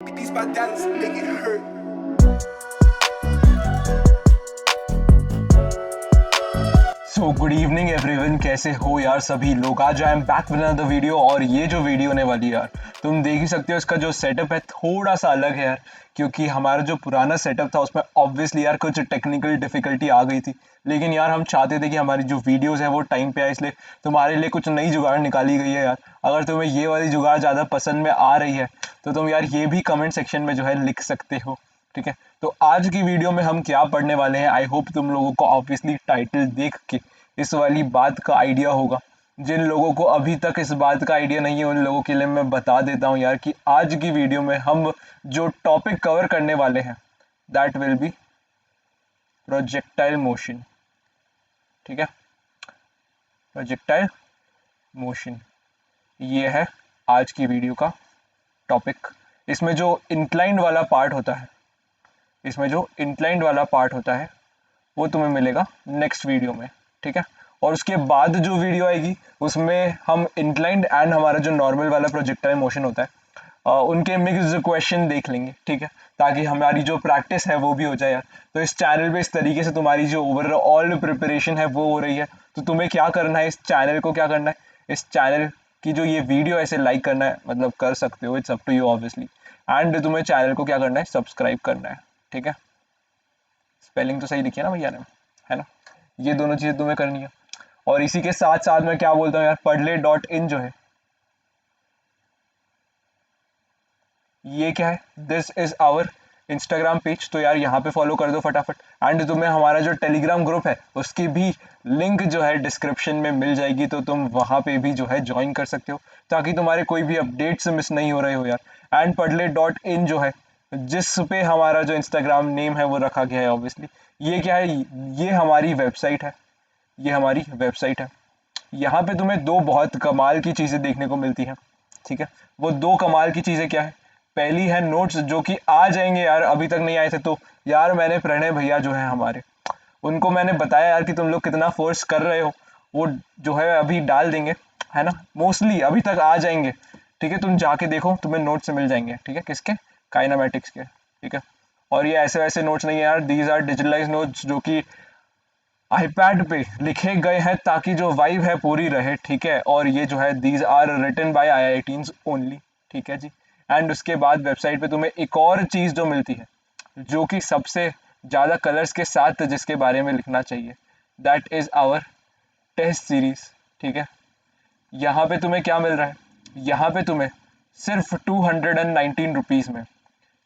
These my dollars make it hurt. So good evening everyone, कैसे हो यार सभी लोग। आज I am back with another video. और ये जो वीडियो होने वाली है यार, तुम देख ही सकते हो इसका जो सेटअप है थोड़ा सा अलग है यार, क्योंकि हमारा जो पुराना सेटअप था उसमें ऑब्वियसली यार कुछ टेक्निकल डिफिकल्टी आ गई थी। लेकिन यार हम चाहते थे कि हमारी जो वीडियोस है वो टाइम पे आए, इसलिए तुम्हारे लिए कुछ नई जुगाड़ निकाली गई है यार। अगर तुम्हें ये वाली जुगाड़ ज़्यादा पसंद में आ रही है तो तुम यार ये भी कमेंट सेक्शन में जो है लिख सकते हो, ठीक है। तो आज की वीडियो में हम क्या पढ़ने वाले हैं, आई होप तुम लोगों को ऑब्वियसली टाइटल देख के इस वाली बात का आइडिया होगा। जिन लोगों को अभी तक इस बात का आइडिया नहीं है उन लोगों के लिए मैं बता देता हूँ यार कि आज की वीडियो में हम जो टॉपिक कवर करने वाले हैं that will B projectile motion, ठीक है। प्रोजेक्टाइल मोशन ये है आज की वीडियो का टॉपिक। इसमें जो इंक्लाइंड वाला पार्ट होता है, इसमें जो इंक्लाइंड वाला पार्ट होता है वो तुम्हें मिलेगा नेक्स्ट वीडियो में, ठीक है। और उसके बाद जो वीडियो आएगी उसमें हम इंक्लाइंड एंड हमारा जो नॉर्मल वाला प्रोजेक्टाइल मोशन होता है उनके मिक्स्ड क्वेश्चन देख लेंगे, ठीक है, ताकि हमारी जो प्रैक्टिस है वो भी हो जाए यार। तो इस चैनल पे इस तरीके से तुम्हारी जो ओवरऑल प्रिपरेशन है वो हो रही है। तो तुम्हें क्या करना है, इस चैनल को क्या करना है, इस चैनल की जो ये वीडियो ऐसे लाइक करना है, मतलब कर सकते हो, it's up to you obviously. And तुम्हें चैनल को क्या करना है, सब्सक्राइब करना है, ठीक है। स्पेलिंग तो सही लिखी है ना भैया ने, है ना। ये दोनों चीज़ें तुम्हें करनी है। और इसी के साथ साथ मैं क्या बोलता हूँ यार, padle.in जो है ये क्या है, this is our Instagram page. तो यार यहाँ पे फॉलो कर दो फटाफट। एंड तुम्हें हमारा जो टेलीग्राम ग्रुप है उसकी भी लिंक जो है डिस्क्रिप्शन में मिल जाएगी, तो तुम वहाँ पे भी जो है ज्वाइन कर सकते हो ताकि तुम्हारे कोई भी अपडेट्स मिस नहीं हो रहे हो यार। एंड padle.in जो है, जिस पे हमारा जो इंस्टाग्राम नेम है वो रखा गया है ऑब्वियसली, ये क्या है, ये हमारी वेबसाइट है, ये हमारी वेबसाइट है। यहाँ पे तुम्हें दो बहुत कमाल की चीज़ें देखने को मिलती हैं, ठीक है। वो दो कमाल की चीज़ें क्या है, पहली है नोट्स जो कि आ जाएंगे यार, अभी तक नहीं आए थे। तो यार मैंने प्रणय भैया जो है हमारे, उनको मैंने बताया यार कि तुम लोग कितना फोर्स कर रहे हो, वो जो है अभी डाल देंगे, है ना। मोस्टली अभी तक आ जाएंगे, ठीक है। तुम जाके देखो, तुम्हें नोट्स मिल जाएंगे, ठीक है। किसके, काइनामेटिक्स के, ठीक है। और ये ऐसे वैसे नोट्स नहीं है यार, दीज आर डिजिटलाइज नोट्स जो कि आईपैड पे लिखे गए हैं ताकि जो वाइब है पूरी रहे, ठीक है। और ये जो है these are written by IITs only, ठीक है जी। एंड उसके बाद वेबसाइट पे तुम्हें एक और चीज़ जो मिलती है, जो कि सबसे ज़्यादा कलर्स के साथ जिसके बारे में लिखना चाहिए, that is our test series, ठीक है। यहाँ पे तुम्हें क्या मिल रहा है, यहाँ पे तुम्हें सिर्फ 219 रुपीज़ में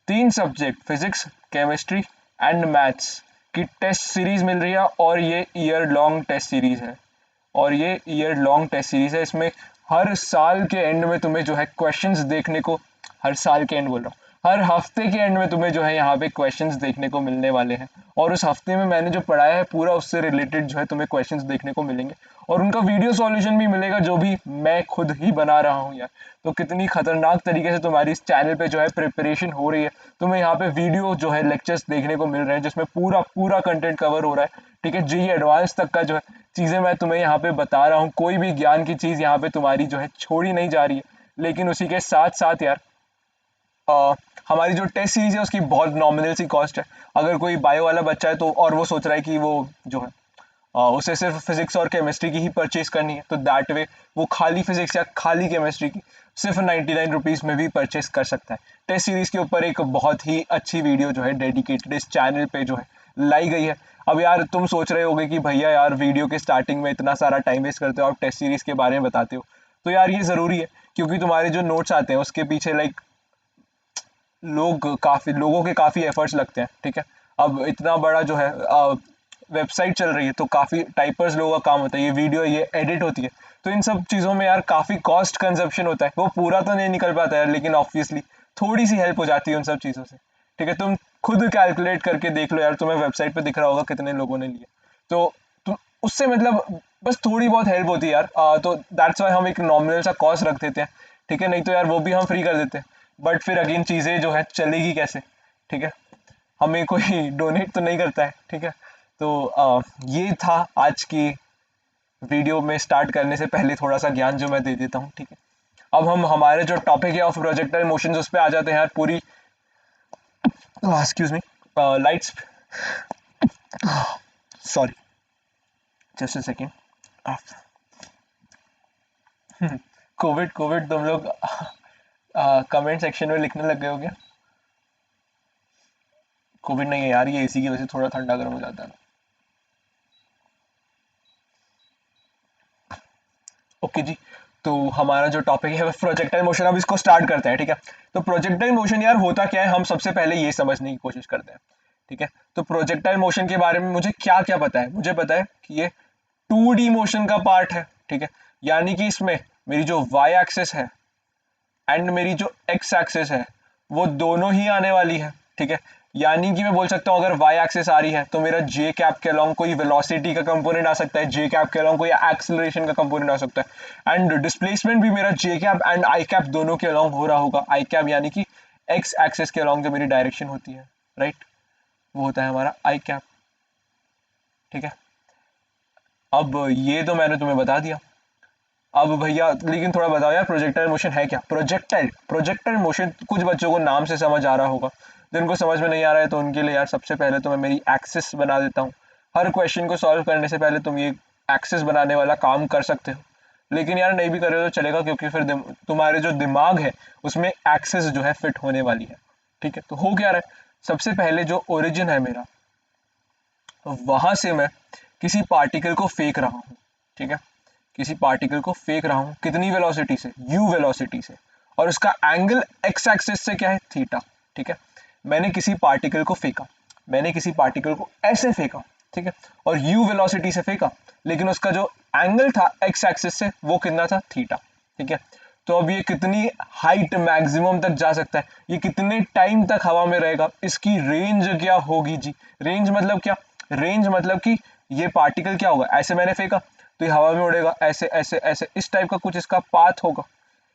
3 subject physics, chemistry and maths की टेस्ट सीरीज मिल रही है। और ये ईयर लॉन्ग टेस्ट सीरीज है, और ये ईयर लॉन्ग टेस्ट सीरीज है। इसमें हर साल के एंड में तुम्हें जो है क्वेश्चंस देखने को, हर साल के एंड बोल रहा हूँ, हर हफ्ते के एंड में तुम्हें जो है यहाँ पे क्वेश्चंस देखने को मिलने वाले हैं। और उस हफ्ते में मैंने जो पढ़ाया है पूरा उससे रिलेटेड जो है तुम्हें क्वेश्चंस देखने को मिलेंगे, और उनका वीडियो सॉल्यूशन भी मिलेगा जो भी मैं खुद ही बना रहा हूँ यार। तो कितनी खतरनाक तरीके से तुम्हारी इस चैनल पे जो है प्रिपरेशन हो रही है। तुम्हें यहाँ पे वीडियो जो है लेक्चर्स देखने को मिल रहे हैं जिसमें पूरा पूरा कंटेंट कवर हो रहा है, ठीक है। जी एडवांस तक का जो है चीज़ें मैं तुम्हें यहाँ पे बता रहा हूँ, कोई भी ज्ञान की चीज़ यहाँ पे तुम्हारी जो है छोड़ी नहीं जा रही है। लेकिन उसी के साथ साथ यार हमारी जो टेस्ट सीरीज है उसकी बहुत नॉमिनल सी कॉस्ट है। अगर कोई बायो वाला बच्चा है तो, और वो सोच रहा है कि वो जो है उसे सिर्फ फिजिक्स और केमिस्ट्री की ही परचेज करनी है, तो दैट वे वो खाली फिजिक्स या खाली केमिस्ट्री की सिर्फ 99 रुपीज़ में भी परचेज कर सकता है। टेस्ट सीरीज के ऊपर एक बहुत ही अच्छी वीडियो जो है डेडिकेटेड इस चैनल पे जो है लाई गई है। अब यार तुम सोच रहे होगे कि भैया यार वीडियो के स्टार्टिंग में इतना सारा टाइम वेस्ट करते हो, आप टेस्ट सीरीज के बारे में बताते हो। तो यार ये ज़रूरी है क्योंकि तुम्हारे जो नोट्स आते हैं उसके पीछे लाइक लोगों के काफ़ी एफर्ट्स लगते हैं, ठीक है। अब इतना बड़ा जो है वेबसाइट चल रही है तो काफ़ी टाइपर्स लोगों का काम होता है, ये वीडियो ये एडिट होती है, तो इन सब चीज़ों में यार काफ़ी कॉस्ट कंजप्शन होता है। वो पूरा तो नहीं निकल पाता है लेकिन ऑब्वियसली थोड़ी सी हेल्प हो जाती है उन सब चीज़ों से, ठीक है। तुम खुद कैलकुलेट करके देख लो यार, तुम्हें वेबसाइट पे दिख रहा होगा कितने लोगों ने लिया, तो तुम उससे मतलब बस थोड़ी बहुत हेल्प होती है यार। तो दैट्स वाई हम एक नॉमिनल सा कॉस्ट रख देते हैं, ठीक है। नहीं तो यार वो भी हम फ्री कर देते हैं, बट फिर अगेन चीज़ें जो है चलेगी कैसे, ठीक है। हमें कोई डोनेट तो नहीं करता है, ठीक है। तो ये था आज की वीडियो में स्टार्ट करने से पहले थोड़ा सा ज्ञान जो मैं दे देता हूँ, ठीक है। अब हम हमारे जो टॉपिक है ऑफ प्रोजेक्टाइल मोशंस उस पर आ जाते हैं यार। पूरी excuse me, lights, sorry, just a second. Covid Covid तुम लोग कमेंट सेक्शन में लिखने लग गए हो क्या? कोविड नहीं है यार, ये एसी की वजह से थोड़ा ठंडा गर्म हो जाता है। ओके जी, तो हमारा जो टॉपिक है वो प्रोजेक्टाइल मोशन, अब इसको स्टार्ट करते हैं, ठीक है। तो प्रोजेक्टाइल मोशन यार होता क्या है, हम सबसे पहले ये समझने की कोशिश करते हैं, ठीक है। तो प्रोजेक्टाइल मोशन के बारे में मुझे क्या क्या पता है, मुझे पता है कि ये 2D मोशन का पार्ट है, ठीक है। यानी कि इसमें मेरी जो वाई एक्सिस है एंड मेरी जो एक्स एक्सिस है वो दोनों ही आने वाली है, ठीक है। यानी कि मैं बोल सकता हूँ अगर वाई एक्सिस आ रही है तो मेरा जे कैप के अलॉन्ग कोई वेलोसिटी का कंपोनेंट आ सकता है, जे कैप के अलॉन्ग कोई एक्सेलरेशन का कंपोनेंट आ सकता है, एंड डिस्प्लेसमेंट भी मेरा जे कैप एंड आई कैप दोनों के अलॉन्ग हो रहा होगा। आई कैप यानी कि एक्स एक्सिस के अलॉन्ग जो मेरी डायरेक्शन होती है, राइट, वो होता है हमारा आई कैप, ठीक है। अब ये तो मैंने तुम्हें बता दिया। अब भैया लेकिन थोड़ा बताओ यार, प्रोजेक्टाइल मोशन है क्या? प्रोजेक्टाइल प्रोजेक्टाइल मोशन कुछ बच्चों को नाम से समझ आ रहा होगा, जिनको समझ में नहीं आ रहा है तो उनके लिए यार सबसे पहले तो मैं मेरी एक्सिस बना देता हूँ। हर क्वेश्चन को सॉल्व करने से पहले तुम ये एक्सिस बनाने वाला काम कर सकते हो, लेकिन यार नहीं भी करे तो चलेगा, क्योंकि फिर तुम्हारे जो दिमाग है उसमें एक्सिस जो है फिट होने वाली है, ठीक है। तो हो क्या रहा है, सबसे पहले जो ओरिजिन है मेरा, वहां से मैं किसी पार्टिकल को फेंक रहा हूँ, ठीक है। किसी पार्टिकल को फेंक रहा हूं, कितनी वेलोसिटी से, u वेलोसिटी से, और उसका एंगल x एक्सिस से क्या है, थीटा, ठीक है। मैंने किसी पार्टिकल को फेंका, मैंने किसी पार्टिकल को ऐसे फेंका, ठीक है, और u वेलोसिटी से फेंका, लेकिन उसका जो एंगल था x एक्सिस से वो कितना था, थीटा, ठीक है। तो अब ये कितनी हाइट मैक्सिमम तक जा सकता है, ये कितने टाइम तक हवा में रहेगा, इसकी रेंज क्या होगी जी। रेंज मतलब क्या, रेंज मतलब कि ये पार्टिकल क्या होगा, ऐसे मैंने फेंका तो ये हवा में उड़ेगा, ऐसे ऐसे ऐसे, इस टाइप का कुछ इसका पाथ होगा,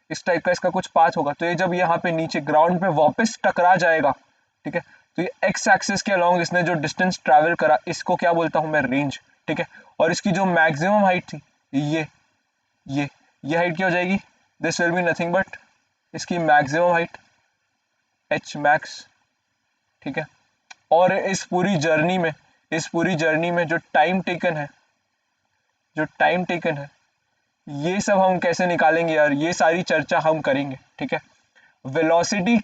इस टाइप का इसका कुछ पाथ होगा। तो ये जब यहाँ पे नीचे ग्राउंड पे वापस टकरा जाएगा, ठीक है, तो ये एक्स एक्सिस के अलोंग इसने जो डिस्टेंस ट्रैवल करा, इसको क्या बोलता हूँ मैं, रेंज, ठीक है। और इसकी जो मैक्सिमम हाइट थी, ये ये ये हाइट क्या हो जाएगी, this will be nothing but इसकी मैक्सिमम हाइट, एच मैक्स, ठीक है। और इस पूरी जर्नी में, इस पूरी जर्नी में जो टाइम टेकन है, जो टाइम टेकन है, ये सब हम कैसे निकालेंगे यार, ये सारी चर्चा हम करेंगे, ठीक है। वेलोसिटी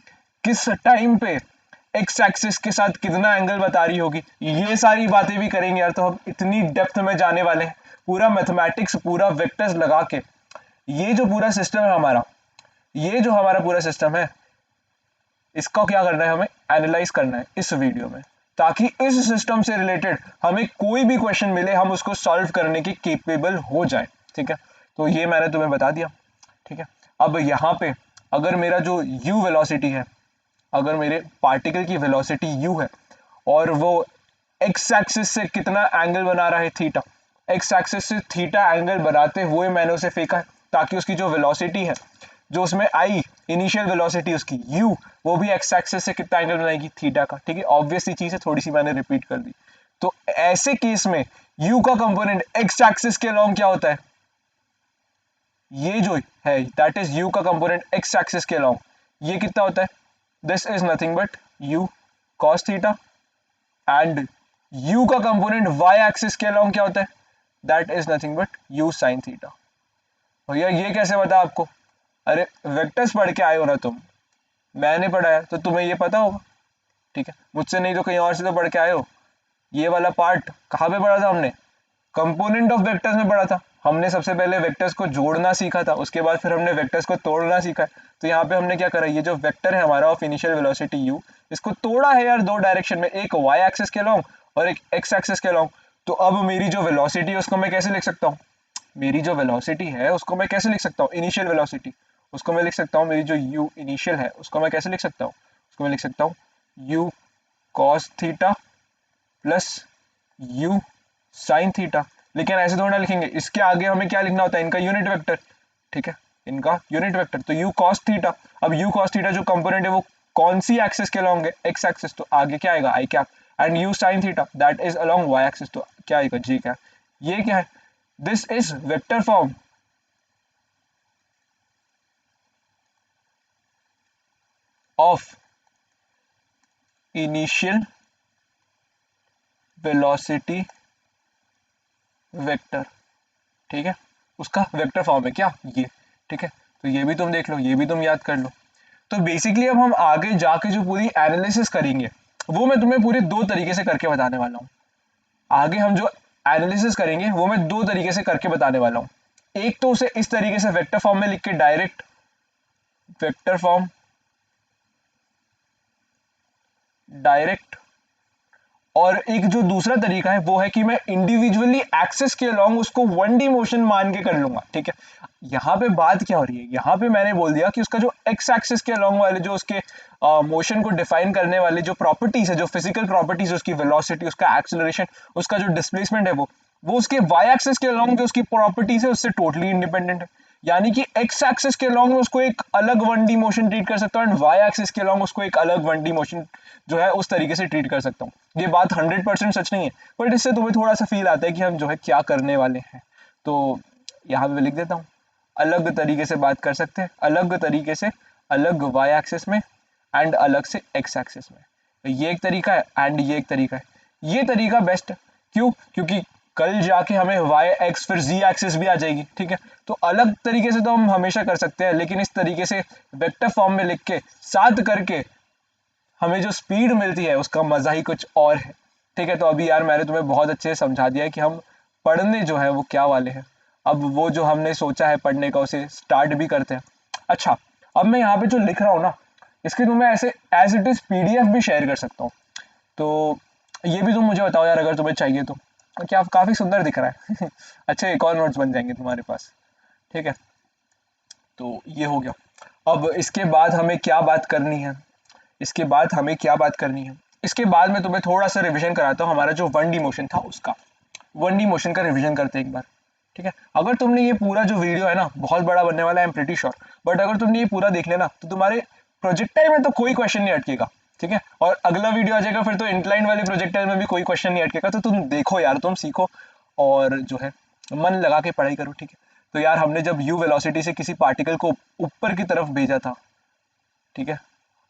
किस टाइम पे एक्स एक्सिस के साथ कितना एंगल बता रही होगी, ये सारी बातें भी करेंगे यार। तो हम इतनी डेप्थ में जाने वाले हैं, पूरा मैथमेटिक्स, पूरा वेक्टर्स लगा के, ये जो पूरा सिस्टम है हमारा, ये जो हमारा पूरा सिस्टम है, इसका क्या करना है, हमें एनालाइज करना है इस वीडियो में, ताकि इस सिस्टम से रिलेटेड हमें कोई भी क्वेश्चन मिले हम उसको सॉल्व करने के केपेबल हो जाए, ठीक है। तो ये मैंने तुम्हें बता दिया, ठीक है। अब यहाँ पे अगर मेरा जो u वेलोसिटी है, अगर मेरे पार्टिकल की वेलोसिटी u है और वो x एक्सिस से कितना एंगल बना रहा है, थीटा, x एक्सिस से थीटा एंगल बनाते हुए मैंने उसे फेंका है, ताकि उसकी जो वेलोसिटी है, जो उसमें आई इनिशियल वेलोसिटी उसकी u, वो भी x एक्सिस से कितना एंगल बनाएगी, थीटा का, ठीक है। ऑब्वियस सी चीज है, थोड़ी सी मैंने रिपीट कर दी। तो ऐसे केस में u का कंपोनेंट x एक्सिस के अलॉन्ग क्या होता है, ये जो है दैट इज u का कंपोनेंट x एक्सिस के अलॉन्ग, ये कितना होता है, this is nothing but u cos theta, and u का कंपोनेंट y एक्सिस के अलॉन्ग क्या होता है, that is nothing but u sin theta. भैया ये कैसे पता आपको, अरे वेक्टर्स पढ़ के आए हो ना तुम, मैंने पढ़ा है तो तुम्हें ये पता होगा, ठीक है। मुझसे नहीं तो कहीं और से तो पढ़ के आए हो। ये वाला पार्ट कहाँ पे पढ़ा था हमने, कंपोनेंट ऑफ वेक्टर्स में पढ़ा था। हमने सबसे पहले वेक्टर्स को जोड़ना सीखा था, उसके बाद फिर हमने वेक्टर्स को तोड़ना सीखा। तो यहाँ पे हमने क्या करा, ये जो वेक्टर है हमारा ऑफ इनिशियल वेलोसिटी u, इसको तोड़ा है यार दो डायरेक्शन में, एक y एक्सिस के लॉन्ग और एक x एक्सिस के लॉन्ग। तो अब मेरी जो वेलोसिटी है उसको मैं कैसे लिख सकता हूँ, मेरी जो वेलोसिटी है उसको मैं कैसे लिख सकता हूँ, इनिशियल वेलोसिटी, उसको मैं लिख सकता हूँ, मेरी जो u इनिशियल है उसको मैं कैसे लिख सकता हूँ, उसको मैं लिख सकता हूँ u cos theta plus u sine theta. लेकिन ऐसे थोड़ा लिखेंगे, इसके आगे हमें क्या लिखना होता है, इनका यूनिट वेक्टर, ठीक है, इनका यूनिट वेक्टर। तो u cos थीटा, अब u cos थीटा जो कंपोनेंट है वो कौन सी एक्सिस के अलोंग है, x एक्सिस, तो आगे क्या आएगा i cap, and u sin theta that is along y axis, तो क्या आएगा j कैप। ये क्या है, this is vector form of initial velocity vector, ठीक है, उसका वेक्टर फॉर्म है क्या ये, ठीक है। तो ये भी तुम देख लो, ये भी तुम याद कर लो। तो बेसिकली अब हम आगे जाके जो पूरी एनालिसिस करेंगे वो मैं तुम्हें पूरे दो तरीके से करके बताने वाला हूँ। आगे हम जो एनालिसिस करेंगे वो मैं दो तरीके से करके बताने वाला हूँ। एक तो उसे इस तरीके से वेक्टर फॉर्म में लिख के डायरेक्ट वेक्टर फॉर्म डायरेक्ट, और एक जो दूसरा तरीका है वो है कि मैं इंडिविजुअली एक्सेस के अलोंग उसको 1D मोशन मान के कर लूंगा, ठीक है। यहाँ पे बात क्या हो रही है, यहाँ पे मैंने बोल दिया कि उसका जो एक्स एक्सिस के अलोंग वाले जो उसके मोशन को डिफाइन करने वाले जो प्रॉपर्टीज है, जो फिजिकल प्रॉपर्टीज है, उसकी वेलोसिटी, उसका एक्सेलरेशन, उसका जो डिस्प्लेसमेंट है, वो उसके वाई एक्सिस के अलोंग जो उसकी प्रॉपर्टीज है उससे टोटली इंडिपेंडेंट है। यानी कि एक्स एक्सिस के अलोंग में उसको एक अलग 1D मोशन ट्रीट कर सकता हूँ एंड वाई एक्सिस के अलोंग उसको एक अलग 1D मोशन जो है उस तरीके से ट्रीट कर सकता हूँ। ये बात 100% सच नहीं है, बट इससे तुम्हें थोड़ा सा फील आता है कि हम जो है क्या करने वाले हैं। तो यहाँ पे लिख देता हूँ, अलग तरीके से बात कर सकते हैं, अलग तरीके से, अलग वाई एक्सिस में एंड अलग से एक्स एक्सिस में। तो ये एक तरीका है एंड ये एक तरीका है। ये तरीका बेस्ट है, क्यों? क्योंकि कल जाके हमें वाई एक्स फिर जी एक्सिस भी आ जाएगी, ठीक है। तो अलग तरीके से तो हम हमेशा कर सकते हैं, लेकिन इस तरीके से वेक्टर फॉर्म में लिख के साथ करके हमें जो स्पीड मिलती है उसका मजा ही कुछ और है, ठीक है। तो अभी यार मैंने तुम्हें बहुत अच्छे से समझा दिया है कि हम पढ़ने जो है वो क्या वाले हैं। अब वो जो हमने सोचा है पढ़ने का उसे स्टार्ट भी करते हैं। अच्छा, अब मैं यहाँ पे जो लिख रहा हूँ ना, इसके तुम्हें ऐसे एज इट इज पीडीएफ भी शेयर कर सकता हूँ। तो ये भी तुम मुझे बताओ यार अगर तुम्हें चाहिए तो। क्या काफी सुंदर दिख रहा है अच्छा, एक और नोट्स बन जाएंगे तुम्हारे पास, ठीक है। तो ये हो गया। अब इसके बाद हमें क्या बात करनी है, इसके बाद हमें क्या बात करनी है, इसके बाद मैं तुम्हें थोड़ा सा रिवीजन कराता हूँ हमारा जो 1D मोशन था उसका। 1D मोशन का रिवीजन करते हैं एक बार, ठीक है। अगर तुमने ये पूरा जो वीडियो है ना, बहुत बड़ा बनने वाला है, I am pretty sure, but अगर तुमने ये पूरा देख लेना तो तुम्हारे प्रोजेक्टाइल में तो कोई क्वेश्चन नहीं अटकेगा, ठीक है। और अगला वीडियो आ जाएगा फिर तो इंक्लाइन वाले प्रोजेक्टाइल में भी कोई क्वेश्चन नहीं अटकेगा। तो तुम देखो यार, तुम सीखो और जो है मन लगा के पढ़ाई करो, ठीक है। तो यार हमने जब यू वेलोसिटी से किसी पार्टिकल को ऊपर की तरफ भेजा था, ठीक है,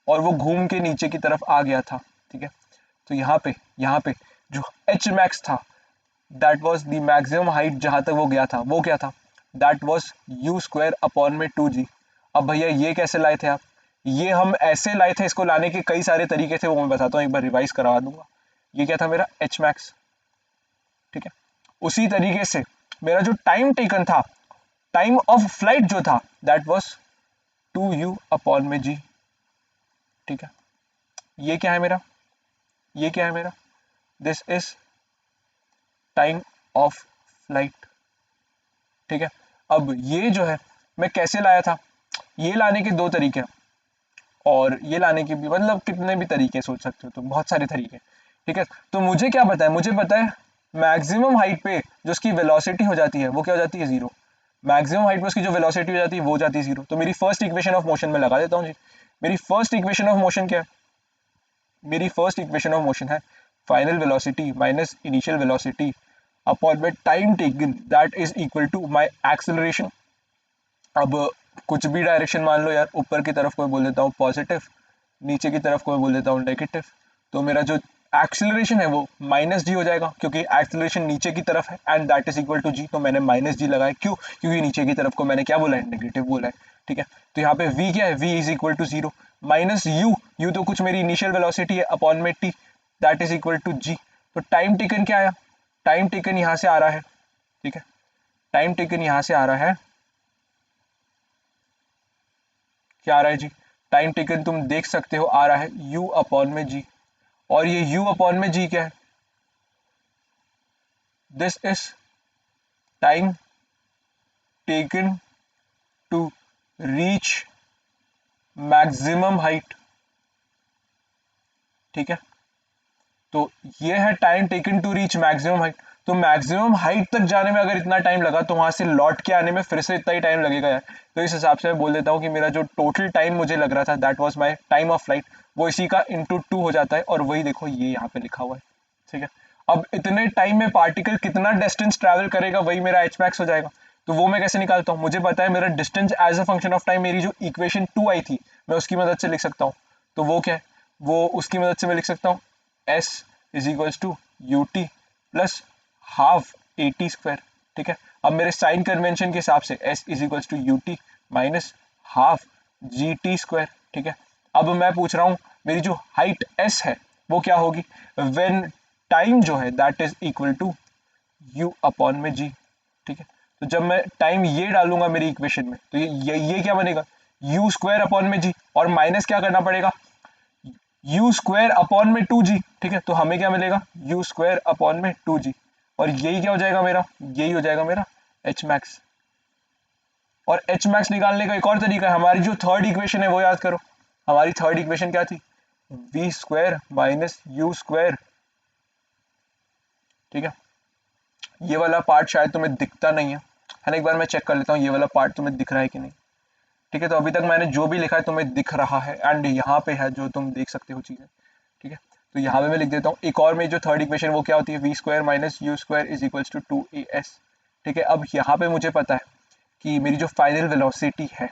और वो घूम के नीचे की तरफ आ गया था, ठीक है। तो यहाँ पे जो एच मैक्स था, that was the maximum height जहां तक वो गया था, वो क्या था, that was you square upon में 2g। अब भैया ये कैसे लाए थे आप, ये हम ऐसे लाए थे, इसको लाने के कई सारे तरीके थे, वो मैं बताता हूँ, एक बार रिवाइज करवा दूंगा। ये क्या था मेरा एच मैक्स, ठीक है। उसी तरीके से मेरा जो टाइम टेकन था, टाइम ऑफ फ्लाइट जो था, दैट वाज 2u अपॉन में g, ठीक है। ये क्या है मेरा, ये क्या है मेरा, this is time of flight, ठीक है। अब ये जो है मैं कैसे लाया था, ये लाने के दो तरीके हैं, और ये लाने के भी मतलब कितने भी तरीके सोच सकते हो, तो बहुत सारे तरीके, ठीक है। तो मुझे क्या पता है, मुझे पता है मैक्सिमम हाइट पे जो उसकी वेलोसिटी हो जाती है वो क्या हो जाती है, जीरो। मैक्सिमम हाइट पे उसकी जो वेलोसिटी हो जाती है वो हो जाती है जीरो। तो मेरी फर्स्ट इक्वेशन ऑफ मोशन में लगा देता हूँ जी। मेरी फर्स्ट इक्वेशन ऑफ मोशन क्या है, मेरी फर्स्ट इक्वेशन ऑफ मोशन है final velocity minus initial velocity upon में time taken, that is equal to my acceleration. अब कुछ भी डायरेक्शन मान लो यार, ऊपर की तरफ को मैं बोल देता हूँ पॉजिटिव, नीचे की तरफ को मैं बोल देता हूँ नेगेटिव। तो मेरा जो एक्सेलरेशन है वो माइनस जी हो जाएगा, क्योंकि एक्सेलरेशन नीचे की तरफ है and that is equal to g. तो मैंने माइनस जी लगाया, क्यों, क्योंकि नीचे की तरफ को मैंने क्या बोला है, नेगेटिव बोला है, ठीक है। तो यहाँ पे v क्या है, v is equal to zero minus u, u तो कुछ मेरी इनिशियल वेलोसिटी है, अपॉन में t, that is equal to g. तो टाइम टेकन क्या आया, टाइम टेकन यहाँ से आ रहा है, ठीक है, टाइम टेकन यहाँ से आ रहा है, क्या आ रहा है जी, टाइम टेकन तुम देख सकते हो आ रहा है u अपॉन में g। और ये u अपॉन में g क्या है, this is time taken to reach maximum height, ठीक है। तो ये है time taken to reach maximum height. तो मैक्सिमम हाइट तक जाने में अगर इतना टाइम लगा तो वहां से लौट के आने में फिर से इतना ही टाइम लगेगा यार। तो इस हिसाब से मैं बोल देता हूँ कि मेरा जो टोटल टाइम मुझे लग रहा था, that was my time of flight, वो इसी का इंटू 2 हो जाता है, और वही देखो ये यहाँ पे लिखा हुआ है, ठीक है। अब इतने टाइम में पार्टिकल कितना डिस्टेंस ट्रैवल करेगा वही मेरा एच मैक्स हो जाएगा। तो वो मैं कैसे निकालता हूँ, मुझे पता है मेरा distance as a function of time, मेरी जो इक्वेशन 2 आई थी मैं उसकी मदद से लिख सकता हूँ। तो वो क्या है, वो उसकी मदद से मैं लिख सकता हूँ s is equals to u t plus half a t square. ठीक है, अब मेरे साइन कन्वेंशन के हिसाब से s is equals to u t minus half g t square. ठीक है, अब मैं पूछ रहा हूँ मेरी जो हाइट s है वो क्या होगी व्हेन टाइम जो है that is equal to u upon में g। ठीक है, तो जब मैं टाइम ये डालूंगा मेरी इक्वेशन में तो ये क्या बनेगा u स्क्वायर अपॉन में g, और माइनस क्या करना पड़ेगा u स्क्वायर अपॉन में 2g। ठीक है, तो हमें क्या मिलेगा u स्क्वायर अपॉन में 2g, और यही क्या हो जाएगा मेरा, यही हो जाएगा मेरा h मैक्स। और h मैक्स निकालने का एक और तरीका है, हमारी जो थर्ड इक्वेशन है वो याद करो। हमारी थर्ड इक्वेशन क्या थी, v square minus u square. ठीक है, ये वाला पार्ट शायद तुम्हें दिखता नहीं है ना, एक बार मैं चेक कर लेता हूँ ये वाला पार्ट तुम्हें दिख रहा है कि नहीं। ठीक है, तो अभी तक मैंने जो भी लिखा है तुम्हें दिख रहा है, एंड यहाँ पे है जो तुम देख सकते हो चीजें। ठीक है, तो यहाँ पे मैं लिख देता हूँ एक और में जो थर्ड इक्वेशन वो क्या होती है, v square minus u square is equals to 2as। ठीक है, अब यहाँ पे मुझे पता है कि मेरी जो फाइनल वेलोसिटी है,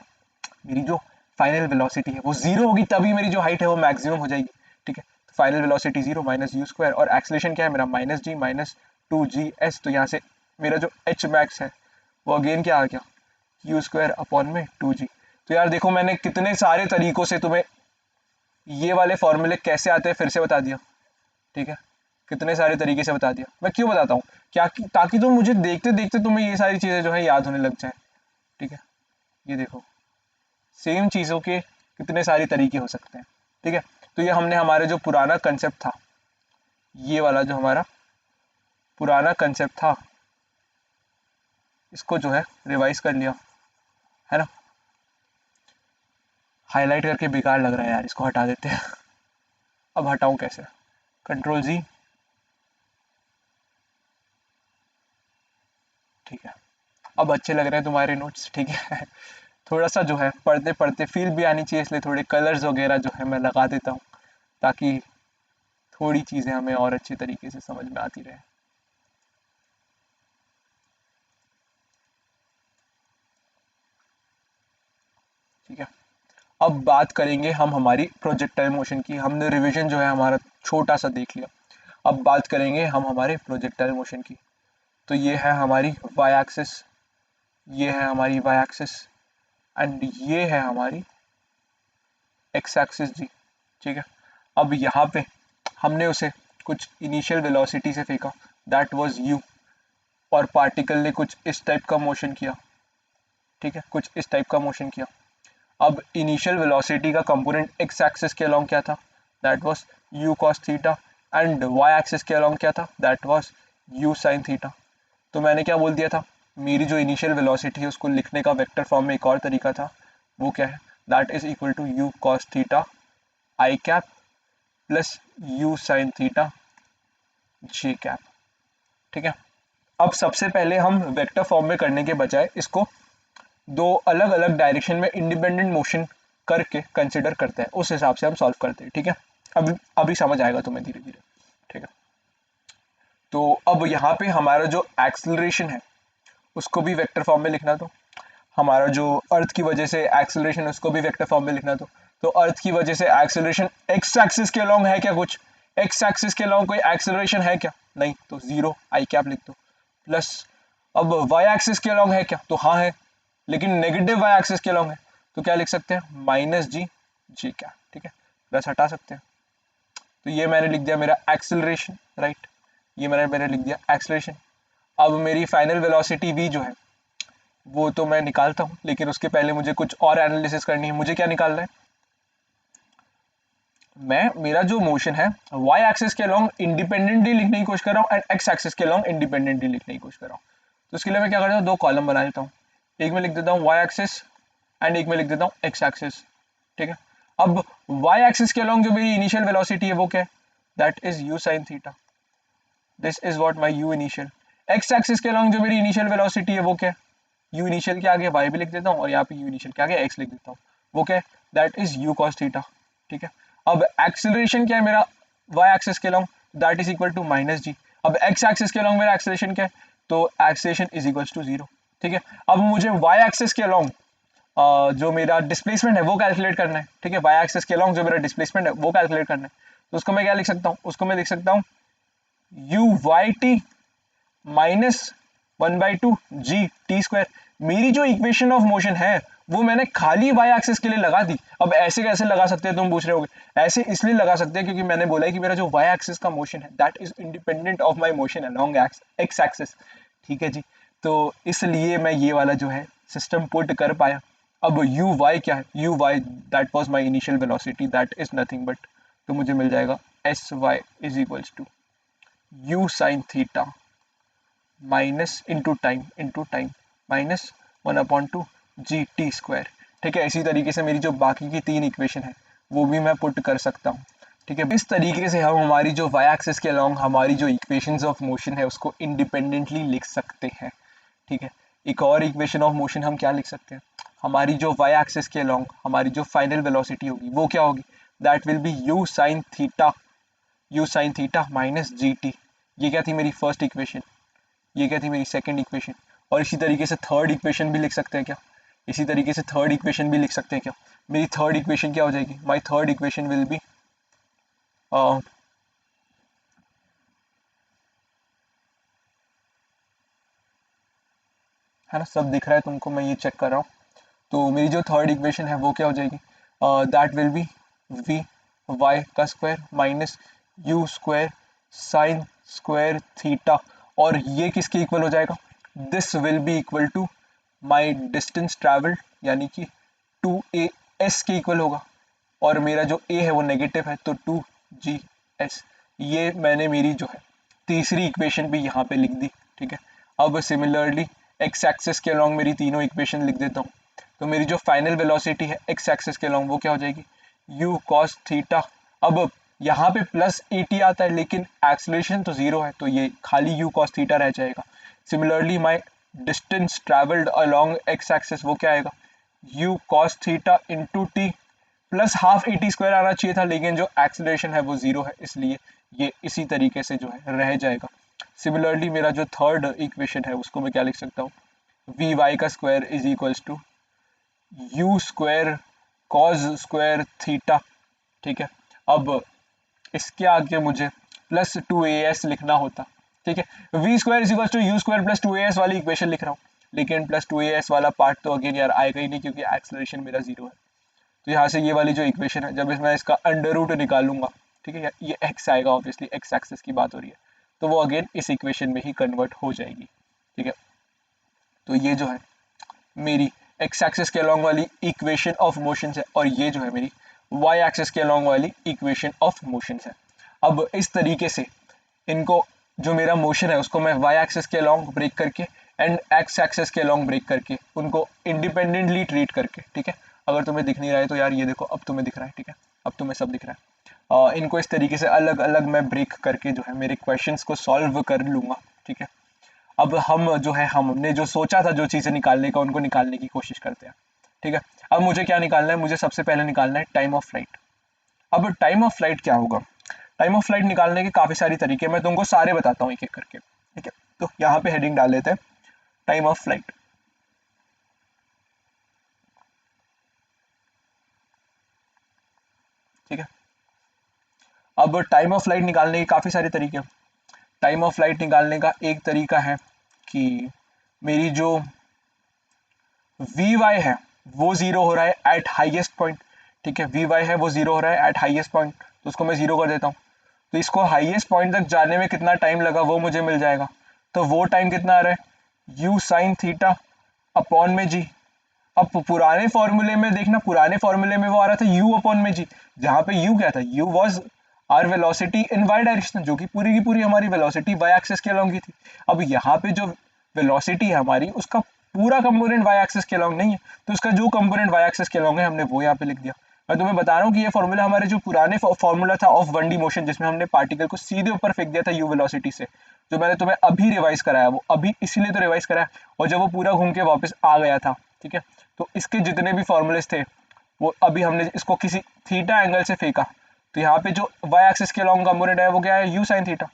मेरी जो फाइनल वेलोसिटी है वो जीरो होगी, तभी मेरी जो हाइट है वो मैक्सिमम हो जाएगी। ठीक है, तो final velocity zero minus u square, और एक्सेलरेशन क्या है मेरा माइनस जी माइनस 2gs। तो यहाँ से मेरा जो h मैक्स है वो अगेन क्या आ गया यू स्क्वायर अपॉन में 2g। तो यार देखो मैंने कितने सारे तरीकों से तुम्हें ये वाले फॉर्मूले कैसे आते हैं फिर से बता दिया। ठीक है, कितने सारे तरीके से बता दिया। मैं क्यों बताता हूँ, क्या ताकि तुम मुझे देखते देखते तुम्हें ये सारी चीजें जो है याद होने लग जाए। ठीक है, ये देखो सेम चीजों के कितने सारे तरीके हो सकते हैं। ठीक है, तो ये हमने हमारे जो पुराना कंसेप्ट था, ये वाला जो हमारा पुराना कंसेप्ट था, इसको जो है रिवाइज कर लिया है ना। हाईलाइट करके बेकार लग रहा है यार, इसको हटा देते हैं। अब हटाऊं कैसे, कंट्रोल जी। ठीक है, अब अच्छे लग रहे हैं तुम्हारे नोट्स। ठीक है, थोड़ा सा जो है पढ़ते पढ़ते फील भी आनी चाहिए, इसलिए थोड़े कलर्स वगैरह जो है मैं लगा देता हूँ ताकि थोड़ी चीज़ें हमें और अच्छे तरीके से समझ में आती रहे। ठीक है, अब बात करेंगे हम हमारी प्रोजेक्टाइल मोशन की। हमने रिवीजन जो है हमारा छोटा सा देख लिया, अब बात करेंगे हम हमारे प्रोजेक्टाइल मोशन की। तो ये है हमारी वाई एक्सिस, ये है हमारी वाई एक्सिस, एंड ये है हमारी एक्स एक्सिस जी। ठीक है, अब यहाँ पे हमने उसे कुछ इनिशियल वेलोसिटी से फेंका, दैट वाज यू, और पार्टिकल ने कुछ इस टाइप का मोशन किया। ठीक है, कुछ इस टाइप का मोशन किया। अब इनिशियल वेलोसिटी का कंपोनेंट एक्स एक्सिस के अलोंग क्या था, that was u cos theta, and y axis के अलोंग क्या था, that was u sine theta. तो मैंने क्या बोल दिया था, मेरी जो इनिशियल वेलोसिटी है उसको लिखने का वेक्टर फॉर्म में एक और तरीका था, वो क्या है, that is equal to u cos theta i cap plus u sine theta j cap. ठीक है, अब सबसे पहले हम वेक्टर फॉर्म में करने के बजाय इसको दो अलग अलग डायरेक्शन में इंडिपेंडेंट मोशन करके कंसिडर करते हैं, उस हिसाब से हम सॉल्व करते हैं। ठीक है, अभी समझ आएगा तुम्हें धीरे धीरे। ठीक है, तो अब यहाँ पे हमारा जो एक्सेलरेशन है उसको भी वेक्टर फॉर्म में लिखना, तो हमारा जो अर्थ की वजह से एक्सेलरेशन उसको भी वेक्टर फॉर्म में लिखना। तो अर्थ की वजह से एक्सेलरेशन एक्स एक्सिस के अलोंग है क्या, कुछ एक्स एक्सिस के अलोंग कोई एक्सेलरेशन है क्या, नहीं, तो जीरो आई कैप लिख दो। प्लस अब वाई एक्सिस के अलोंग है क्या, तो हाँ है, लेकिन नेगेटिव वाई एक्सिस के अलोंग है, तो क्या लिख सकते हैं माइनस जी जी कैप। ठीक है, प्लस हटा सकते हैं, तो ये मैंने लिख दिया मेरा एक्सेलरेशन, राइट, ये मैंने लिख दिया एक्सेलरेशन। अब मेरी फाइनल वेलोसिटी v जो है वो तो मैं निकालता हूँ, लेकिन उसके पहले मुझे कुछ और एनालिसिस करनी है। मुझे क्या निकालना है, मैं मेरा जो मोशन है y एक्सिस के अलोंग इंडिपेंडेंटली लिखने की कोशिश कर रहा हूँ एंड x एक्सिस के अलोंग इंडिपेंडेंटली लिखने की कोशिश कर रहा हूँ। तो इसके लिए मैं क्या करता हूँ, दो कॉलम बना लेता हूँ, एक में लिख देता हूँ y एक्सिस एंड एक में लिख देता हूँ x एक्सिस। ठीक है, अब y एक्सिस के अलोंग जो मेरी इनिशियल वेलोसिटी है वो क्या है, that is u sin theta, this is what my u initial. x axis के अलोंग जो मेरी इनिशियल वेलोसिटी है वो क्या है, u इनिशियल के आगे y भी लिख देता हूँ और यहाँ पे u इनिशियल के आगे x लिख देता हूँ, वो क्या है, that is u cos theta. ठीक है, अब एक्सेलरेशन क्या है मेरा y एक्सिस के along, that is equal to minus g. अब x एक्सिस के अलोंग मेरा एक्सेलरेशन क्या है, तो acceleration is equal to zero. ठीक है, अब मुझे y एक्सिस के अलोंग जो मेरा डिस्प्लेसमेंट है वो कैलकुलेट करना है, ठीक है, वाई एक्सिस के अलॉन्ग जो मेरा डिस्प्लेसमेंट है वो कैलकुलेट करना है। तो उसको मैं क्या लिख सकता हूँ, उसको मैं लिख सकता हूँ u y t minus 1/2 g t square. मेरी जो इक्वेशन ऑफ मोशन है वो मैंने खाली वाई एक्सिस के लिए लगा दी। अब ऐसे कैसे लगा सकते हैं तुम पूछ रहे होगे, ऐसे इसलिए लगा सकते हैं क्योंकि मैंने बोला है कि मेरा जो वाई एक्सिस का मोशन है that is independent of my motion along x axis, ठीक है जी। तो इसलिए मैं ये वाला जो है सिस्टम पुट कर पाया। अब यू वाई क्या है, u y that was my initial velocity that is nothing but, तो मुझे मिल जाएगा s y is equals to u sine theta minus into time minus 1/2 g t square, ठीक है। इसी तरीके से मेरी जो बाकी की 3 इक्वेशन है वो भी मैं पुट कर सकता हूँ, ठीक है। इस तरीके से हम हमारी जो वाई एक्सिस के अलॉन्ग हमारी जो इक्वेशंस ऑफ मोशन है उसको इंडिपेंडेंटली लिख सकते हैं, ठीक है। एक और इक्वेशन ऑफ मोशन हम क्या लिख सकते हैं, हमारी जो वाई एक्सिस के अलॉन्ग हमारी जो फाइनल वेलोसिटी होगी वो क्या होगी, that will B you sine theta minus g t. ये क्या थी मेरी फर्स्ट इक्वेशन, ये क्या थी मेरी सेकंड इक्वेशन। और इसी तरीके से थर्ड इक्वेशन भी लिख सकते हैं क्या, इसी तरीके से थर्ड इक्वेशन भी लिख सकते हैं क्या। मेरी थर्ड इक्वेशन क्या हो जाएगी, my third equation will be है ना, सब दिख रहा है तुमको, मैं ये चेक कर रहा हूँ। तो मेरी जो थर्ड इक्वेशन है वो क्या हो जाएगी, that will be v y का square minus u square sine square theta. और ये किसके इक्वल हो जाएगा, this will be equal to my distance travelled यानी कि 2a_s के इक्वल होगा। और मेरा जो a है वो नेगेटिव है तो 2g_s। ये मैंने मेरी जो है तीसरी इक्वेशन भी यहाँ पे लिख दी, ठीक है। अब सिमिलरली एक्स एक्सिस के अलॉन्ग मेरी तीनों इक्वेशन लिख देता हूँ। तो मेरी जो फाइनल वेलोसिटी है एक्स एक्सिस के अलॉन्ग वो क्या हो जाएगी, u cos थीटा। अब यहाँ पे प्लस at आता है लेकिन एक्सलेशन तो जीरो है तो ये खाली u cos थीटा रह जाएगा। Similarly my distance travelled along x axis वो क्या आएगा, u cos theta into t plus half a t square आना चाहिए था लेकिन जो एक्सलेशन है वो जीरो है इसलिए ये इसी तरीके से जो है रह जाएगा। सिमिलरली मेरा जो थर्ड इक्वेशन है उसको मैं क्या लिख सकता हूँ, वी वाई का square is equals to u square cos square theta, ठीक है। अब इसके आगे मुझे प्लस 2as लिखना होता, ठीक है। V square is equals to u square plus 2as वाली इक्वेशन लिख रहा हूँ लेकिन प्लस 2as वाला पार्ट तो अगेन यार आएगा ही नहीं क्योंकि एक्सलेशन मेरा जीरो है। तो यहाँ से ये वाली जो इक्वेशन है जब मैं इसका अंडर रूट निकालूंगा, ठीक है, ये x आएगा, ऑब्वियसली एक्स एक्सिस की बात हो रही है तो वो अगेन इस इक्वेशन में ही कन्वर्ट हो जाएगी, ठीक है। तो ये जो है मेरी एक्स एक्सिस के अलॉन्ग वाली इक्वेशन ऑफ मोशन है और ये जो है मेरी वाई एक्सिस के अलॉन्ग वाली इक्वेशन ऑफ मोशन है। अब इस तरीके से इनको जो मेरा मोशन है उसको मैं वाई एक्सिस के अलॉन्ग ब्रेक करके एंड एक्स एक्सिस के अलॉन्ग ब्रेक करके उनको इंडिपेंडेंटली ट्रीट करके, ठीक है। अगर तुम्हें दिख नहीं रहा है तो यार ये देखो अब तुम्हें दिख रहा है, ठीक है, अब तुम्हें सब दिख रहा है। इनको इस तरीके से अलग अलग मैं ब्रेक करके जो है मेरे क्वेश्चंस को सॉल्व कर लूंगा, ठीक है। अब हम जो है हमने जो सोचा था जो चीज़ें निकालने का उनको निकालने की कोशिश करते हैं, ठीक है। अब मुझे क्या निकालना है, मुझे सबसे पहले निकालना है टाइम ऑफ फ्लाइट। अब टाइम ऑफ फ्लाइट क्या होगा, टाइम ऑफ फ्लाइट निकालने के काफ़ी सारे तरीके मैं तुमको सारे बताता हूँ एक एक करके, ठीक है। तो यहाँ पे हेडिंग डाल देते हैं टाइम ऑफ फ्लाइट, ठीक है। अब टाइम ऑफ फ्लाइट निकालने के काफ़ी सारे तरीके हैं। टाइम ऑफ फ्लाइट निकालने का एक तरीका है कि मेरी जो वी वाई है वो जीरो हो रहा है एट हाईएस्ट पॉइंट, ठीक है। वी वाई है वो जीरो हो रहा है एट हाईएस्ट पॉइंट तो उसको मैं जीरो कर देता हूँ। तो इसको हाईएस्ट पॉइंट तक जाने में कितना टाइम लगा वो मुझे मिल जाएगा। तो वो टाइम कितना आ रहा है, यू साइन थीटा अपॉन में जी। अब पुराने फॉर्मूले में देखना, पुराने फॉर्मूले में वो आ रहा था u अपॉन में जी, जहाँ पे u क्या था, u was our velocity in y direction जो कि पूरी की पूरी हमारी वेलोसिटी y एक्सिस के अलॉन्ग की थी। अब यहाँ पे जो वेलोसिटी है हमारी उसका पूरा कंपोनेंट y एक्सिस के अलॉन्ग नहीं है तो उसका जो कंपोनेंट y एक्सिस के अलॉन्ग है हमने वो यहाँ पे लिख दिया। मैं तुम्हें बता रहा हूँ कि ये फॉर्मूला हमारे जो पुराने फॉर्मूला था ऑफ 1D मोशन जिसमें हमने पार्टिकल को सीधे ऊपर फेंक दिया था u वेलोसिटी से, जो मैंने तुम्हें अभी रिवाइज कराया, वो अभी इसीलिए तो रिवाइज कराया और जब वो पूरा घूम के वापस आ गया था, ठीक है। तो इसके जितने भी फॉर्मूलेस थे वो अभी हमने इसको किसी थीटा एंगल से फेंका तो यहाँ पे जो y एक्सिस के लॉन्ग कंपोनेंट है वो क्या है, u साइन थीटा।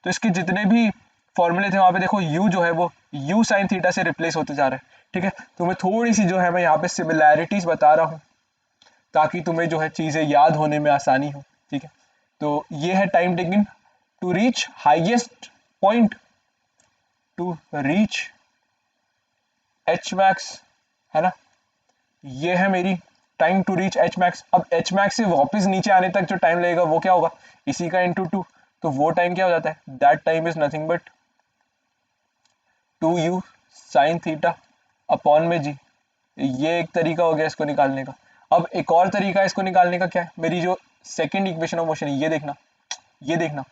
तो इसके जितने भी फॉर्मूले थे वहां पे देखो u जो है वो u साइन थीटा से रिप्लेस होते जा रहा है, ठीक है। तो मैं थोड़ी सी जो है मैं यहाँ पे सिमिलैरिटीज बता रहा हूँ ताकि तुम्हें जो है चीजें याद होने में आसानी हो, ठीक है। तो ये है time taken to reach highest point, to reach h max, है ना। ये है मेरी time to reach h max. अब एच मैक्स से वापस नीचे आने तक जो टाइम लगेगा वो क्या होगा, इसी का इंटू टू। तो वो टाइम क्या हो जाता है, that time is nothing but 2u sine theta upon में जी। ये एक तरीका हो गया इसको निकालने का। अब एक और तरीका है इसको निकालने का, क्या है, मेरी जो सेकेंड इक्वेशन ऑफ मोशन है, ये देखना, ये देखना,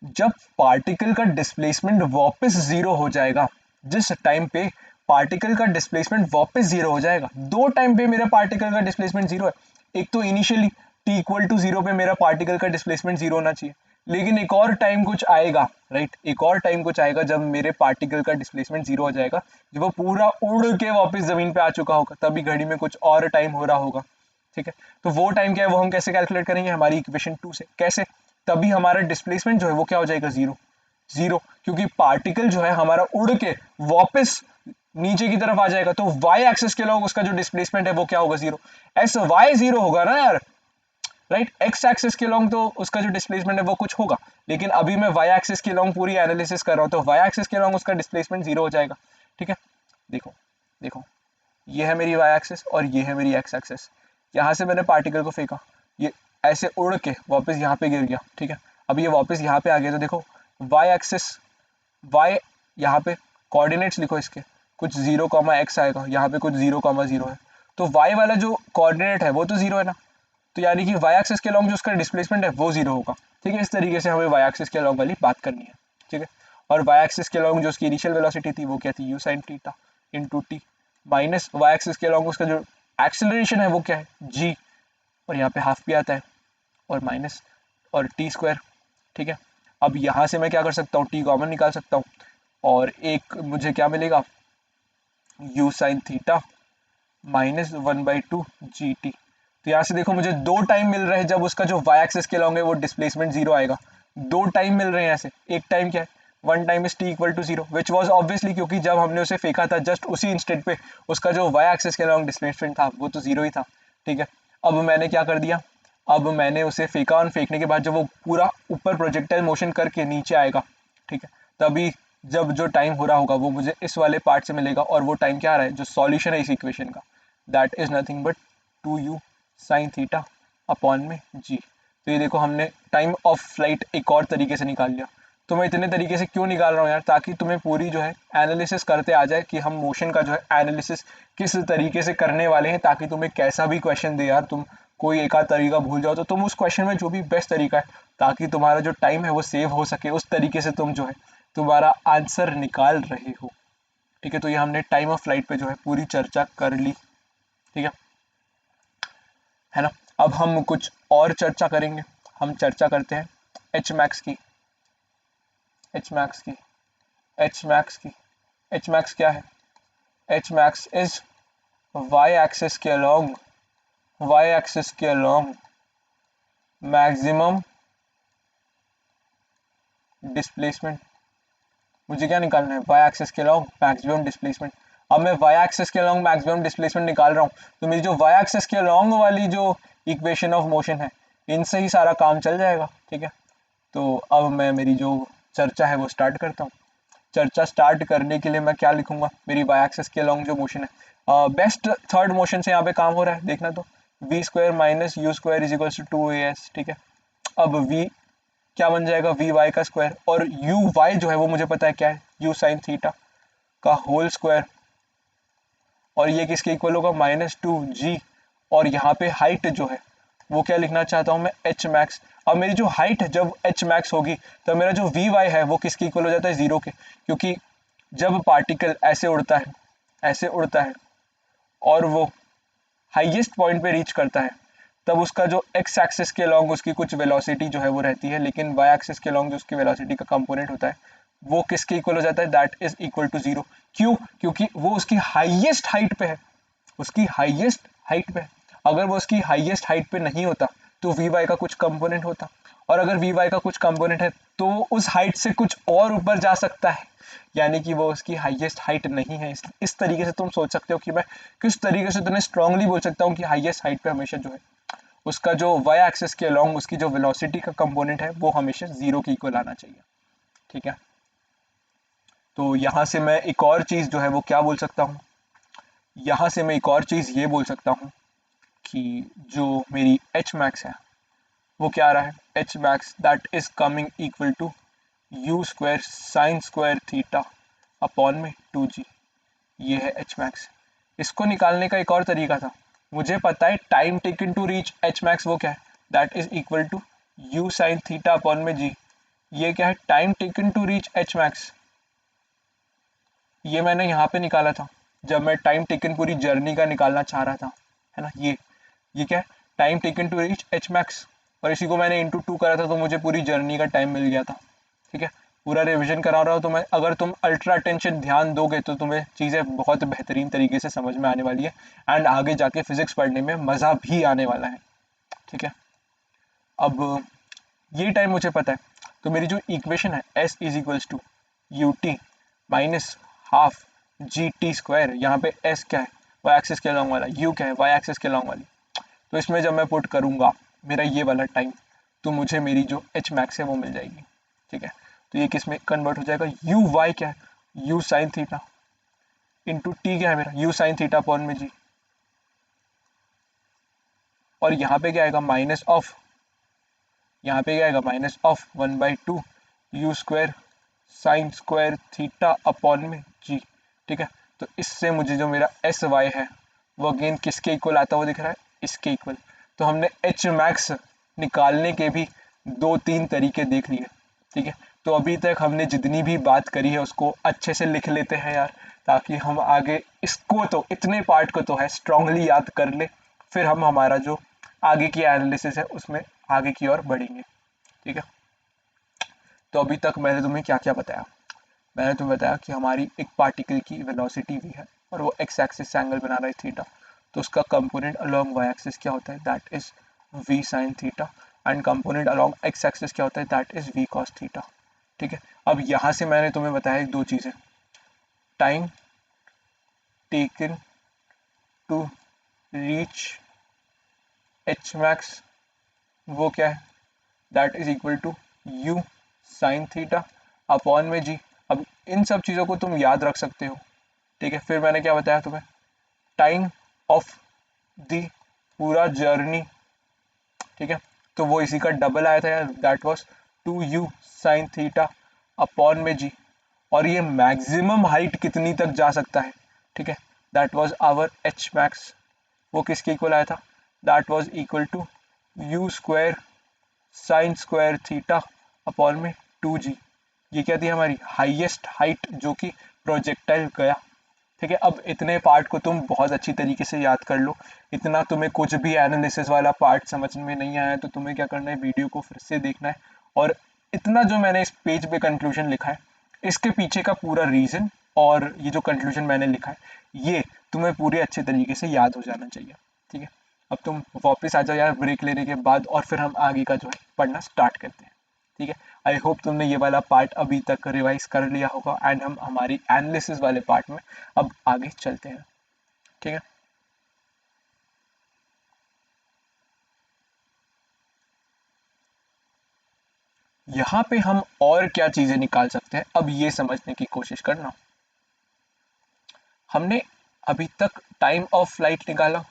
जब पार्टिकल का डिस्प्लेसमेंट वापस जीरो हो जाएगा, जिस टाइम पे पार्टिकल का डिस्प्लेसमेंट वापस जीरो हो जाएगा, दो टाइम पे मेरा पार्टिकल का डिस्प्लेसमेंट जीरो है। एक तो initially t equal to zero पे मेरा पार्टिकल का डिस्प्लेसमेंट जीरो होना चाहिए, लेकिन एक और टाइम कुछ आएगा, राइट, एक और टाइम कुछ आएगा जब मेरे पार्टिकल का डिस्प्लेसमेंट जीरो हो जाएगा, जब वो पूरा उड़ के वापस जमीन पे आ चुका होगा, तभी घड़ी में कुछ और टाइम हो रहा होगा, ठीक है। तो वो टाइम क्या है, वो हम कैसे कैलकुलेट करेंगे, हमारी इक्वेशन 2 से। कैसे, तभी हमारा डिस्प्लेसमेंट जो है वो क्या हो जाएगा, जीरो। जीरो क्योंकि पार्टिकल जो है हमारा उड़ के वापस नीचे की तरफ आ जाएगा, तो वाई एक्सिस के अलॉन्ग उसका जो डिस्प्लेसमेंट है वो क्या होगा, जीरो। एस वाई जीरो होगा ना यार, राइट। एक्स एक्सिस के अलॉन्ग तो उसका जो डिस्प्लेसमेंट है वो कुछ होगा, लेकिन अभी मैं वाई एक्सिस के अलॉन्ग पूरी एनालिसिस कर रहा हूँ, तो वाई एक्सिस के अलॉन्ग उसका डिस्प्लेसमेंट जीरो हो जाएगा, ठीक है। देखो देखो, ये है मेरी वाई एक्सिस और ये है मेरी एक्स एक्सिस। यहाँ से मैंने पार्टिकल को फेंका, ये ऐसे उड़ के वापस यहाँ पे गिर गया, ठीक है। अब ये वापस यहाँ पे आ गया, तो देखो वाई एक्सिस, वाई यहाँ पे कोऑर्डिनेट्स लिखो इसके, कुछ 0, x आएगा, यहाँ पे कुछ 0, 0 है, तो y वाला जो कोऑर्डिनेट है वो तो जीरो है ना, तो यानी कि y एक्सिस के अलॉन्ग जो उसका डिस्प्लेसमेंट है वो जीरो होगा, ठीक है। इस तरीके से हमें y एक्सिस के अलॉन्ग वाली बात करनी है, ठीक है। और y एक्सिस के अलॉन्ग जो उसकी इनिशियल वेलोसिटी थी वो क्या थी, u sin theta into t, minus y axis के अलॉन्ग उसका जो एक्सेलरेशन है वो क्या है, g, और यहाँ पे हाफ भी आता है, और माइनस और टी स्क्वायर, ठीक है। अब यहाँ से मैं क्या कर सकता हूँ, टी कॉमन निकाल सकता हूँ, और एक मुझे क्या मिलेगा, u sign theta minus 1/2 g T. तो यहाँ से देखो मुझे दो टाइम मिल रहे हैं जब उसका जो y एक्सिस के लॉन्ग है वो डिस्प्लेसमेंट जीरो आएगा। दो टाइम मिल रहे हैं ऐसे, एक टाइम क्या है, one time is t equal to zero, which was obviously, क्योंकि जब हमने उसे फेंका था जस्ट उसी इंस्टेंट पे उसका जो y एक्सिस के लॉन्ग डिस्प्लेसमेंट था वो तो जीरो ही था, ठीक है। अब मैंने क्या कर दिया, अब मैंने उसे फेंका, और फेंकने के बाद जब वो पूरा ऊपर प्रोजेक्टाइल मोशन करके नीचे आएगा, ठीक है, तभी जब जो टाइम हो रहा होगा वो मुझे इस वाले पार्ट से मिलेगा, और वो टाइम क्या आ रहा है, जो सॉल्यूशन है इस इक्वेशन का, that is nothing but 2u sine theta upon में g। तो ये देखो हमने टाइम ऑफ फ्लाइट एक और तरीके से निकाल लिया। तो मैं इतने तरीके से क्यों निकाल रहा हूँ यार, ताकि तुम्हें पूरी जो है एनालिसिस करते आ जाए कि हम मोशन का जो है एनालिसिस किस तरीके से करने वाले हैं, ताकि तुम्हें कैसा भी क्वेश्चन दे यार, तुम कोई एक आध तरीका भूल जाओ तो तुम उस क्वेश्चन में जो भी बेस्ट तरीका है, ताकि तुम्हारा जो टाइम है वो सेव हो सके, उस तरीके से तुम जो है तुम्हारा आंसर निकाल रहे हो, ठीक है। तो ये हमने टाइम ऑफ फ्लाइट पे जो है पूरी चर्चा कर ली, ठीक है ना। अब हम कुछ और चर्चा करेंगे, हम चर्चा करते हैं एच मैक्स की, एच मैक्स की, एच मैक्स की। एच मैक्स क्या है, h max is y axis के अलॉन्ग, वाई एक्सिस के अलॉन्ग मैक्सिमम डिस्प्लेसमेंट। मुझे क्या निकालना है, वाई एक्सिस के अलॉन्ग मैक्सिमम डिस्प्लेसमेंट। अब मैं वाई एक्सिस के अलॉन्ग मैक्सिमम डिस्प्लेसमेंट निकाल रहा हूँ, तो मेरी जो वाई एक्सिस के अलॉन्ग वाली जो इक्वेशन ऑफ मोशन है, इनसे ही सारा काम चल जाएगा, ठीक है। तो अब मैं मेरी जो चर्चा है वो स्टार्ट करता हूँ। चर्चा स्टार्ट करने के लिए मैं क्या लिखूंगा, मेरी वाई एक्सिस के अलॉन्ग जो मोशन है, बेस्ट थर्ड मोशन से यहाँ पे काम हो रहा है, देखना तो v square minus u square is equal to 2as, ठीक है। अब v क्या बन जाएगा, वी वाई का स्क्वायर, और यू वाई जो है वो मुझे पता है क्या है, यू साइन थीटा का होल स्क्वायर, और ये किसके इक्वल होगा, -2g। और यहाँ पे हाइट जो है वो क्या लिखना चाहता हूँ मैं, एच मैक्स। अब मेरी जो हाइट है जब एच मैक्स होगी, तो मेरा जो वी वाई है वो किसके इक्वल हो जाता है, जीरो के, क्योंकि जब पार्टिकल ऐसे उड़ता है, ऐसे उड़ता है, और वो हाईएस्ट पॉइंट पे रीच करता है, तब उसका जो एक्स एक्सिस के अलॉन्ग उसकी कुछ वेलोसिटी जो है वो रहती है, लेकिन वाई एक्सिस के अलॉन्ग जो उसकी वेलोसिटी का कंपोनेंट होता है वो किसके इक्वल हो जाता है, that is equal to zero. क्यों, क्योंकि वो उसकी हाईएस्ट हाइट पे है, उसकी हाईएस्ट हाइट पे है। अगर वो उसकी हाईएस्ट हाइट पे नहीं होता तो वी वाई का कुछ कंपोनेंट होता, और अगर वी वाई का कुछ कंपोनेंट है तो उस हाइट से कुछ और ऊपर जा सकता है, यानी कि वो उसकी हाईएस्ट हाइट नहीं है। इस तरीके से तुम सोच सकते हो कि मैं किस तरीके से तुम्हें स्ट्रांगली बोल सकता हूँ कि हाईएस्ट हाइट पे हमेशा जो है उसका जो वाई एक्सिस के अलोंग उसकी जो वेलोसिटी का कंपोनेंट है वो हमेशा 0 के इक्वल आना चाहिए। ठीक है, तो यहाँ से मैं एक और चीज़ जो है वो क्या बोल सकता हूँ, यहाँ से मैं एक और चीज़ ये बोल सकता हूँ कि जो मेरी एच मैक्स है वो क्या आ रहा है, h max that is coming equal to u square sine square theta upon में 2g। ये है एच मैक्स। इसको निकालने का एक और तरीका था, मुझे पता है time taken to reach h max वो क्या है, that is equal to u sine theta upon में जी। ये क्या है, time taken to reach h max, ये मैंने यहाँ पे निकाला था जब मैं टाइम टेकन पूरी जर्नी का निकालना चाह रहा था, है ना। ये क्या है, time taken to reach h max, और इसी को मैंने इंटू 2 करा था तो मुझे पूरी जर्नी का टाइम मिल गया था। ठीक है, पूरा रिवीजन करा रहा हूँ तो मैं, अगर तुम अल्ट्रा अटेंशन ध्यान दोगे तो तुम्हें चीज़ें बहुत बेहतरीन तरीके से समझ में आने वाली है, एंड आगे जाके फिजिक्स पढ़ने में मज़ा भी आने वाला है। ठीक है, अब ये टाइम मुझे पता है, तो मेरी जो इक्वेशन है s is equals to u t minus half g t square, यहाँ पे एस क्या है, वाई एक्सिस के लॉन्ग वाला, यू क्या है, वाई एक्सिस के लॉन्ग वाली। तो इसमें जब मैं पुट करूँगा मेरा ये वाला टाइम, तो मुझे मेरी जो एच मैक्स है वो मिल जाएगी। ठीक है, तो ये किस में कन्वर्ट हो जाएगा, यू वाई क्या है, u sine theta into T क्या है मेरा, यू साइन थीटा अपॉन में जी, और यहाँ पे क्या आएगा माइनस ऑफ, यहाँ पे क्या आएगा minus of 1/2 you square sine square theta upon में जी। ठीक है, तो इससे मुझे जो मेरा एस वाई है वो अगेन किसके इक्वल आता हुआ दिख रहा है, इसके इक्वल। तो हमने एच मैक्स निकालने के भी 2-3 तरीके देख लिए। ठीक है, तो अभी तक हमने जितनी भी बात करी है उसको अच्छे से लिख लेते हैं यार, ताकि हम आगे इसको, तो इतने पार्ट को तो है स्ट्रांगली याद कर ले, फिर हम हमारा जो आगे की एनालिसिस है उसमें आगे की ओर बढ़ेंगे। ठीक है, तो अभी तक मैंने तुम्हें क्या क्या बताया, मैंने तुम्हें बताया कि हमारी एक पार्टिकल की वेलोसिटी भी है और वो एक्स एक्सिस से एंगल बना रहा है थीटा, तो उसका कंपोनेंट अलोंग वाई एक्सिस क्या होता है, that is v sine theta, and component along x axis क्या होता है, that is v cos theta. ठीक है, अब यहाँ से मैंने तुम्हें बताया दो चीज़ें, time taken to reach h max वो क्या है, that is equal to u sine theta upon में जी। अब इन सब चीज़ों को तुम याद रख सकते हो। ठीक है, फिर मैंने क्या बताया तुम्हें, टाइम ऑफ द पूरा जर्नी। ठीक है, तो वो इसी का डबल आया था यार, that was 2u sine theta upon में जी, और ये मैक्सिमम हाइट कितनी तक जा सकता है। ठीक है, that was our h max, वो किसके इक्वल आया था, that was equal to u square sine square theta upon में 2g। ये क्या थी हमारी हाईएस्ट हाइट जो कि प्रोजेक्टाइल गया। ठीक है, अब इतने पार्ट को तुम बहुत अच्छी तरीके से याद कर लो। इतना तुम्हें कुछ भी एनालिसिस वाला पार्ट समझ में नहीं आया तो तुम्हें क्या करना है, वीडियो को फिर से देखना है, और इतना जो मैंने इस पेज पे कंक्लूजन लिखा है इसके पीछे का पूरा रीजन और ये जो कंक्लूजन मैंने लिखा है ये तुम्हें पूरे अच्छे तरीके से याद हो जाना चाहिए। ठीक है, अब तुम वापस आ जाओ यार ब्रेक लेने के बाद, और फिर हम आगे का जो है पढ़ना स्टार्ट करते हैं। ठीक है, आई होप तुमने ये वाला पार्ट अभी तक रिवाइज कर लिया होगा, एंड हम हमारी एनालिसिस वाले पार्ट में अब आगे चलते हैं। ठीक है, यहाँ पे हम और क्या चीजें निकाल सकते हैं अब ये समझने की कोशिश करना। हमने अभी तक टाइम ऑफ फ्लाइट निकाला,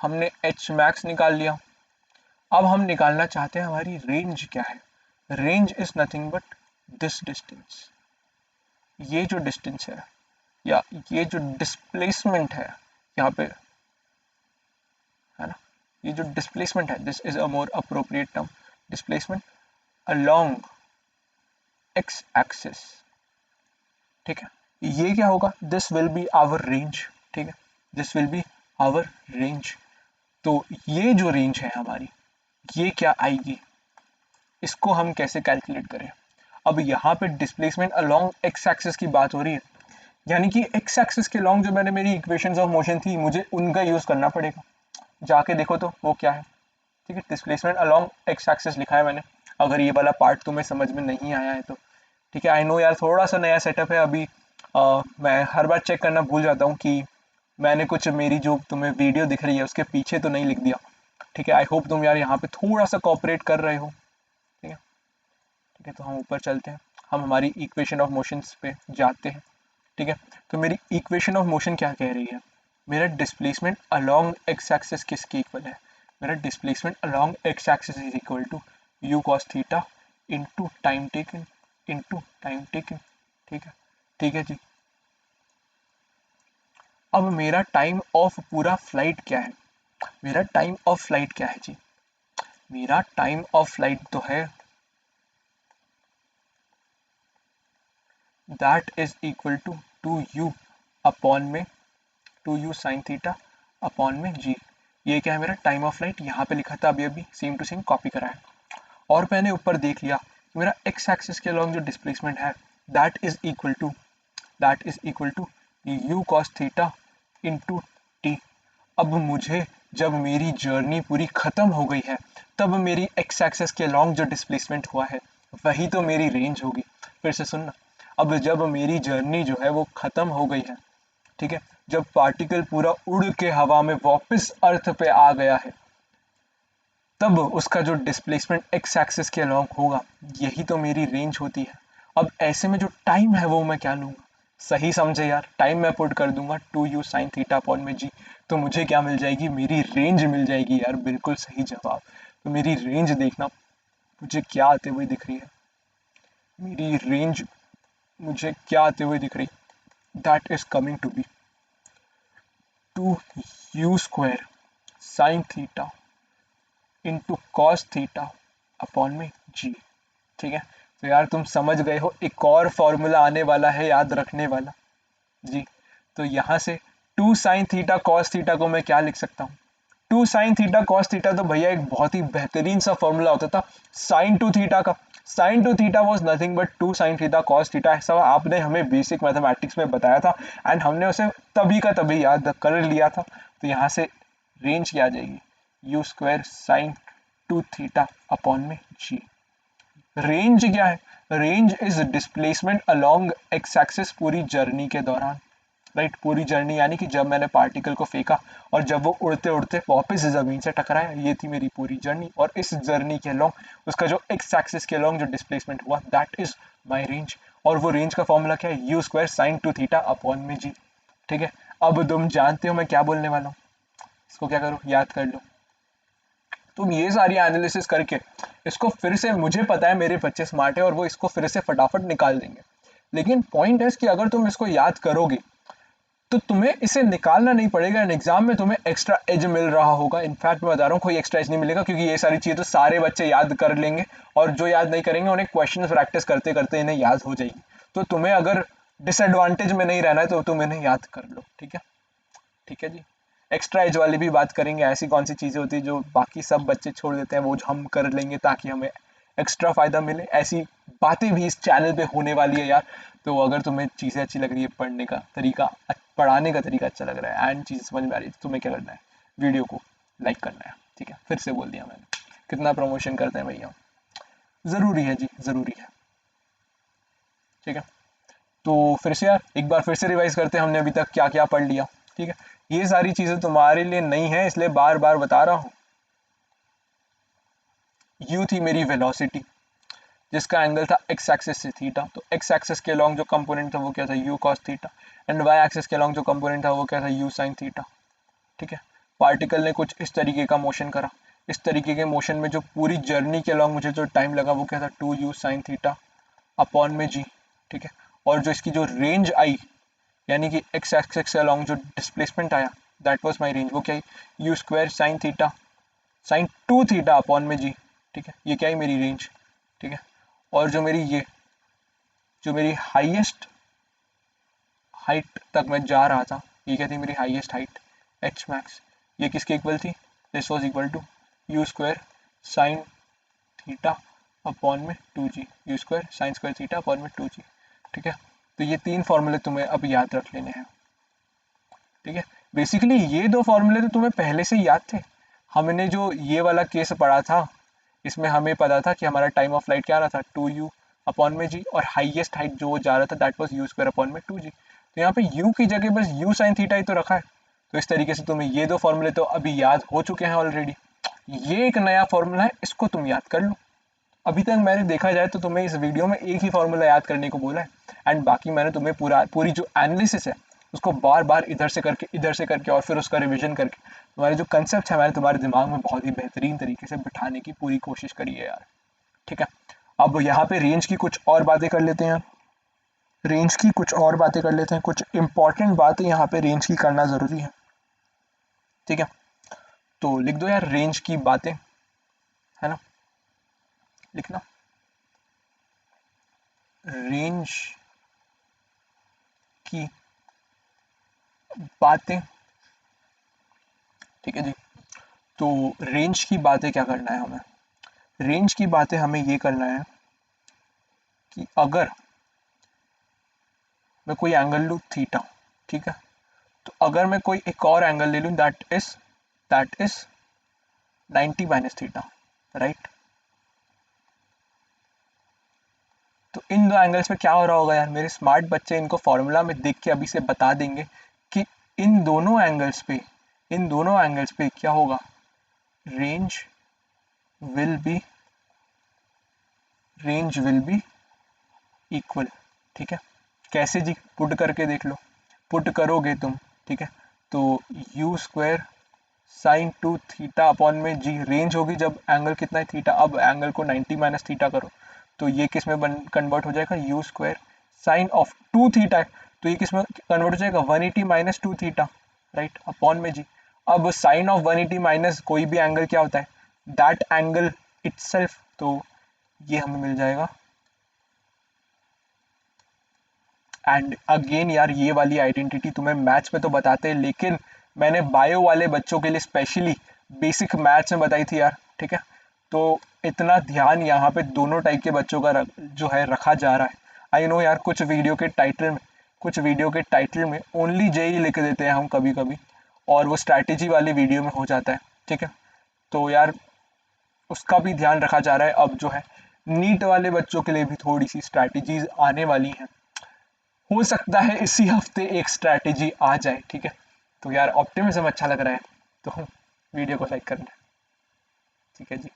हमने एच मैक्स निकाल लिया, अब हम निकालना चाहते हैं हमारी रेंज क्या है। Range is nothing but this distance, ये जो डिस्टेंस है या ये जो डिस्प्लेसमेंट है यहाँ पे, है ना, ये जो डिस्प्लेसमेंट है, this is a more appropriate term, displacement along x axis. ठीक है, ये क्या होगा, this will be our range. ठीक है, this will be our range. तो ये जो रेंज है हमारी ये क्या आएगी, इसको हम कैसे कैलकुलेट करें। अब यहाँ पे डिस्प्लेसमेंट अलोंग एक्स एक्सिस की बात हो रही है, यानी कि एक्स एक्सिस के लॉन्ग जो मैंने मेरी इक्वेशंस ऑफ मोशन थी मुझे उनका यूज करना पड़ेगा। जाके देखो तो वो क्या है, ठीक है, डिस्प्लेसमेंट अलोंग एक्स एक्सिस लिखा है मैंने, अगर ये वाला पार्ट तुम्हें समझ में नहीं आया है तो। ठीक है, आई नो यार थोड़ा सा नया सेटअप है अभी, मैं हर बार चेक करना भूल जाता हूँ कि मैंने कुछ मेरी जो तुम्हें वीडियो दिख रही है उसके पीछे तो नहीं लिख दिया। ठीक है, आई होप तुम यार यहाँ पे थोड़ा सा कॉपरेट कर रहे हो। ठीक है, ठीक है, तो हम ऊपर चलते हैं, हम हमारी इक्वेशन ऑफ मोशंस पे जाते हैं। ठीक है, तो मेरी इक्वेशन ऑफ मोशन क्या कह रही है, मेरा डिस्प्लेसमेंट अलोंग एक्स एक्सिस किसके इक्वल है, मेरा displacement along x axis is equal to u cos theta into time taken into time taken. ठीक है, ठीक है जी। अब मेरा टाइम ऑफ पूरा फ्लाइट क्या है, मेरा टाइम ऑफ फ्लाइट क्या है जी, मेरा टाइम ऑफ फ्लाइट तो है that is equal to 2u upon में 2u साइन थीटा अपॉन में g। ये क्या है, मेरा टाइम ऑफ फ्लाइट, यहाँ पे लिखा था अभी अभी, सेम टू सेम कॉपी करा है। और मैंने ऊपर देख लिया मेरा एक्स एक्सिस के अलॉन्ग जो डिस्प्लेसमेंट है that is equal to u cos theta into t. अब मुझे जब मेरी जर्नी पूरी खत्म हो गई है तब मेरी एक्स एक्सिस के अलॉन्ग जो डिस्प्लेसमेंट हुआ है वही तो मेरी रेंज होगी। फिर से सुनना, अब जब मेरी जर्नी जो है वो खत्म हो गई है, ठीक है, जब पार्टिकल पूरा उड़ के हवा में वापस अर्थ पे आ गया है तब उसका जो डिस्प्लेसमेंट एक्स एक्सिस के अलॉन्ग होगा यही तो मेरी रेंज होती है। अब ऐसे में जो टाइम है वो मैं क्या लूंगा, सही समझे यार, टाइम मैं पुट कर दूंगा 2u साइन थीटा अपॉन में g, तो मुझे क्या मिल जाएगी, मेरी रेंज मिल जाएगी यार, बिल्कुल सही जवाब। तो मेरी रेंज देखना मुझे क्या आते हुए दिख रही है, मेरी रेंज मुझे क्या आते हुए दिख रही, that is coming to be 2u square sine theta into cos theta upon में जी। ठीक है, तो यार तुम समझ गए हो, एक और फॉर्मूला आने वाला है याद रखने वाला जी। तो यहाँ से 2 साइन थीटा कॉस थीटा को मैं क्या लिख सकता हूँ, 2 साइन थीटा कॉस थीटा तो भैया एक बहुत ही बेहतरीन सा फॉर्मूला होता था साइन टू थीटा का। Sign to theta was nothing but 2 sine theta cos theta, ऐसा आपने हमें बेसिक मैथमेटिक्स में बताया था एंड हमने उसे तभी का तभी याद कर लिया था। तो यहाँ से रेंज क्या आ जाएगी, you square sign to theta upon में जी। रेंज क्या है, range is displacement along x axis पूरी जर्नी के दौरान, राइट, पूरी जर्नी यानी कि जब मैंने पार्टिकल को फेंका और जब वो उड़ते उड़ते वापस जमीन से टकराया, ये थी मेरी पूरी जर्नी। और इस जर्नी के लॉन्ग उसका जो एक्स एक्सिस के लॉन्ग जो डिस्प्लेसमेंट हुआ दैट इज माय रेंज। और वो रेंज का फॉर्मूला क्या है, you square sign to theta upon में जी। ठीक है, अब तुम जानते हो मैं क्या बोलने वाला हूँ, इसको क्या करो, याद कर लो। तुम ये सारी एनालिसिस करके इसको फिर से, मुझे पता है मेरे बच्चे स्मार्ट है और वो इसको फिर से फटाफट निकाल देंगे, लेकिन पॉइंट है कि अगर तुम इसको याद करोगे तो तुम्हें इसे निकालना नहीं पड़ेगा एंड एग्जाम में तुम्हें एक्स्ट्रा एज मिल रहा होगा। इनफैक्ट मैं बता रहा हूँ कोई एक्स्ट्रा एज नहीं मिलेगा, क्योंकि ये सारी चीज़ें तो सारे बच्चे याद कर लेंगे और जो याद नहीं करेंगे उन्हें क्वेश्चन प्रैक्टिस करते करते इन्हें याद हो जाएगी। तो तुम्हें अगर डिसएडवांटेज में नहीं रहना है तो तुम इन्हें याद कर लो। ठीक है, ठीक है जी। एक्स्ट्रा एज वाली भी बात करेंगे, ऐसी कौन सी चीज़ें होती है जो बाकी सब बच्चे छोड़ देते हैं वो हम कर लेंगे ताकि हमें एक्स्ट्रा फायदा मिले, ऐसी बातें भी इस चैनल पे होने वाली है यार। तो अगर तुम्हें चीज़ें अच्छी लग रही है, पढ़ने का तरीका, पढ़ाने का तरीका अच्छा लग रहा है एंड चीज़ समझ में आ रही है, तो तुम्हें क्या करना है, वीडियो को लाइक करना है। ठीक है, फिर से बोल दिया मैंने, कितना प्रमोशन करते हैं भैया, ज़रूरी है जी, ज़रूरी है। ठीक है, तो फिर से यार एक बार फिर से रिवाइज करते हैं हमने अभी तक क्या क्या पढ़ लिया। ठीक है, ये सारी चीज़ें तुम्हारे लिए नहीं है इसलिए बार बार बता रहा हूँ। यू थी मेरी वेलोसिटी जिसका एंगल था एक्स एक्सिस से थीटा, तो एक्स एक्सिस के अलॉन्ग जो कंपोनेंट था वो क्या था, u cos theta, and y axis के अलॉन्ग जो कंपोनेंट था वो क्या था, यू साइन थीटा। ठीक है, पार्टिकल ने कुछ इस तरीके का मोशन करा, इस तरीके के मोशन में जो पूरी जर्नी के अलॉन्ग मुझे जो टाइम लगा वो क्या था, 2u साइन थीटा अपॉन में जी। ठीक है, और जो इसकी जो रेंज आई यानी कि एक्स एक्सिस से अलॉन्ग जो डिस्प्लेसमेंट आया दैट वाज माय रेंज, वो क्या है, you square sine theta sine to theta upon में जी। ठीक है, ये क्या है, मेरी रेंज। ठीक है, और जो मेरी ये जो मेरी हाईएस्ट हाइट तक मैं जा रहा था, ये क्या थी, मेरी हाईएस्ट हाइट एच मैक्स, ये किसके इक्वल थी, this was equal to u square sine theta upon में 2g, u square sine square theta upon में 2g। ठीक है, तो ये तीन फॉर्मूले तुम्हें अब याद रख लेने हैं। ठीक है, बेसिकली ये दो फॉर्मूले तो तुम्हें पहले से ही याद थे, हमने जो ये वाला केस पढ़ा था, इसमें हमें पता था कि हमारा टाइम ऑफ फ्लाइट क्या रहा था, 2u अपॉन में जी, और हाईएस्ट हाइट जो जा रहा था that was u square upon में 2g। तो यहाँ पे u की जगह बस u साइन थीटा ही तो रखा है। तो इस तरीके से तुम्हें ये दो फॉर्मूले तो अभी याद हो चुके हैं ऑलरेडी। ये एक नया फॉर्मूला है, इसको तुम याद कर लो। अभी तक मैंने देखा जाए तो तुम्हें इस वीडियो में एक ही फॉर्मूला याद करने को बोला है, एंड बाकी मैंने तुम्हें पूरी जो एनालिसिस है उसको बार बार इधर से करके और फिर उसका रिवीजन करके तुम्हारे जो कंसेप्ट है मैंने तुम्हारे दिमाग में बहुत ही बेहतरीन तरीके से बिठाने की पूरी कोशिश करी है यार। ठीक है, अब यहाँ पे रेंज की कुछ और बातें कर लेते हैं। रेंज की कुछ और बातें कर लेते हैं, कुछ इंपॉर्टेंट बातें यहाँ पे रेंज की करना जरूरी है। ठीक है, तो लिख दो यार रेंज की बातें, है ना, लिखना रेंज की बातें। ठीक है जी, तो रेंज की बातें क्या करना है हमें, रेंज की बातें हमें ये करना है कि अगर मैं कोई एंगल लूँ थीटा, ठीक है, तो अगर मैं कोई एक और एंगल ले लूँ that is 90 minus theta, right. तो इन दो एंगल्स में क्या हो रहा होगा यार, मेरे स्मार्ट बच्चे इनको फॉर्मूला में देख के अभी से बता देंगे कि इन दोनों एंगल्स पे क्या होगा, रेंज विल बी इक्वल। ठीक है, कैसे जी, पुट करके देख लो, पुट करोगे तुम, ठीक है, तो you square sign 2 theta upon में जी, रेंज होगी जब एंगल कितना है थीटा, अब एंगल को 90 माइनस थीटा करो तो ये किस में कन्वर्ट हो जाएगा, you square sign of 2 theta है तो ये किस में कन्वर्ट हो जाएगा, 180 माइनस 2 थीटा, राइट, अपॉन में जी। अब साइन ऑफ 180 माइनस कोई भी एंगल क्या होता है, दैट एंगल इटसेल्फ, तो ये हमें मिल जाएगा। एंड अगेन यार ये वाली आइडेंटिटी तुम्हें मैथ्स में तो बताते हैं, लेकिन मैंने बायो वाले बच्चों के लिए स्पेशली बेसिक मैथ्स में बताई थी यार। ठीक है, तो इतना ध्यान यहाँ पे दोनों टाइप के बच्चों का जो है रखा जा रहा है। आई नो यार, कुछ वीडियो के टाइटल में ओनली जेई लिख देते हैं हम कभी कभी, और वो स्ट्रैटेजी वाली वीडियो में हो जाता है। ठीक है, तो यार उसका भी ध्यान रखा जा रहा है। अब जो है नीट वाले बच्चों के लिए भी थोड़ी सी स्ट्रैटेजीज आने वाली हैं, हो सकता है इसी हफ्ते एक स्ट्रैटेजी आ जाए। ठीक है, तो यार ऑप्टिमिज्म अच्छा लग रहा है तो वीडियो को लाइक करना। ठीक है जी,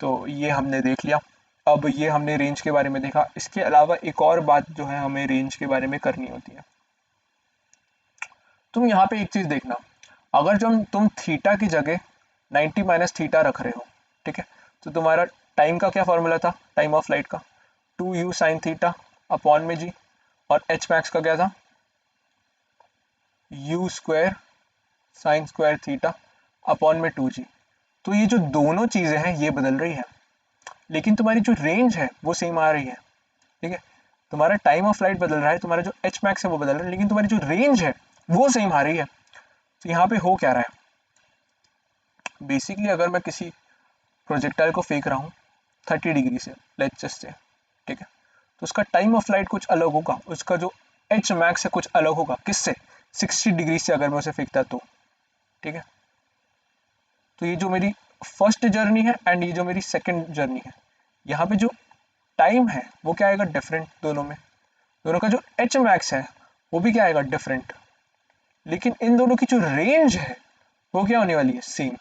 तो ये हमने देख लिया। अब ये हमने रेंज के बारे में देखा, इसके अलावा एक और बात जो है हमें रेंज के बारे में करनी होती है। तुम यहाँ पे एक चीज देखना, अगर जो तुम थीटा की जगह 90 माइनस थीटा रख रहे हो, ठीक है, तो तुम्हारा टाइम का क्या फॉर्मूला था, टाइम ऑफ फ्लाइट का 2u साइन थीटा अपॉन में जी, और एच मैक्स का क्या था, you square sine square theta upon में 2g। तो ये जो दोनों चीजें हैं ये बदल रही है, लेकिन तुम्हारी जो रेंज है वो सेम आ रही है। ठीक है, तुम्हारा टाइम ऑफ फ्लाइट बदल रहा है, तुम्हारा जो एच मैक्स है वो बदल रहा है, लेकिन तुम्हारी जो रेंज है वो सेम आ रही है। तो यहाँ पे हो क्या रहा है, बेसिकली अगर मैं किसी प्रोजेक्टाइल को फेंक रहा हूँ 30 डिग्री से, लेट्स जस्ट से, ठीक है, तो उसका टाइम ऑफ फ्लाइट कुछ अलग होगा, उसका जो एच मैक्स है कुछ अलग होगा, किससे, 60 डिग्री से अगर मैं उसे फेंकता तो। ठीक है, तो ये जो मेरी फर्स्ट जर्नी है एंड ये जो मेरी सेकंड जर्नी है, यहाँ पे जो टाइम है वो क्या आएगा, डिफरेंट दोनों में, दोनों का जो एच मैक्स है वो भी क्या आएगा, डिफरेंट, लेकिन इन दोनों की जो रेंज है वो क्या होने वाली है, सेम।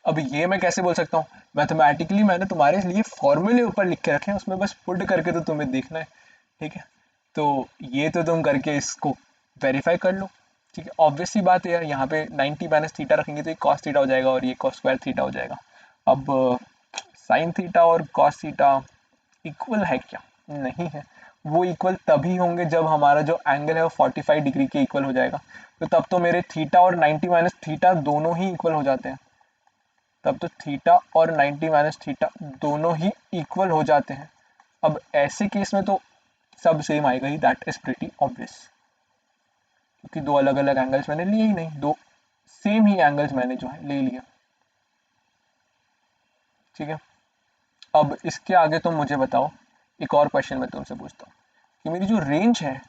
अब ये मैं कैसे बोल सकता हूँ, मैथमेटिकली मैंने तुम्हारे लिए फॉर्मूले ऊपर लिख के रखे हैं, उसमें बस पुट करके तो तुम्हें देखना है। ठीक है, तो ये तो तुम करके इसको वेरीफाई कर लो। ठीक है, ऑब्वियस सी बात है यार, यहाँ पे 90 माइनस थीटा रखेंगे तो ये कॉस थीटा हो जाएगा और ये कॉस स्क्वायर थीटा हो जाएगा। अब साइन थीटा और कॉस थीटा इक्वल है क्या, नहीं है। वो इक्वल तभी होंगे जब हमारा जो एंगल है वो 45 डिग्री के इक्वल हो जाएगा, तो तब तो मेरे थीटा और 90 माइनस थीटा दोनों ही इक्वल हो जाते हैं, तब तो थीटा और 90 माइनस थीटा दोनों ही इक्वल हो जाते हैं। अब ऐसे केस में तो सब सेम आएगा ही, दैट इज प्रीटी ऑब्वियस, क्योंकि दो अलग अलग एंगल्स मैंने लिए ही नहीं, दो सेम ही एंगल्स मैंने जो है ले लिया। ठीक है, अब इसके आगे तुम मुझे बताओ, एक और क्वेश्चन मैं तुमसे पूछता हूँ कि मेरी जो रेंज है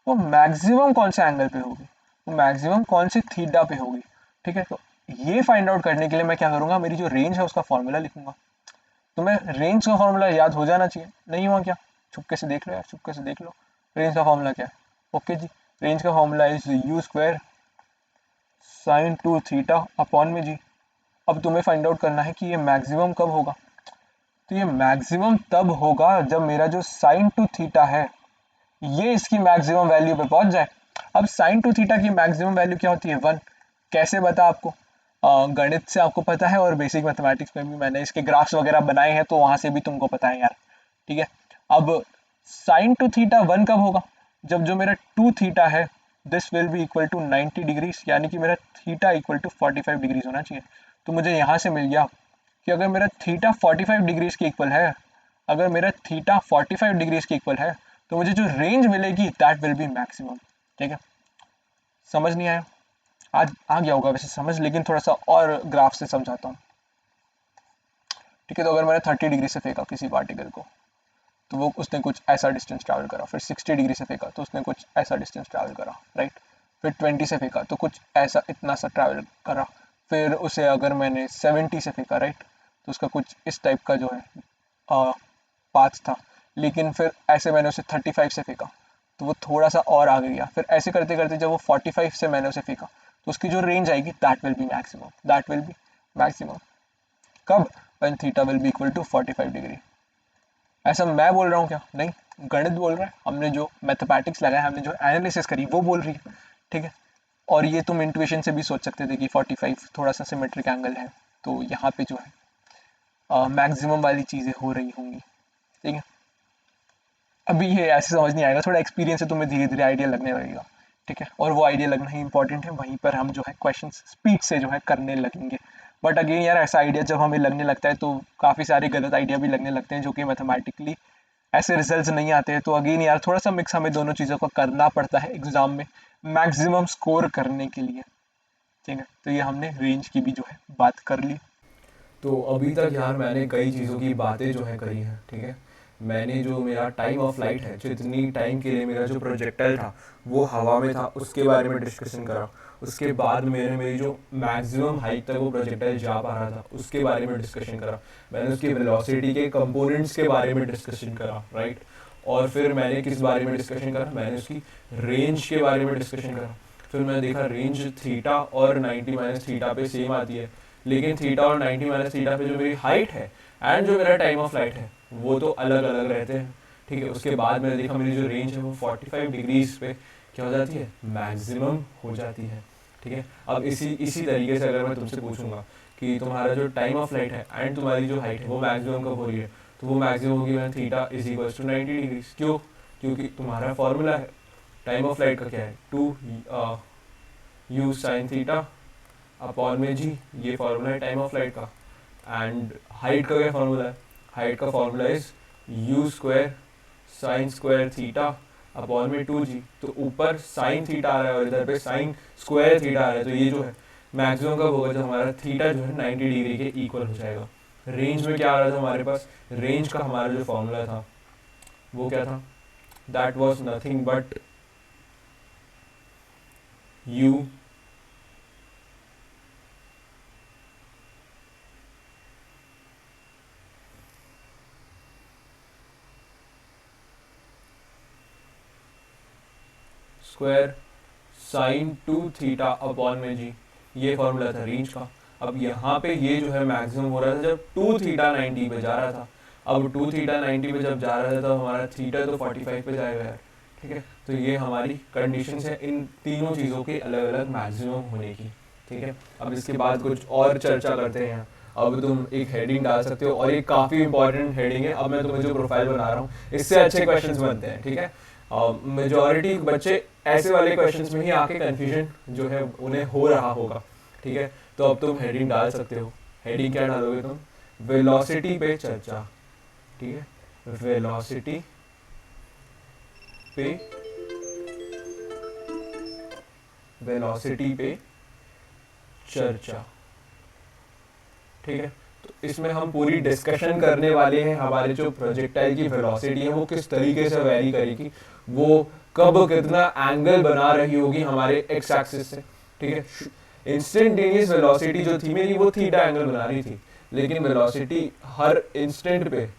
वो मैक्सिमम कौन से एंगल पे होगी, वो मैक्सिमम कौन से थीटा पे होगी। ठीक है, तो ये फाइंड आउट करने के लिए मैं क्या करूंगा, मेरी जो रेंज है उसका फॉर्मूला लिखूंगा। तो मैं रेंज का फॉर्मूला याद हो जाना चाहिए, नहीं हुआ क्या? चुपके से देख लो यार, चुपके से देख लो। रेंज का फॉर्मूला क्या है? ओके जी, रेंज का formula is you square sign to theta upon में जी। अब तुम्हें फाइंड आउट करना है कि ये मैक्सिमम कब होगा। तो ये मैक्सिमम तब होगा जब मेरा जो साइन टू थीटा है ये इसकी मैक्सिमम वैल्यू पे पहुंच जाए। अब साइन टू थीटा की मैक्सिमम वैल्यू क्या होती है? 1। कैसे बता आपको? गणित से आपको पता है और बेसिक मैथमेटिक्स में भी मैंने इसके ग्राफ्स वगैरह बनाए हैं, तो वहां से भी तुमको पता है यार। ठीक है, अब साइन टू थीटा 1 कब होगा? जब जो मेरा टू थीटा है this will be equal to 90 degrees, यानी कि मेरा थीटा इक्वल टू 45 डिग्रीज होना चाहिए। तो मुझे यहाँ से मिल गया कि अगर मेरा थीटा 45 डिग्रीज के इक्वल है, अगर मेरा थीटा 45 डिग्रीज के इक्वल है, तो मुझे जो रेंज मिलेगी दैट विल बी मैक्सिमम। ठीक है, समझ नहीं आया? आज आ गया होगा वैसे समझ, लेकिन थोड़ा सा और ग्राफ से समझाता हूँ। ठीक है, तो अगर मैंने 30 डिग्री से फेंका किसी पार्टिकल को, तो वो उसने कुछ ऐसा डिस्टेंस ट्रैवल करा। फिर 60 डिग्री से फेंका तो उसने कुछ ऐसा डिस्टेंस ट्रैवल करा, राइट। फिर 20 से फेंका तो कुछ ऐसा इतना सा ट्रैवल करा। फिर उसे अगर मैंने 70 से फेंका, राइट, तो उसका कुछ इस टाइप का जो है पाथ था। लेकिन फिर ऐसे मैंने उसे 35 से फेंका तो वो थोड़ा सा और आगे गया। फिर ऐसे करते करते जब वो 45 से मैंने उसे फेंका तो उसकी जो रेंज आएगी that will be maximum, that will be maximum. कब? When theta will be equal to 45 degree. ऐसा मैं बोल रहा हूँ क्या? नहीं, गणित बोल रहा है। हमने जो मैथमेटिक्स लगाया, हमने जो एनालिसिस करी वो बोल रही है। ठीक है, और ये तुम इंट्यूशन से भी सोच सकते थे कि 45 थोड़ा सा सिमेट्रिक एंगल है, तो यहाँ पे जो है मैक्सिमम वाली चीज़ें हो रही होंगी। ठीक है, अभी ये ऐसे समझ नहीं आएगा, थोड़ा एक्सपीरियंस से तुम्हें धीरे धीरे आइडिया लगने लगेगा। ठीक है, और वो आइडिया लगना ही इंपॉर्टेंट है, वहीं पर हम जो है क्वेश्चन स्पीड से जो है करने लगेंगे। बट अगेन यार, ऐसा आइडिया जब हमें लगने लगता है तो काफ़ी सारे गलत आइडिया भी लगने लगते हैं जो कि मैथमेटिकली ऐसे रिजल्ट्स नहीं आते हैं। तो अगेन यार, थोड़ा सा मिक्स हमें दोनों चीज़ों को करना पड़ता है एग्जाम में मैक्सिमम स्कोर करने के लिए। ठीक है, तो ये हमने रेंज की भी जो है बात कर ली। तो अभी तक यार मैंने कई चीज़ों की बातें जो है करी हैं, ठीक है। मैंने जो मेरा टाइम ऑफ फ्लाइट है, जितनी टाइम के लिए मेरा जो प्रोजेक्टाइल था वो हवा में था, उसके बारे में डिस्कशन करा। उसके बाद मैंने मेरी जो मैक्सिमम हाइट तक वो प्रोजेक्टाइल जा पा रहा था उसके बारे में डिस्कशन करा। मैंने उसकी वेलोसिटी के कंपोनेंट्स के बारे में डिस्कशन करा, राइट। और फिर मैंने किस बारे में डिस्कशन करा, मैंने उसकी रेंज के बारे में डिस्कशन करा। फिर मैंने देखा रेंज थीटा और 90 माइनस थीटा पे सेम आती है, लेकिन थीटा और 90 माइनस थीटा पे जो मेरी हाइट है एंड जो मेरा टाइम ऑफ फ्लाइट है वो तो अलग अलग रहते हैं। ठीक है, उसके बाद मैंने देखा मेरी जो रेंज है वो 45 डिग्रीज पे क्या हो जाती है, मैक्सिमम हो जाती है। ठीक है, अब इसी तरीके से अगर मैं तुमसे पूछूंगा कि तुम्हारा जो टाइम ऑफ फ्लाइट है एंड तुम्हारी जो हाइट है वो मैक्सिमम कब हो रही है, तो वो मैक्सिमम होगी when theta is equals to 90 degrees. क्यों? क्योंकि तुम्हारा फॉर्मूला है टाइम ऑफ फ्लाइट का क्या है, 2 यू साइन थीटा अपॉन में जी, ये फॉर्मूला है टाइम ऑफ फ्लाइट का। एंड हाइट का क्या फॉर्मूला है, हाइट का formula is you square sine square theta upon में 2g। तो ऊपर साइन थीटा आ रहा है और इधर पे साइन स्क्वायर थीटा आ रहा है, तो ये जो है मैक्सिमम कब होगा, जब हमारा थीटा जो है 90 डिग्री के इक्वल हो जाएगा। रेंज में क्या आ रहा था हमारे पास, रेंज का हमारा जो फॉर्मूला था वो क्या था, that was nothing but you square sign 2 theta upon में जी, ये फॉर्मूला था रेंज का। अब यहाँ पे ये जो है मैक्सिमम हो रहा था जब 2 थीटा 90 पे जा रहा था। अब 2 थीटा 90 पे जब जा रहा था तो हमारा थीटा तो 45 पे जाएगा यार। ठीक है, तो ये हमारी कंडीशन है इन तीनों चीज़ों के अलग अलग मैक्सिमम होने की। ठीक है, अब इसके बाद कुछ और चर्चा करते हैं। अब तुम एक हेडिंग डाल सकते हो और ये काफ़ी इंपॉर्टेंट हेडिंग है। अब मैं तुम्हें जो प्रोफाइल बना रहा हूँ इससे अच्छे क्वेश्चंस बनते हैं। ठीक है, मेजॉरिटी बच्चे ऐसे वाले क्वेश्चंस में ही आके कंफ्यूजन जो है उन्हें हो रहा होगा। ठीक है, तो अब तुम हेडिंग डाल सकते हो। हेडिंग क्या डालोगे तुम, वेलोसिटी पे चर्चा। ठीक है, वेलोसिटी पे, वेलोसिटी पे चर्चा। ठीक है, तो इसमें हम पूरी डिस्कशन करने वाले हैं हमारे जो प्रोजेक्टाइल की वेलोसिटी है वो किस तरीके से वेरी करेगी, वो कब कितना एंगल बना रही होगी हमारे एक्स एक्सिस से। ठीक है, इंस्टेंटेनियस वेलोसिटी जो थी मेरी वो थीटा एंगल बना रही थी, लेकिन वेलोसिटी हर इंस्टेंट पे,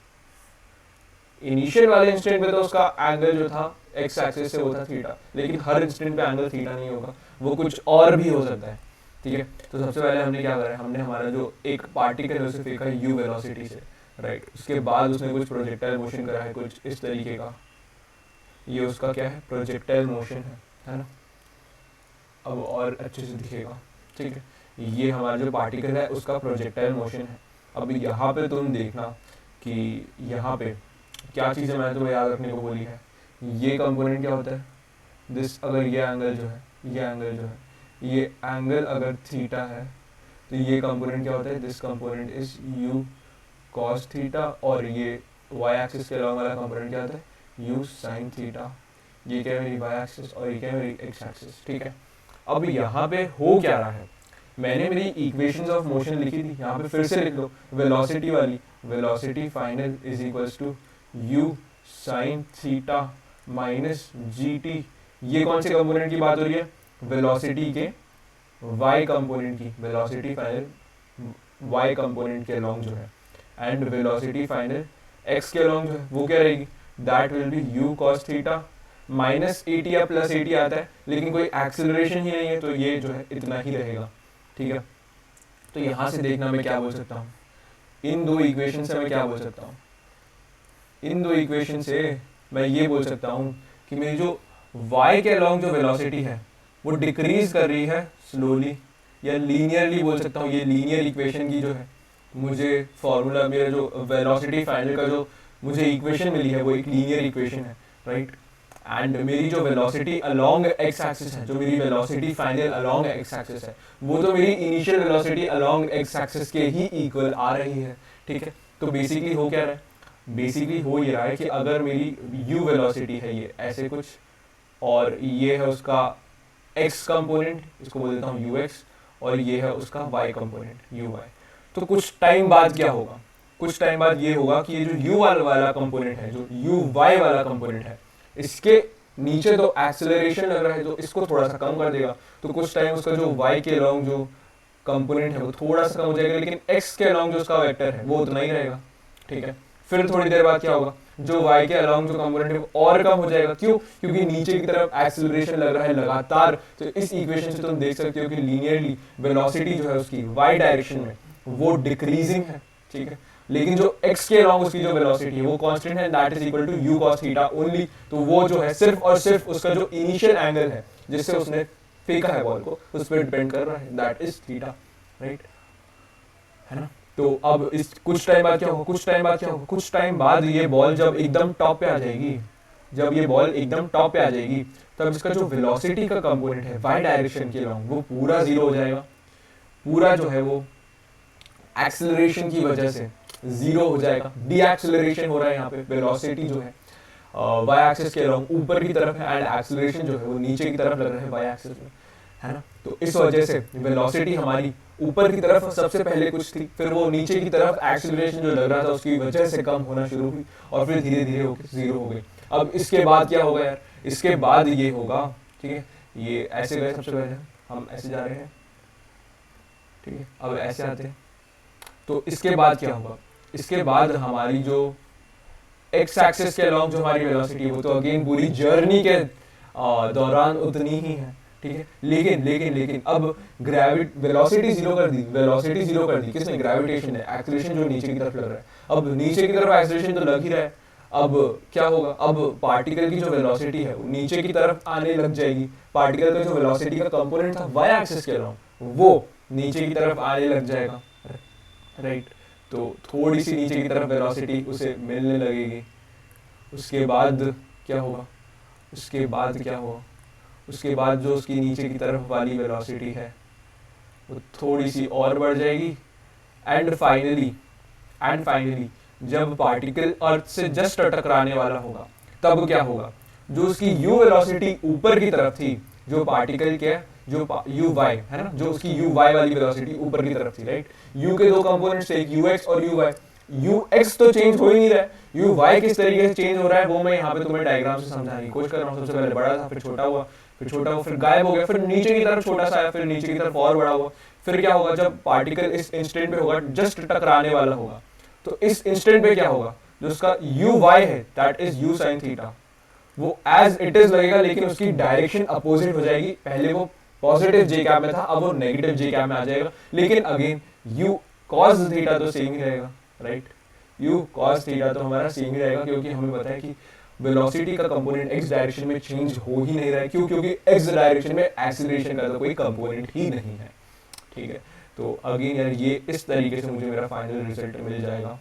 इनिशियल वाले इंस्टेंट पे तो उसका एंगल जो था एक्स एक्सिस से वो था थीटा, लेकिन हर इंस्टेंट पे एंगल थीटा नहीं होगा, वो कुछ और भी हो सकता है, ठीक है। तो सबसे पहले हमने क्या करा, हमने हमारा जो एक पार्टिकल है उसे फेंका यू वेलोसिटी से, राइट। उसके बाद उसने कुछ प्रोजेक्टाइल मोशन करा है कुछ इस तरीके का, ये उसका क्या है, प्रोजेक्टाइल मोशन है ना। अब और अच्छे से दिखेगा, ठीक है। ये हमारा जो पार्टिकल है उसका प्रोजेक्टाइल मोशन है। अब यहाँ पे तुम देखना कि यहाँ पे क्या चीज़ें मैंने तुम्हें याद रखने को बोली है। ये कंपोनेंट क्या होता है, दिस, अगर ये एंगल जो है, ये एंगल जो है, ये एंगल अगर थीटा है तो ये कंपोनेंट क्या होता है, this component is u cos theta, और ये वाई एक्सिस के अलॉन्ग वाला कंपोनेंट क्या होता है, यू साइन थीटा। ये क्या है मेरी वाई एक्सिस और ये क्या है मेरी एक्स एक्सिस, ठीक है। अब यहाँ पे हो क्या रहा है, मैंने मेरी इक्वेशंस ऑफ मोशन लिखी थी, यहाँ पे फिर से लिख लो वेलोसिटी वाली, velocity final is equals to u sine theta minus g t. ये कौन से कंपोनेंट की बात हो रही है, वेलोसिटी के y कंपोनेंट की, वेलोसिटी फाइनल y कंपोनेंट के अलॉन्ग जो है, एंड वेलोसिटी फाइनल x के अलॉन्ग जो है वो क्या रहेगी, that will B u cos theta minus A T या प्लस ए टी आता है, लेकिन कोई एक्सेलरेशन ही नहीं है तो ये जो है इतना ही रहेगा, ठीक है। तो यहाँ से देखना मैं क्या बोल सकता हूँ, इन दो इक्वेशन से मैं क्या बोल सकता हूँ, इन दो इक्वेशन से मैं ये बोल सकता हूँ कि मेरी जो y के अलॉन्ग जो वेलोसिटी है वो डिक्रीज कर रही है स्लोली, या लीनियरली बोल सकता हूँ। ये लीनियर इक्वेशन की जो है मुझे फॉर्मूला, मेरा जो वेलोसिटी फाइनल का जो मुझे इक्वेशन मिली है वो एक लीनियर इक्वेशन है, राइट। एंड मेरी जो वेलोसिटी अलोंग एक्स एक्सिस है, जो मेरी velocity final along x axis है, वो तो मेरी initial velocity along x axis के ही इक्वल आ रही है, ठीक है। तो बेसिकली हो क्या रहा है, बेसिकली हो ये रहा है कि अगर मेरी u वेलोसिटी है ये ऐसे कुछ, और ये है उसका x कंपोनेंट, इसको बोल देता हूँ ux, और ये है उसका y कंपोनेंट uy, तो कुछ टाइम बाद क्या होगा, कुछ टाइम बाद ये होगा कि ये जो u वाला कंपोनेंट है, जो uy वाला कंपोनेंट है, इसके नीचे तो एक्सेलरेशन लग रहा है तो इसको थोड़ा सा कम कर देगा, तो कुछ टाइम उसका जो y के अलॉन्ग जो कंपोनेंट है वो थोड़ा सा कम हो जाएगा, लेकिन x के अलॉन्ग जो उसका वेक्टर है वो उतना ही रहेगा, ठीक है। फिर थोड़ी देर बाद क्या होगा, जो y के अलॉन्ग जो कंपोनेंट है वो और कम हो जाएगा, क्यों, क्योंकि नीचे की तरफ एक्सेलरेशन लग रहा है लगातार। तो इस इक्वेशन से तुम देख सकते हो कि लीनियरली वेलोसिटी जो है उसकी y डायरेक्शन में वो डिक्रीजिंग है, ठीक है। लेकिन जो x के अलॉन्ग उसकी जो वेलोसिटी है वो कांस्टेंट है, that is equal to u cos theta only. तो वो जो है सिर्फ और सिर्फ उसका जो इनिशियल एंगल है जिससे उसने फेंका है बॉल को, उस पर डिपेंड कर रहा है, दैट इज थीटा, राइट, है ना। तो अब इस कुछ टाइम बाद क्या होगा, कुछ टाइम बाद क्या होगा, कुछ टाइम बाद ये बॉल जब एकदम टॉप पे आ जाएगी, जब ये बॉल एकदम टॉप पे आ जाएगी, तब इसका जो वेलोसिटी का कंपोनेंट है y डायरेक्शन के अलॉन्ग वो पूरा जीरो हो जाएगा, पूरा जो है वो एक्सेलरेशन की वजह से जीरो हो जाएगा, डी एक्सेलरेशन हो रहा है यहाँ पे, वेलोसिटी जो है y एक्सिस के अलॉन्ग ऊपर की तरफ है, एंड एक्सेलरेशन जो है वो नीचे की तरफ लग रहा है y एक्सिस में, है ना। तो इस वजह से वेलोसिटी हमारी ऊपर की तरफ सबसे पहले कुछ थी, फिर वो नीचे की तरफ एक्सेलरेशन जो लग रहा था उसकी वजह से कम होना शुरू हुई, और फिर धीरे धीरे होकर जीरो हो गई। अब इसके बाद क्या होगा यार, इसके बाद ये होगा, ठीक है, ये ऐसे गए, सबसे पहले हम ऐसे जा रहे हैं, ठीक है, अब ऐसे आते हैं, तो इसके बाद क्या होगा, इसके बाद हमारी जो एक्स एक्सिस के अलॉन्ग जो हमारी वेलोसिटी है वो तो अगेन पूरी जर्नी के दौरान उतनी ही है, ठीक है। लेकिन लेकिन लेकिन अब वेलोसिटी जीरो कर दी, वेलोसिटी जीरो कर दी किसने, ग्रेविटेशन है, एक्सेलरेशन जो नीचे की तरफ लग रहा है, अब नीचे की तरफ एक्सेलरेशन तो लग ही रहा है, अब क्या होगा, अब पार्टिकल की जो वेलोसिटी है वो नीचे की तरफ आने लग जाएगी, पार्टिकल का जो वेलोसिटी का कंपोनेंट था y एक्सिस के अलॉन्ग वो नीचे की तरफ आने लग जाएगा, राइट। तो थोड़ी सी नीचे की तरफ वेलोसिटी उसे मिलने लगेगी, उसके बाद क्या होगा, उसके बाद क्या होगा, उसके बाद जो उसकी नीचे की तरफ वाली वेलोसिटी है वो थोड़ी सी और बढ़ जाएगी, एंड फाइनली जब पार्टिकल अर्थ से जस्ट टकराने वाला होगा तब क्या होगा, जो उसकी u वेलोसिटी ऊपर की तरफ थी, जो पार्टिकल के जो uy है ना, जो उसकी uy वाली वेलोसिटी ऊपर की तरफ थी, राइट। u के दो कंपोनेंट्स थे, एक ux और uy, ux तो चेंज हो ही नहीं रहा है, uy किस तरीके से चेंज हो रहा है वो मैं यहाँ पे तुम्हें डायग्राम से समझाने की कोशिश कर रहा हूँ। सबसे पहले बड़ा था, फिर छोटा हुआ, फिर छोटा हुआ, फिर गायब हो गया, फिर नीचे की तरफ छोटा सा आया, फिर नीचे की तरफ और बड़ा हुआ। फिर क्या होगा, जब पार्टिकल इस इंस्टेंट पे होगा, जस्ट टकराने वाला होगा, तो इस इंस्टेंट पे क्या होगा, जो उसका यू वाई है that is you sine theta, वो एज इट इज लगेगा, लेकिन उसकी डायरेक्शन अपोजिट हो जाएगी। पहले वो पॉजिटिव जे कैप में था, अब वो नेगेटिव जे कैप में आ जाएगा, लेकिन अगेन यू कॉस थीटा तो सेम ही रहेगा, राइट। यू कॉस थीटा तो हमारा सेम ही रहेगा, क्योंकि हमें पता है कि वेलोसिटी का कंपोनेंट एक्स डायरेक्शन में चेंज हो ही नहीं रहा है। क्यों? क्योंकि एक्स डायरेक्शन में एक्सीलरेशन का तो कोई कंपोनेंट ही नहीं है, ठीक है। तो अगेन यार ये इस तरीके से मुझे मेरा फाइनल रिजल्ट मिल जाएगा,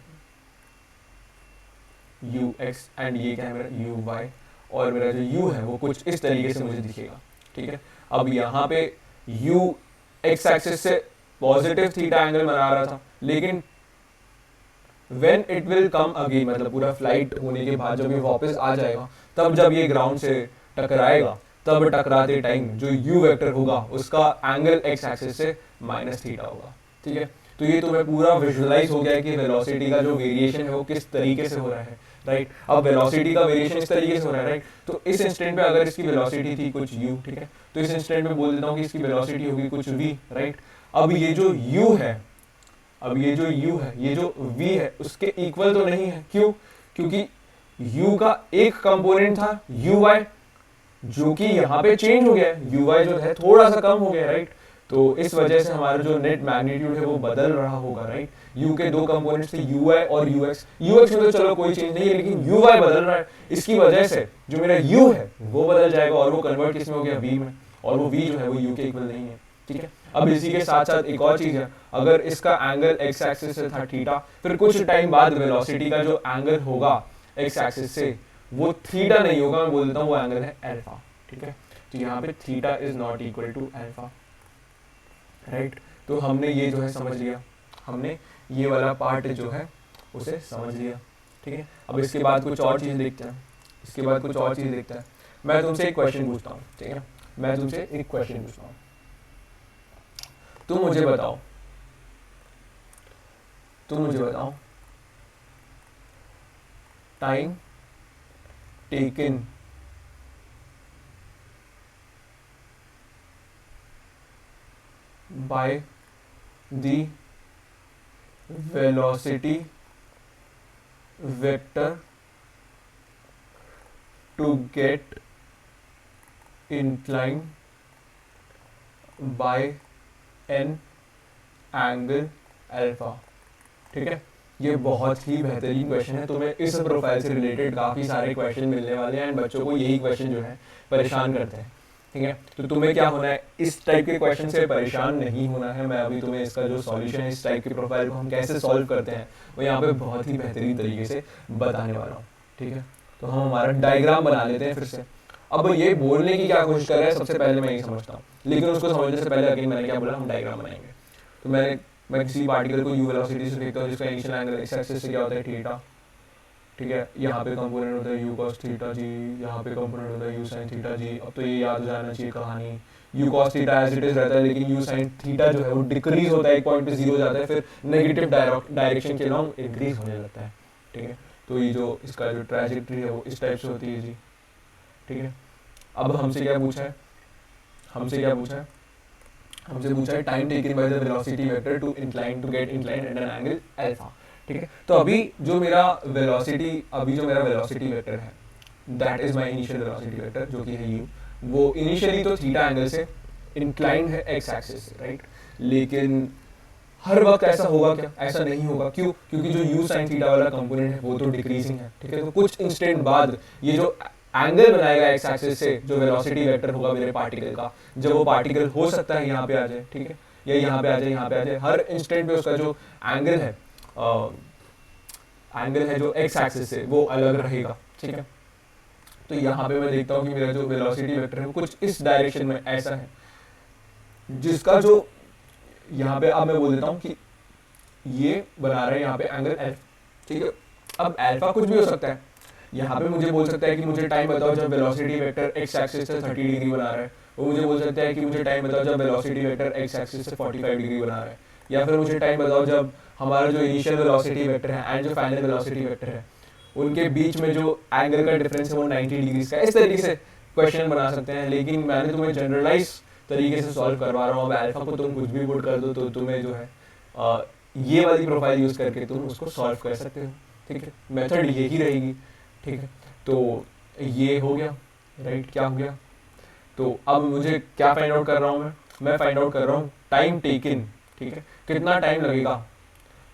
यू एक्स एंड ये क्या है मेरा यू वाई, और मेरा जो u है वो कुछ इस तरीके से मुझे दिखेगा, ठीक है। अब यहाँ पे u x एक्सिस से पॉजिटिव थीटा एंगल बना रहा था, लेकिन when it will come again, मतलब पूरा फ्लाइट होने के बाद जब ये वापस आ जाएगा, तब जब ये ग्राउंड से टकराएगा, तब टकराते टाइम जो u वेक्टर होगा उसका एंगल x एक्सिस से माइनस थीटा होगा, ठीक है। तो ये तुम्हें पूरा विजुअलाइज हो गया है कि वेलोसिटी का जो वेरिएशन है वो किस तरीके से हो रहा है, राइट। अब वेलोसिटी का वेरिएशन इस तरीके से हो रहा है, राइट। तो इस इंस्टेंट पे अगर इसकी वेलोसिटी थी कुछ u, ठीक है, तो इस इंस्टेंट में बोल देता हूँ कि इसकी वेलोसिटी होगी कुछ v, राइट। अब ये जो u है, अब ये जो u है, ये जो v है, उसके इक्वल तो नहीं है। क्यों? क्योंकि u का एक कंपोनेंट था uy, जो कि यहाँ पे चेंज हो गया है, uy जो है थोड़ा सा कम हो गया, राइट। तो इस वजह से हमारा जो नेट मैग्नीट्यूड है वो बदल रहा होगा, राइट। u के दो कंपोनेंट्स थे ui और ux, ux में तो चलो कोई चेंज नहीं है, लेकिन uy बदल रहा है। इसकी वजह से जो मेरा u है वो बदल जाएगा, और वो कन्वर्ट किस में हो गया, v में, और वो v जो है वो u के इक्वल नहीं है, ठीक है। अब इसी के साथ साथ एक और चीज है, अगर इसका एंगल x एक्सिस से था थीटा, फिर कुछ टाइम बाद वेलोसिटी का जो एंगल होगा x एक्सिस से वो थीटा नहीं होगा, मैं बोल देता हूँ वो एंगल है अल्फा, ठीक है। तो यहाँ पे theta is not equal to alpha, right. तो हमने ये जो है समझ लिया, हमने ये वाला पार्ट जो है उसे समझ लिया, ठीक है। अब इसके बाद कुछ और चीज देखते हैं, इसके बाद कुछ और चीज देखते हैं। मैं तुमसे एक क्वेश्चन पूछता हूँ, ठीक है, मैं तुमसे एक क्वेश्चन पूछता हूँ, तुम मुझे बताओ, तुम मुझे बताओ time taken by the velocity vector to get inclined by an angle alpha, ठीक है। ये बहुत ही बेहतरीन क्वेश्चन है, तुम्हें इस प्रोफाइल से रिलेटेड काफ़ी सारे क्वेश्चन मिलने वाले हैं, एंड बच्चों को यही क्वेश्चन जो है परेशान करते हैं, ठीक है। तो तुम्हें क्या होना है, इस टाइप के क्वेश्चन से परेशान नहीं होना है। मैं अभी तुम्हें इसका जो सॉल्यूशन है, इस टाइप की प्रोफाइल को हम कैसे सॉल्व करते हैं, वो यहाँ पे बहुत ही बेहतरीन तरीके से बताने वाला हूँ, ठीक है। तो हम हमारा डायग्राम बना लेते हैं फिर से। अब ये बोलने की क्या कोशिश कर रहे हैं, सबसे पहले मैं ये समझता हूँ, लेकिन उसको समझने से पहले अगेन मैंने क्या बोला, हम डायग्राम बनाएंगे। तो मैं किसी पार्टिकल को u वेलोसिटी से देखता हूँ जिसका इनिशियल एंगल x एक्सिस से क्या होता है, थीटा, ठीक है। यहाँ पे कंपोनेंट होता है u cos थीटा जी, यहाँ पे कंपोनेंट होता है u sin थीटा जी। अब तो ये याद हो जाना चाहिए कहानी, u cos theta as it is रहता है, लेकिन u sin थीटा जो है वो डिक्रीज होता है, एक पॉइंट पे 0 हो जाता है, फिर नेगेटिव डायरेक्शन के लॉन्ग इंक्रीज होने लगता है, ठीक है। तो ये जो इसका जो ट्रैजेक्टरी है वो इस टाइप से होती है जी, ठीक है। अब हमसे क्या पूछा है, हमसे क्या पूछा है, हमसे पूछा है time taken by the velocity vector to incline to get incline at an angle alpha, ठीक है। तो अभी जो मेरा वेलोसिटी वेक्टर है, that is my initial velocity vector, जो कि है u, वो इनिशियली तो थीटा एंगल से इंक्लाइंड है x एक्सिस से, राइट। लेकिन हर वक्त ऐसा होगा क्या, ऐसा नहीं होगा। क्यों? क्योंकि जो u sin थीटा वाला कंपोनेंट है वो तो डिक्रीजिंग है, ठीक है। तो कुछ इंस्टेंट बाद ये जो एंगल बनाएगा x एक्सिस से, जो वेलोसिटी वेक्टर होगा मेरे पार्टिकल का, जब वो पार्टिकल हो सकता है यहाँ पे आ जाए, ठीक है, या यहाँ पे आ जाए, यहाँ पे आ जाए, हर इंस्टेंट पे उसका जो एंगल है जो x एक्सिस से वो अलग रहेगा, ठीक है। तो यहाँ पे मैं देखता हूँ कि मेरा जो वेलोसिटी वेक्टर है वो कुछ इस डायरेक्शन में ऐसा है, जिसका जो यहाँ पे अब मैं बोल देता हूँ कि ये बना रहा है यहाँ पे एंगल एल्फा, ठीक है। अब अल्फा कुछ भी हो सकता है, यहाँ पे मुझे बोल सकता है कि मुझे टाइम बताओ जब वेलोसिटी वेक्टर x एक्सिस से 30 डिग्री बना रहा है, वो मुझे बोल सकता है कि मुझे टाइम बताओ जब वेलोसिटी वेक्टर x एक्सिस से 45 डिग्री बना रहा है, या फिर मुझे टाइम बताओ जब हमारा जो इनिशियल वेलोसिटी वेक्टर है एंड जो फाइनल वेलोसिटी वेक्टर है उनके बीच में जो एंगल का डिफरेंस है वो 90 डिग्री का। इस तरीके से क्वेश्चन बना सकते हैं, लेकिन मैंने तुम्हें जनरलाइज तरीके से सॉल्व करवा रहा हूँ। अब अल्फा को तुम कुछ भी पुट कर दो तो तुम्हें जो है ये वाली प्रोफाइल यूज़ करके तुम उसको सॉल्व कर सकते हो, ठीक है। मेथड ये ही रहेगी, ठीक है। तो ये हो गया, राइट, क्या हो गया। तो अब मुझे क्या फाइंड आउट कर रहा हूँ मैं फाइंड आउट कर रहा हूँ टाइम टेकन, ठीक है, कितना टाइम लगेगा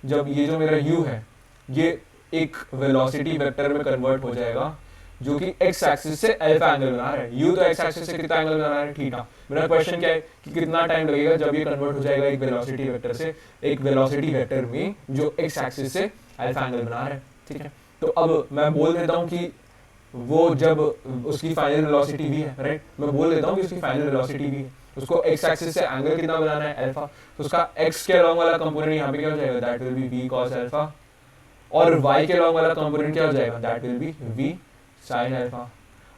जब ये जो मेरा u है ये एक वेलोसिटी वेक्टर में कन्वर्ट हो जाएगा जो कि x एक्सिस से अल्फा एंगल बना रहा है। u तो x एक्सिस से कितना एंगल बना रहा है, थीटा। मेरा क्वेश्चन क्या है कि कितना टाइम लगेगा जब ये कन्वर्ट हो जाएगा एक वेलोसिटी वेक्टर से एक वेलोसिटी वेक्टर में जो x एक्सिस से अल्फा एंगल बना रहा है, ठीक है। तो अब मैं बोल देता हूँ कि वो जब उसकी फाइनल वेलोसिटी v है, राइट, मैं बोल देता हूँ कि उसकी फाइनल वेलोसिटी v है, उसको x एक्सिस से एंगल कितना बनाना है, अल्फा। तो उसका x के अलोंग वाला कंपोनेंट यहाँ पे क्या हो जाएगा, that will B v cos alpha, और y के अलोंग वाला कंपोनेंट क्या हो जाएगा, that will B v sin alpha.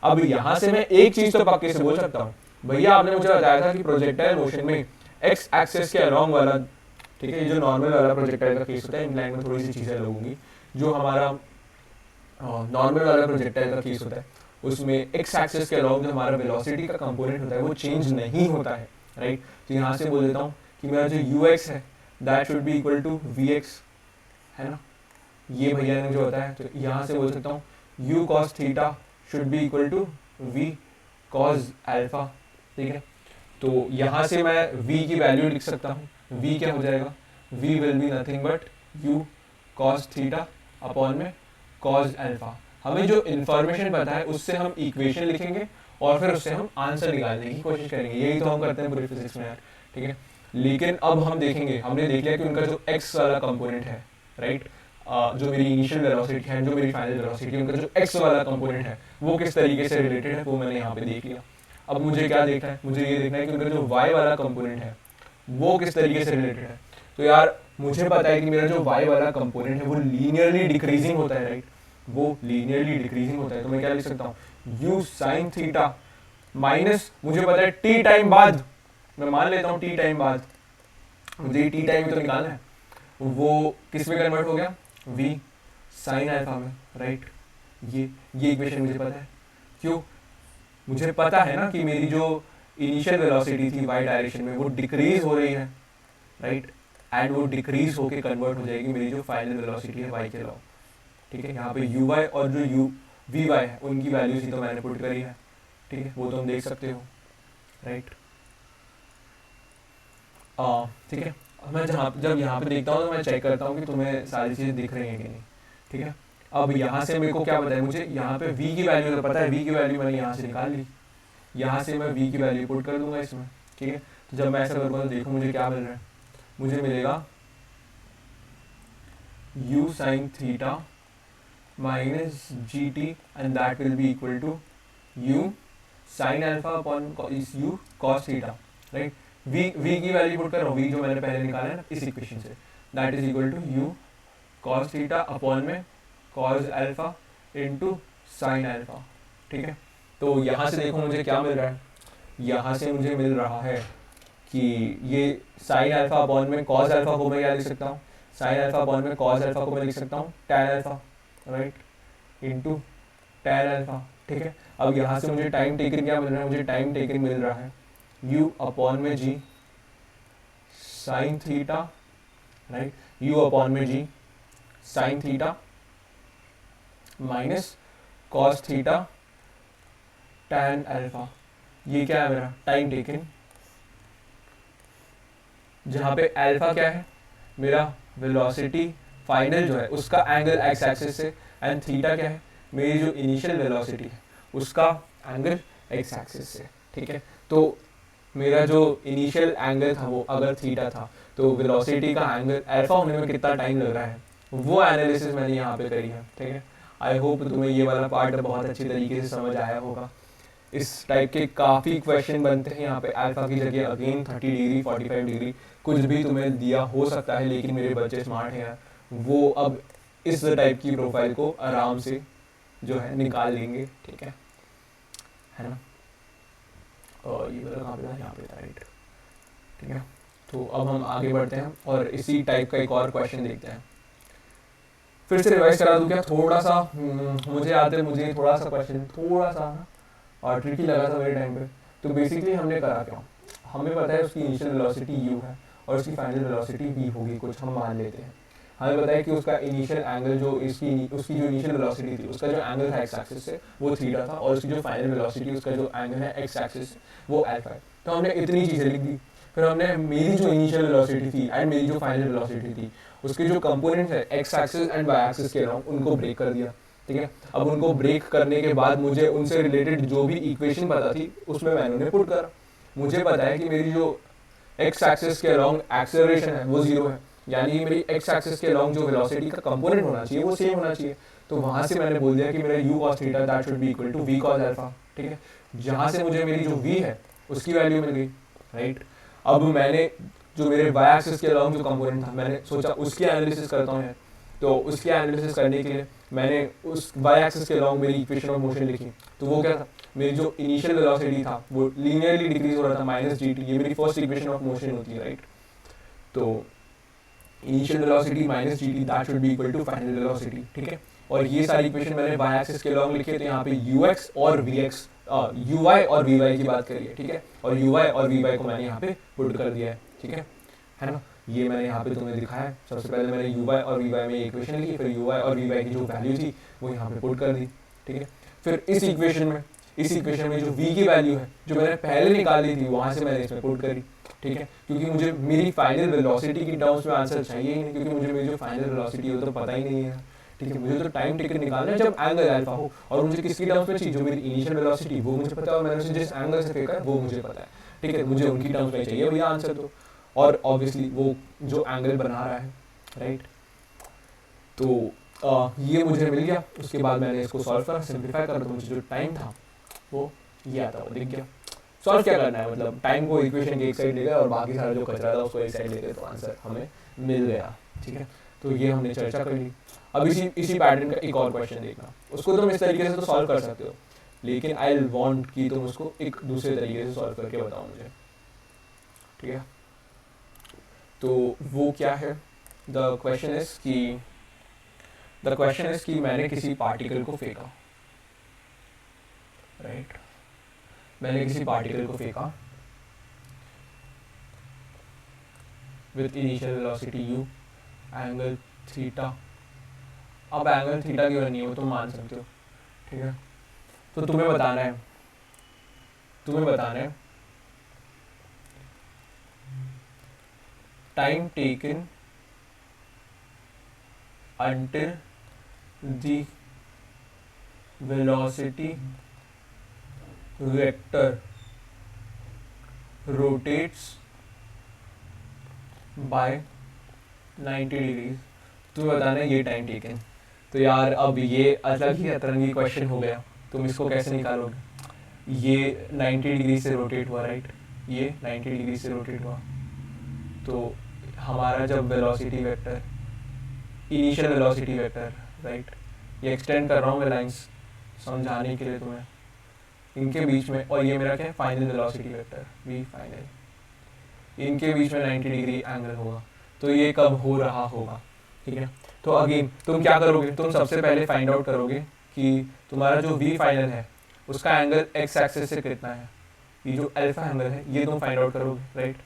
अब यहाँ से मैं एक चीज तो पक्के से बोल सकता हूँ, भैया आपने मुझे बताया था कि प्रोजेक्टाइल मोशन में x एक्सिस के अलोंग वाला, ठीक है, ये जो नॉर्मल वाला प्रोजेक्टाइल का केस होता है, इन लाइन में थोड़ी सी चीजें अलग होंगी। जो हमारा नॉर्मल वाला प्रोजेक्टाइल का केस होता है उसमें x एक्सिस के अलोंग जो हमारा वेलोसिटी का कंपोनेंट होता है वो चेंज नहीं होता है, राइट। तो यहाँ से बोल देता हूँ कि मेरा जो ux है that should be equal to vx, है ना, ये भैया ने जो होता है। तो यहाँ से बोल सकता हूँ u cos theta should be equal to v cos alpha, ठीक है। तो यहाँ से मैं v की वैल्यू लिख सकता हूँ, v क्या हो जाएगा, v will be nothing but u cos theta upon में cos अल्फा। हमें जो इन्फॉर्मेशन पता है उससे हम इक्वेशन लिखेंगे और फिर उससे हम आंसर निकालने की कोशिश करेंगे, यही तो हम करते हैं पूरी फिजिक्स में यार, ठीक है। लेकिन अब हम देखेंगे, हमने देख लिया कि उनका जो x वाला कंपोनेंट है, राइट, जो मेरी इनिशियल वेलोसिटी है, जो मेरी फाइनल वेलोसिटी है, उनका जो x वाला कंपोनेंट है वो किस तरीके से रिलेटेड है वो मैंने यहाँ पे देख लिया। अब मुझे क्या देखना है, मुझे ये देखना है कि उनका जो y वाला कंपोनेंट है वो किस तरीके से रिलेटेड है। तो यार मुझे पता है कि मेरा जो y वाला कंपोनेंट है वो लीनियरली डिक्रीजिंग होता है, राइट, वो लीनियरली डिक्रीजिंग होता है। तो मैं क्या लिख सकता हूँ, u sin थीटा माइनस, मुझे पता है t टाइम बाद, मैं मान लेता हूँ t टाइम बाद, मुझे t टाइम तो निकालना है, वो किस में कन्वर्ट हो गया, v sin अल्फा में, राइट। ये इक्वेशन मुझे पता है, क्यों, मुझे पता है ना कि मेरी जो इनिशियल वेलोसिटी थी y डायरेक्शन में वो डिक्रीज हो रही है, राइट, एंड वो डिक्रीज होके कन्वर्ट हो जाएगी मेरी जो फाइनल वेलोसिटी है y के अलावा, ठीक है। यहाँ पे uy और जो vy है उनकी वैल्यूज ही तो मैंने पुट करी है, ठीक है, वो तो हम देख सकते हो, राइट। ठीक है, मैं जब यहाँ पे देखता हूँ तो मैं चेक करता हूँ कि तुम्हें सारी चीज़ें दिख रही हैं कि नहीं, ठीक है। अब यहाँ से मेरे को क्या पता है, मुझे यहाँ पे v की वैल्यू तो पता है, v की वैल्यू मैंने यहाँ से निकाल ली, यहाँ से मैं v की वैल्यू पुट कर दूंगा इसमें, ठीक है। तो जब मैं ऐसा करूँगा तो देखो मुझे क्या मिल रहा है, मुझे मिलेगा u sin theta minus g t and that will be equal to u sin alpha upon u cos theta, right. v की वैल्यू पुट कर रहा हूँ, v जो मैंने पहले निकाला है ना इस इक्वेशन से, that is equal to u cos theta upon में cos alpha into sin alpha, ठीक है। तो यहाँ से देखो मुझे क्या मिल रहा है, यहाँ से मुझे मिल रहा है कि ये sin अल्फा अपॉन में cos अल्फा को मैं क्या लिख सकता हूँ, sin अल्फा अपॉन में cos अल्फा को मैं लिख सकता हूँ tan alpha, right, into tan alpha, ठीक है। अब यहाँ से मुझे टाइम टेकन क्या मिल रहा है, मुझे टाइम टेकन मिल रहा है u अपॉन में g sin theta, right, u upon में g sin theta minus cos theta tan alpha. ये क्या है मेरा टाइम टेकन, जहाँ पे अल्फा क्या है, मेरा वेलोसिटी फाइनल जो है उसका एंगल x एक्सिस से, एंड थीटा क्या है, मेरी जो इनिशियल वेलोसिटी है उसका एंगल x एक्सिस से, ठीक है। तो मेरा जो इनिशियल एंगल था वो अगर थीटा था तो वेलोसिटी का एंगल अल्फा होने में कितना टाइम लग रहा है वो एनालिसिस मैंने यहाँ पे करी है, ठीक है। आई होप तुम्हें ये वाला पार्ट बहुत अच्छी तरीके से समझ आया होगा। इस टाइप के काफ़ी क्वेश्चन बनते हैं यहाँ पे, अल्फा की जगह अगेन 30 डिग्री 45 डिग्री कुछ भी तुम्हें दिया हो सकता है, लेकिन मेरे बच्चे स्मार्ट हैं, वो अब इस टाइप की प्रोफाइल को आराम से जो है निकाल लेंगे, ठीक है ना। और ये वाला कहाँ पे था, यहाँ पे था, राइट, ठीक है। तो अब हम आगे बढ़ते हैं और इसी टाइप का एक और क्वेश्चन देखते हैं। फिर से रिवाइज करा दूं क्या थोड़ा सा, मुझे याद है मुझे थोड़ा सा क्वेश्चन थोड़ा सा ना और ट्रिकी लगा था मेरे टाइम पे। तो बेसिकली हमने करा क्या, हमें पता है उसकी इनिशियल वेलोसिटी u है और उसकी फाइनल वेलोसिटी v होगी, कुछ हम मान लेते हैं। हमें पता है कि उसका इनिशियल एंगल जो उसकी जो इनिशियल वेलोसिटी थी उसका जो एंगल था एक्स एक्सिस से वो थीटा था, और उसकी जो फाइनल वेलोसिटी उसका जो एंगल है एक्स एक्सिस वो अल्फा है। तो हमने इतनी चीज़ें लिख दी। फिर हमने मेरी जो इनिशियल वेलोसिटी थी एंड मेरी जो फाइनल वेलोसिटी थी उसके जो कंपोनेंट्स है x axis and y axis के अराउंड उनको ब्रेक कर दिया, ठीक है। अब उनको ब्रेक करने के बाद मुझे उनसे रिलेटेड जो भी इक्वेशन पता थी उसमें मैंने उन्हें पुट करा। मुझे पता है कि मेरी जो एक्स एक्सिस के अराउंड एक्सेलरेशन है वो 0 है, यानी मेरी एक्स एक्सिस के अराउंड जो वेलोसिटी का कंपोनेंट होना चाहिए वो सेम होना चाहिए। तो वहाँ से मैंने बोल दिया कि मेरा u cos theta that should be equal to v cos alpha, ठीक है। जहाँ से मुझे मेरी जो v है उसकी वैल्यू मिल गई, राइट। अब मैंने जो मेरे y एक्सिस के अराउंड जो कंपोनेंट था मैंने सोचा उसकी एनालिसिस करता हूँ। तो उसकी एनालिसिस करने के लिए मैंने उस y एक्सिस के अराउंड मेरी इक्वेशन ऑफ मोशन लिखी। तो वो क्या था, मेरी जो इनिशियल वेलोसिटी था वो लीनियरली डिक्रीज हो रहा था -gt, ये मेरी फर्स्ट इक्वेशन ऑफ मोशन होती है, राइट। तो initial velocity -gt that should be equal to final velocity, ठीक है। और ये सारी इक्वेशन मैंने y एक्सिस के अलोंग लिखे, तो यहाँ पे ux और vx uy और vy की बात करी है, ठीक है। और uy और vy को मैंने यहाँ पे पुट कर दिया है, ठीक है ना। ये मैंने यहाँ पे तुम्हें दिखाया है। सबसे पहले मैंने uy और vy में इक्वेशन लिखी, फिर uy और vy की जो वैल्यू थी वो यहाँ पे पुट कर दी, ठीक है। फिर इस इक्वेशन में जो v की वैल्यू है जो मैंने पहले निकाली थी वहाँ से मैंने इसमें पुट करी, ठीक है। क्योंकि मुझे मेरी फाइनल वेलोसिटी की टर्म्स में आंसर चाहिए ही नहीं, क्योंकि मुझे मेरी जो फाइनल वेलोसिटी है वो तो पता ही नहीं है, ठीक है। मुझे तो टाइम टिकट निकालना है जब एंगल अल्फा हो, और मुझे किसकी टर्म्स में चाहिए, जो मेरी इनिशियल वेलोसिटी वो मुझे पता है और मैंने उसे जिस एंगल से फेंका है वो मुझे पता है, ठीक है। मुझे उनकी टर्म्स में चाहिए भैया आंसर तो, और ऑब्वियसली वो जो एंगल बना रहा है, राइट। तो ये मुझे मिल गया। उसके बाद मैंने इसको सॉल्व करा, सिंप्लीफाई करा, तो मुझे जो टाइम था वो ये आता हुआ दिख गया। सॉल्व क्या करना है, मतलब टाइम को इक्वेशन के एक साइड ले गए और बाकी सारा जो कचरा था उसको एक साइड ले गए, तो आंसर हमें मिल गया, ठीक है। तो ये हमने चर्चा कर ली। अब इसी पैटर्न का एक और क्वेश्चन देखना, उसको तुम इस तरीके से तो सॉल्व कर सकते हो, लेकिन आई वांट कि तुम उसको एक दूसरे तरीके से सॉल्व करके बताओ मुझे, ठीक है। तो वो क्या है, द क्वेश्चन इज कि मैंने किसी पार्टिकल को फेंका, राइट। मैंने किसी पार्टिकल को फेंका with initial velocity u, angle theta. अब एंगल थीटा क्यों नहीं है वो तुम मान सकते हो, ठीक है। तो तुम्हें बताना है time taken until the velocity vector rotates by 90 degrees. तुम्हें बताना है ये टाइम टेकन। तो यार अब ये अलग ही अतरंगी क्वेश्चन हो गया, तुम इसको कैसे निकालोगे। ये 90 डिग्री से रोटेट हुआ, राइट, ये 90 डिग्री से रोटेट हुआ, तो हमारा जब velocity vector, initial velocity vector, right, ये एक्सटेंड कर रहा हूँ मैं लाइंस समझाने के लिए तुम्हें, इनके बीच में, और ये मेरा क्या है final velocity vector v final, इनके बीच में 90 डिग्री एंगल होगा। तो ये कब हो रहा होगा, ठीक है। तो अगेन तुम क्या करोगे, तुम सबसे पहले फाइंड आउट करोगे कि तुम्हारा जो v फाइनल है उसका एंगल x एक्सिस से कितना है, ये जो अल्फा एंगल है ये तुम फाइंड आउट करोगे, राइट।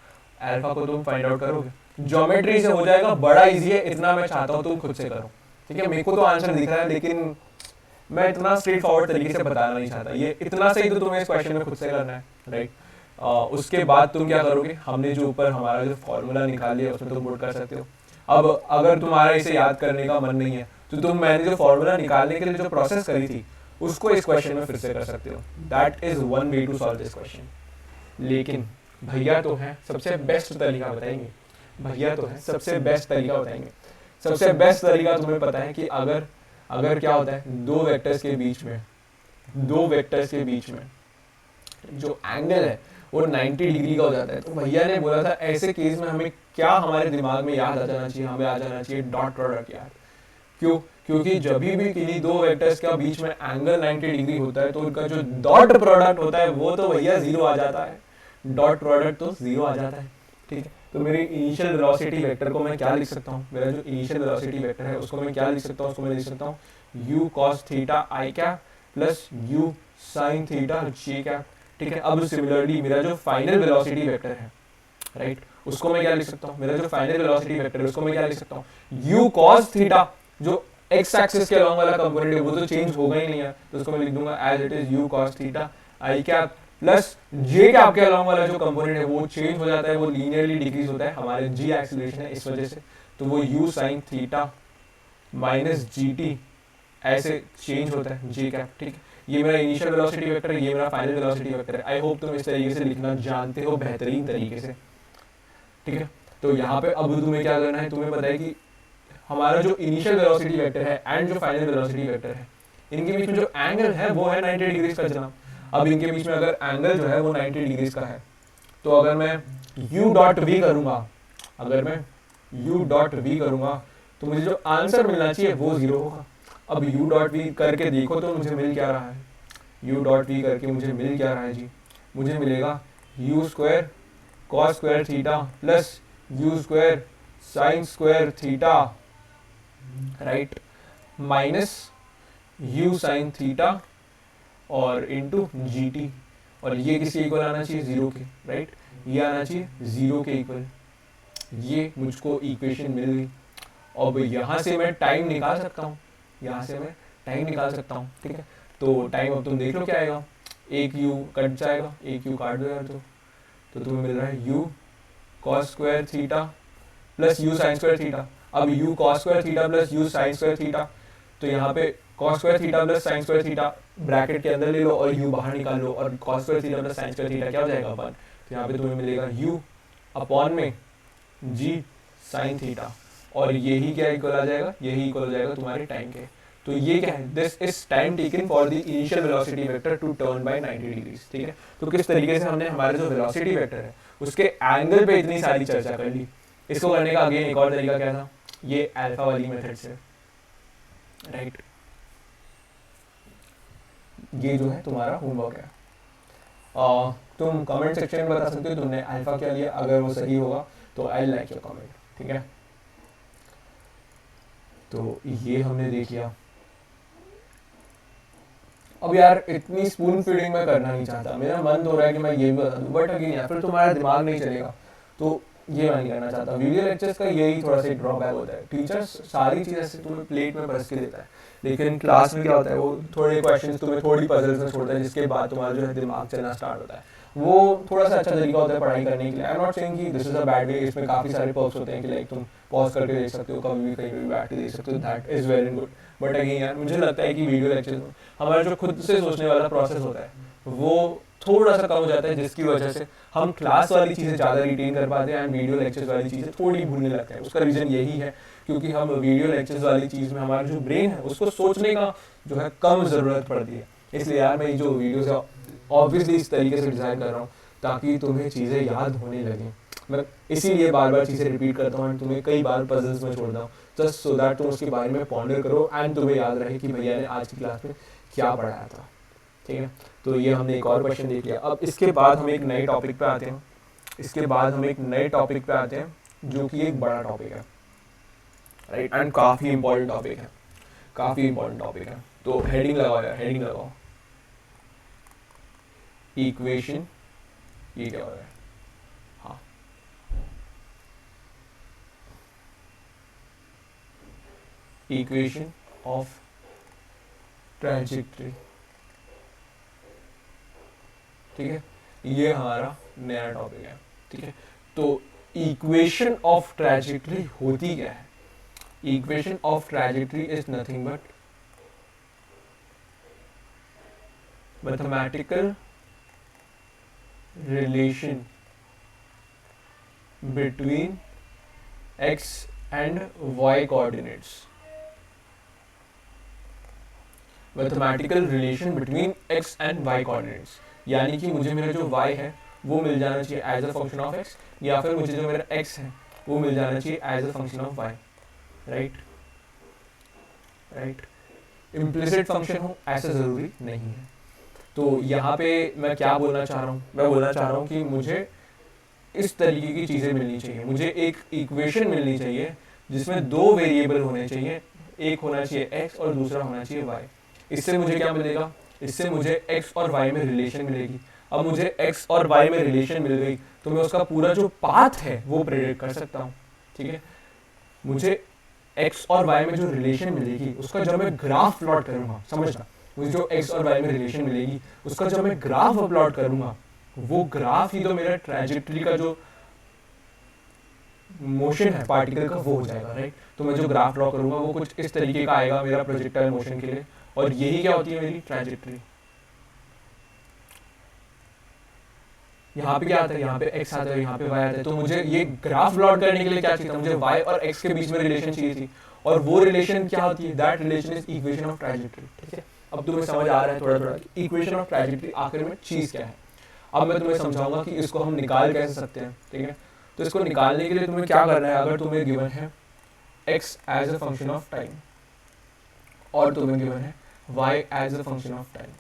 अल्फा को तुम फाइंड आउट करोगे, ज्योमेट्री से हो जाएगा, बड़ा इजी है, इतना मैं चाहता हूँ तुम खुद से करो, ठीक है। मेरे को तो आंसर दिख रहा है लेकिन मैं इतना स्ट्रेट फॉरवर्ड तरीके से बताना नहीं चाहता, ये इतना सही तो तुम्हें इस क्वेश्चन में खुद से करना है, राइट। उसके बाद तुम क्या करोगे, हमने जो ऊपर हमारा जो फॉर्मूला निकाल लिया उसमें तुम पुट कर सकते हो। अब अगर तुम्हारा इसे याद करने का मन नहीं है तो मैंने जो फॉर्मूला निकालने के लिए जो प्रोसेस करी थी उसको इस क्वेश्चन में फिर से कर सकते हो। That is one way to solve this question. लेकिन भैया तो हैं सबसे बेस्ट तरीका बताएंगे, सबसे बेस्ट तरीका तुम्हें पता है कि अगर क्या होता है, दो वेक्टर्स के बीच में जो एंगल है वो 90 डिग्री का हो जाता है। तो भैया ने बोला था ऐसे केस में हमें क्या हमारे दिमाग में याद आ जाना चाहिए, हमें आ जाना चाहिए डॉट प्रोडक्ट यार। क्यों? क्योंकि जब भी किसी दो वेक्टर्स के बीच में एंगल 90 डिग्री होता है तो उनका जो डॉट प्रोडक्ट होता है वो तो भैया 0 आ जाता है, डॉट प्रोडक्ट तो 0 आ जाता है, ठीक है। तो मेरे इनिशियल वेलोसिटी वेक्टर को मैं क्या लिख सकता हूँ, मेरा जो इनिशियल वेलोसिटी वेक्टर है उसको मैं क्या लिख सकता हूँ, उसको मैं लिख सकता हूँ u cos theta i cap plus u sine theta j cap, ठीक है। अब सिमिलरली मेरा जो फाइनल वेलोसिटी वेक्टर है, राइट, उसको मैं क्या लिख सकता हूँ, मेरा जो फाइनल वेलोसिटी वेक्टर है उसको मैं क्या लिख सकता हूँ, यू कॉस थीटा, जो एक्स एक्सिस के अलॉन्ग वाला कंपोनेंट है वो तो चेंज होगा ही नहीं है, तो उसको मैं लिख दूंगा as it is u cos theta i cap, plus j cap के अलॉन्ग वाला जो कंपोनेंट है वो चेंज हो जाता है, वो लीनियरली डिक्रीज होता है, हमारे जी एक्सीलरेशन है इस वजह से, तो वो you sine theta minus g T ऐसे चेंज होता है जे कैप, ठीक है। ये मेरा इनिशियल वेलोसिटी वेक्टर है, ये मेरा फाइनल वेलोसिटी वेक्टर है। आई होप तुम इस तरीके से लिखना जानते हो बेहतरीन तरीके से, ठीक है। तो यहाँ पे अब तुम्हें क्या करना है, तुम्हें पता है कि हमारा जो इनिशियल वेलोसिटी वेक्टर है एंड जो फाइनल वेलोसिटी वेक्टर है, इनके बीच में जो एंगल है वो है 90 डिग्रीज का जनाब। अब इनके बीच में अगर एंगल जो है वो 90 डिग्रीज का है, तो अगर मैं u डॉट v करूंगा, अगर मैं u डॉट v करूंगा तो मुझे जो आंसर मिलना चाहिए वो 0 होगा। अब u डॉट v करके देखो तो मुझे मिल क्या रहा है, u डॉट v करके मुझे मिल क्या रहा है जी, मुझे मिलेगा u square cos square theta plus u square sine square theta, right, minus u sine theta और इंटू जी टी, और ये किसके इक्वल आना चाहिए, 0 के, राइट, ये आना चाहिए 0 के इक्वल। ये मुझको इक्वेशन मिल गई। अब यहाँ से मैं टाइम निकाल सकता हूँ, यहाँ से मैं टाइम निकाल सकता हूँ, ठीक है। तो टाइम अब तुम देख लो क्या आएगा, एक u कट जाएगा, एक u काट दो यार, तो तुम्हें मिल रहा है u cos square theta plus u sin square theta. अब u cos square theta plus u sin square theta, तो यहाँ पे cos square theta plus sin square theta bracket के अंदर ले लो और u बाहर निकाल लो, और cos square theta plus sin square theta क्या हो जाएगा 1, तो यहाँ पे तुम्हें मिलेगा u अपॉन में g sin थीटा, और यही क्या इक्वल आ जाएगा, यही इक्वल हो जाएगा तुम्हारे टाइम के। तो ये क्या है, this is time taken for the initial velocity vector to turn by 90 degrees, ठीक है। तो किस तरीके से हमने हमारे जो वेलोसिटी वेक्टर है उसके एंगल पे इतनी सारी चर्चा कर ली। इसको करने का अगेन एक और तरीका क्या था, ये अल्फा वाली मेथड से, राइट। ये जो है तुम्हारा होमवर्क है, तुम कमेंट सेक्शन में बता सकते हो तुमने अल्फा क्या लिया, अगर वो सही होगा तो आई लाइक योर कमेंट, ठीक है। तो ये हमने देख लिया। अब यार इतनी स्पून फीडिंग मैं करना नहीं चाहता, मेरा मन हो रहा है कि मैं ये भी बता दूं, बट अगेन यार फिर तुम्हारा दिमाग नहीं चलेगा, तो ये मैं नहीं करना चाहता। वीडियो लेक्चर्स का यही थोड़ा सा ड्रॉबैक होता है, टीचर्स सारी चीज़ ऐसे तुम्हें प्लेट में परस के देता है, लेकिन क्लास में क्या होता है, वो थोड़े क्वेश्चंस तुम्हें थोड़ी पजल्स में छोड़ता है, जिसके बाद तुम्हारा जो है दिमाग चलना स्टार्ट होता है। वो थोड़ा सा अच्छा तरीका होता है पढ़ाई करने के लिए। आई एम नॉट सेइंग कि this is a bad way, इसमें काफ़ी सारे पर्क्स होते हैं कि लाइक तुम पॉज करके देख सकते हो, कभी भी कहीं भी बैठ के देख सकते हो, that is very good. But again यार मुझे लगता है कि वीडियो लेक्चर्स में हमारा जो खुद से सोचने वाला प्रोसेस होता है वो थोड़ा सा कम हो जाता है, जिसकी वजह से हम क्लास वाली चीज़ें ज़्यादा रिटेन कर पाते हैं एंड वीडियो लेक्चर्स वाली चीज़ें थोड़ी भूलने लगते हैं। उसका रीज़न यही है क्योंकि हम वीडियो लेक्चर्स वाली चीज़ में हमारा जो ब्रेन है उसको सोचने का जो है कम ज़रूरत पड़ती है। इसलिए यार मैं जो वीडियोज़ है ऑब्वियसली इस तरीके से डिज़ाइन कर रहा हूँ ताकि तुम्हें चीज़ें याद होने लगें। मैं इसीलिए बार बार चीज़ें रिपीट करता हूँ एंड तुम्हें कई बार पजल्स में छोड़ता हूँ, जस्ट सो दैट तुम उसके बारे में पॉन्डर करो एंड तुम्हें याद रहे कि भैया ने आज की क्लास में क्या पढ़ाया था, ठीक है। तो ये हमने एक और क्वेश्चन देख लिया। अब इसके बाद हम एक नए टॉपिक पे आते हैं, इसके बाद हम एक नए टॉपिक पे आते हैं जो कि एक बड़ा टॉपिक है, राइट, एंड काफ़ी इंपॉर्टेंट टॉपिक है, काफ़ी इंपॉर्टेंट टॉपिक है। तो हेडिंग लगाओ यार, हेडिंग लगाओ, इक्वेशन, ये क्या हो रहा है, हाँ, इक्वेशन ऑफ ट्रांजेक्टरी, ठीक है। ये हमारा नया टॉपिक है, ठीक है। तो इक्वेशन ऑफ ट्रांजेक्टरी होती क्या है, equation of trajectory is nothing but mathematical relation between x and y coordinates, mathematical relation between x and y coordinates, यानी कि मुझे मेरा जो y है वो मिल जाना चाहिए as a function of x, या फिर मुझे जो मेरा x है वो मिल जाना चाहिए as a function of y, right, right. Implicit function हो ऐसा ज़रूरी नहीं है। तो यहाँ पे मैं क्या बोलना चाह रहा हूँ, मैं बोलना चाह रहा हूँ कि मुझे इस तरीके की चीज़ें मिलनी चाहिए, मुझे एक इक्वेशन मिलनी चाहिए जिसमें दो वेरिएबल होने चाहिए, एक होना चाहिए x और दूसरा होना चाहिए y। इससे मुझे क्या मिलेगा, इससे मुझे x और y में रिलेशन मिलेगी। अब मुझे x और y में रिलेशन मिल गई तो मैं उसका पूरा जो पाथ है वो प्रेडिक्ट कर सकता हूँ, ठीक है। मुझे x और y में जो रिलेशन मिलेगी उसका जब मैं ग्राफ प्लॉट करूंगा, समझना, मुझे जो x और y में रिलेशन मिलेगी उसका जब मैं ग्राफ प्लॉट करूंगा वो ग्राफ ही तो मेरा ट्रैजेक्टरी का जो मोशन है पार्टिकल का वो हो जाएगा, राइट। तो मैं जो ग्राफ ड्रॉ करूंगा वो कुछ इस तरीके का आएगा मेरा प्रोजेक्टाइल मोशन के लिए, और यही क्या होती है मेरी ट्रैजेक्टरी। यहाँ पे क्या आता है, यहाँ पे x आता है, यहाँ पे y आता है। तो मुझे ये ग्राफ प्लॉट करने के लिए क्या चाहिए था, मुझे y और x के बीच में रिलेशन चाहिए थी, और वो रिलेशन क्या होती है, that relation is equation of trajectory, ठीक है। अब तुम्हें समझ आ रहा है थोड़ा थोड़ा इक्वेशन ऑफ ट्रैजेक्टरी आखिर में चीज क्या है। अब मैं तुम्हें समझाऊंगा कि इसको हम निकाल कैसे सकते हैं, ठीक है। तो इसको निकालने के लिए तुम्हें क्या करना है, अगर तुम्हें गिवन है x as a function of time और तुम्हें गिवन है y as a function of time,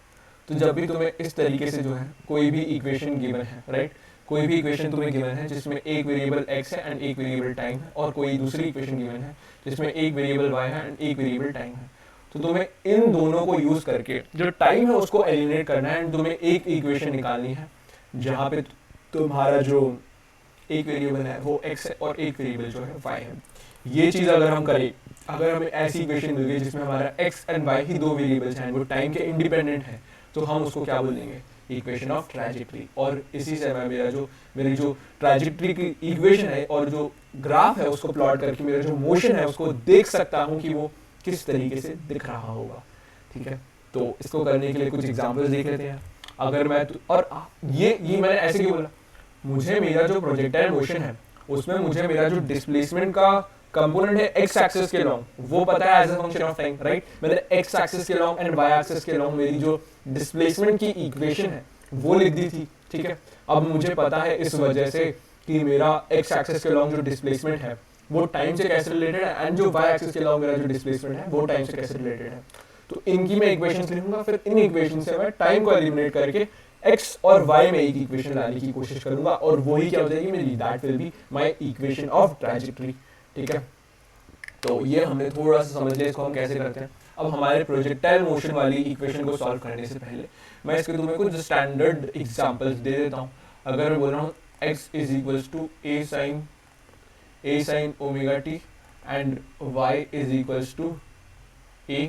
तो जब भी तुम्हें इस तरीके से जो है कोई भी इक्वेशन गिवन है, राइट, कोई भी इक्वेशन तुम्हें गिवन है जिसमें एक वेरिएबल x है एंड एक वेरिएबल टाइम है, और कोई दूसरी इक्वेशन गिवन है जिसमें एक वेरिएबल y है एंड एक वेरिएबल टाइम है, तो तुम्हें इन दोनों को यूज करके जो टाइम है उसको एलिमिनेट करना है एंड तुम्हें एक इक्वेशन निकालनी है जहाँ पे तुम्हारा जो एक वेरिएबल है वो x है और एक वेरिएबल जो है y है। ये चीज अगर हम करें, अगर हमें ऐसी इक्वेशन मिल गई जिसमें हमारा x एंड y ही दो वेरिएबल्स हैं, वो टाइम के इंडिपेंडेंट है, तो हम उसको क्या बोलेंगे, इक्वेशन ऑफ ट्रैजेक्टरी। और इसी से मैं मेरी जो ट्रैजेक्टरी की इक्वेशन है और जो ग्राफ है उसको प्लॉट करके मेरा जो मोशन है उसको देख सकता हूँ कि वो किस तरीके से दिख रहा होगा, ठीक है। तो इसको करने के लिए कुछ एग्जांपल्स देख लेते हैं। अगर मैं और ये मैंने ऐसे क्यों बोला, मुझे मेरा जो प्रोजेक्टाइल मोशन है उसमें मुझे मेरा जो डिस्प्लेसमेंट का कंपोनेंट है x एक्सिस के लॉन्ग वो पता है as a function of time, right. मैंने x एक्सिस के लॉन्ग एंड y एक्सिस के लॉन्ग मेरी जो डिस्प्लेसमेंट की इक्वेशन है वो लिख दी थी, ठीक है। अब मुझे पता है इस वजह से कि मेरा x एक्सिस के लॉन्ग जो डिस्प्लेसमेंट है वो टाइम से कैसे रिलेटेड है एंड जो y एक्सिस के लॉन्ग मेरा जो डिस्प्लेसमेंट है वो टाइम से कैसे रिलेटेड है। तो इनकी मैं इक्वेशंस लिखूंगा, फिर इन इक्वेशन से मैं टाइम को एलिमिनेट करके x और y में एक इक्वेशन लाने की कोशिश करूंगा, और वही क्या हो जाएगी मेरी, that will be my equation of trajectory, ठीक है। तो ये हमने थोड़ा सा समझ लिया इसको हम कैसे करते हैं। अब हमारे प्रोजेक्टाइल मोशन वाली इक्वेशन को सॉल्व करने से पहले मैं इसके तुम्हें कुछ स्टैंडर्ड एग्जांपल्स दे देता हूँ। अगर मैं बोल रहा हूँ x is equals to a sin omega t and y is equals to a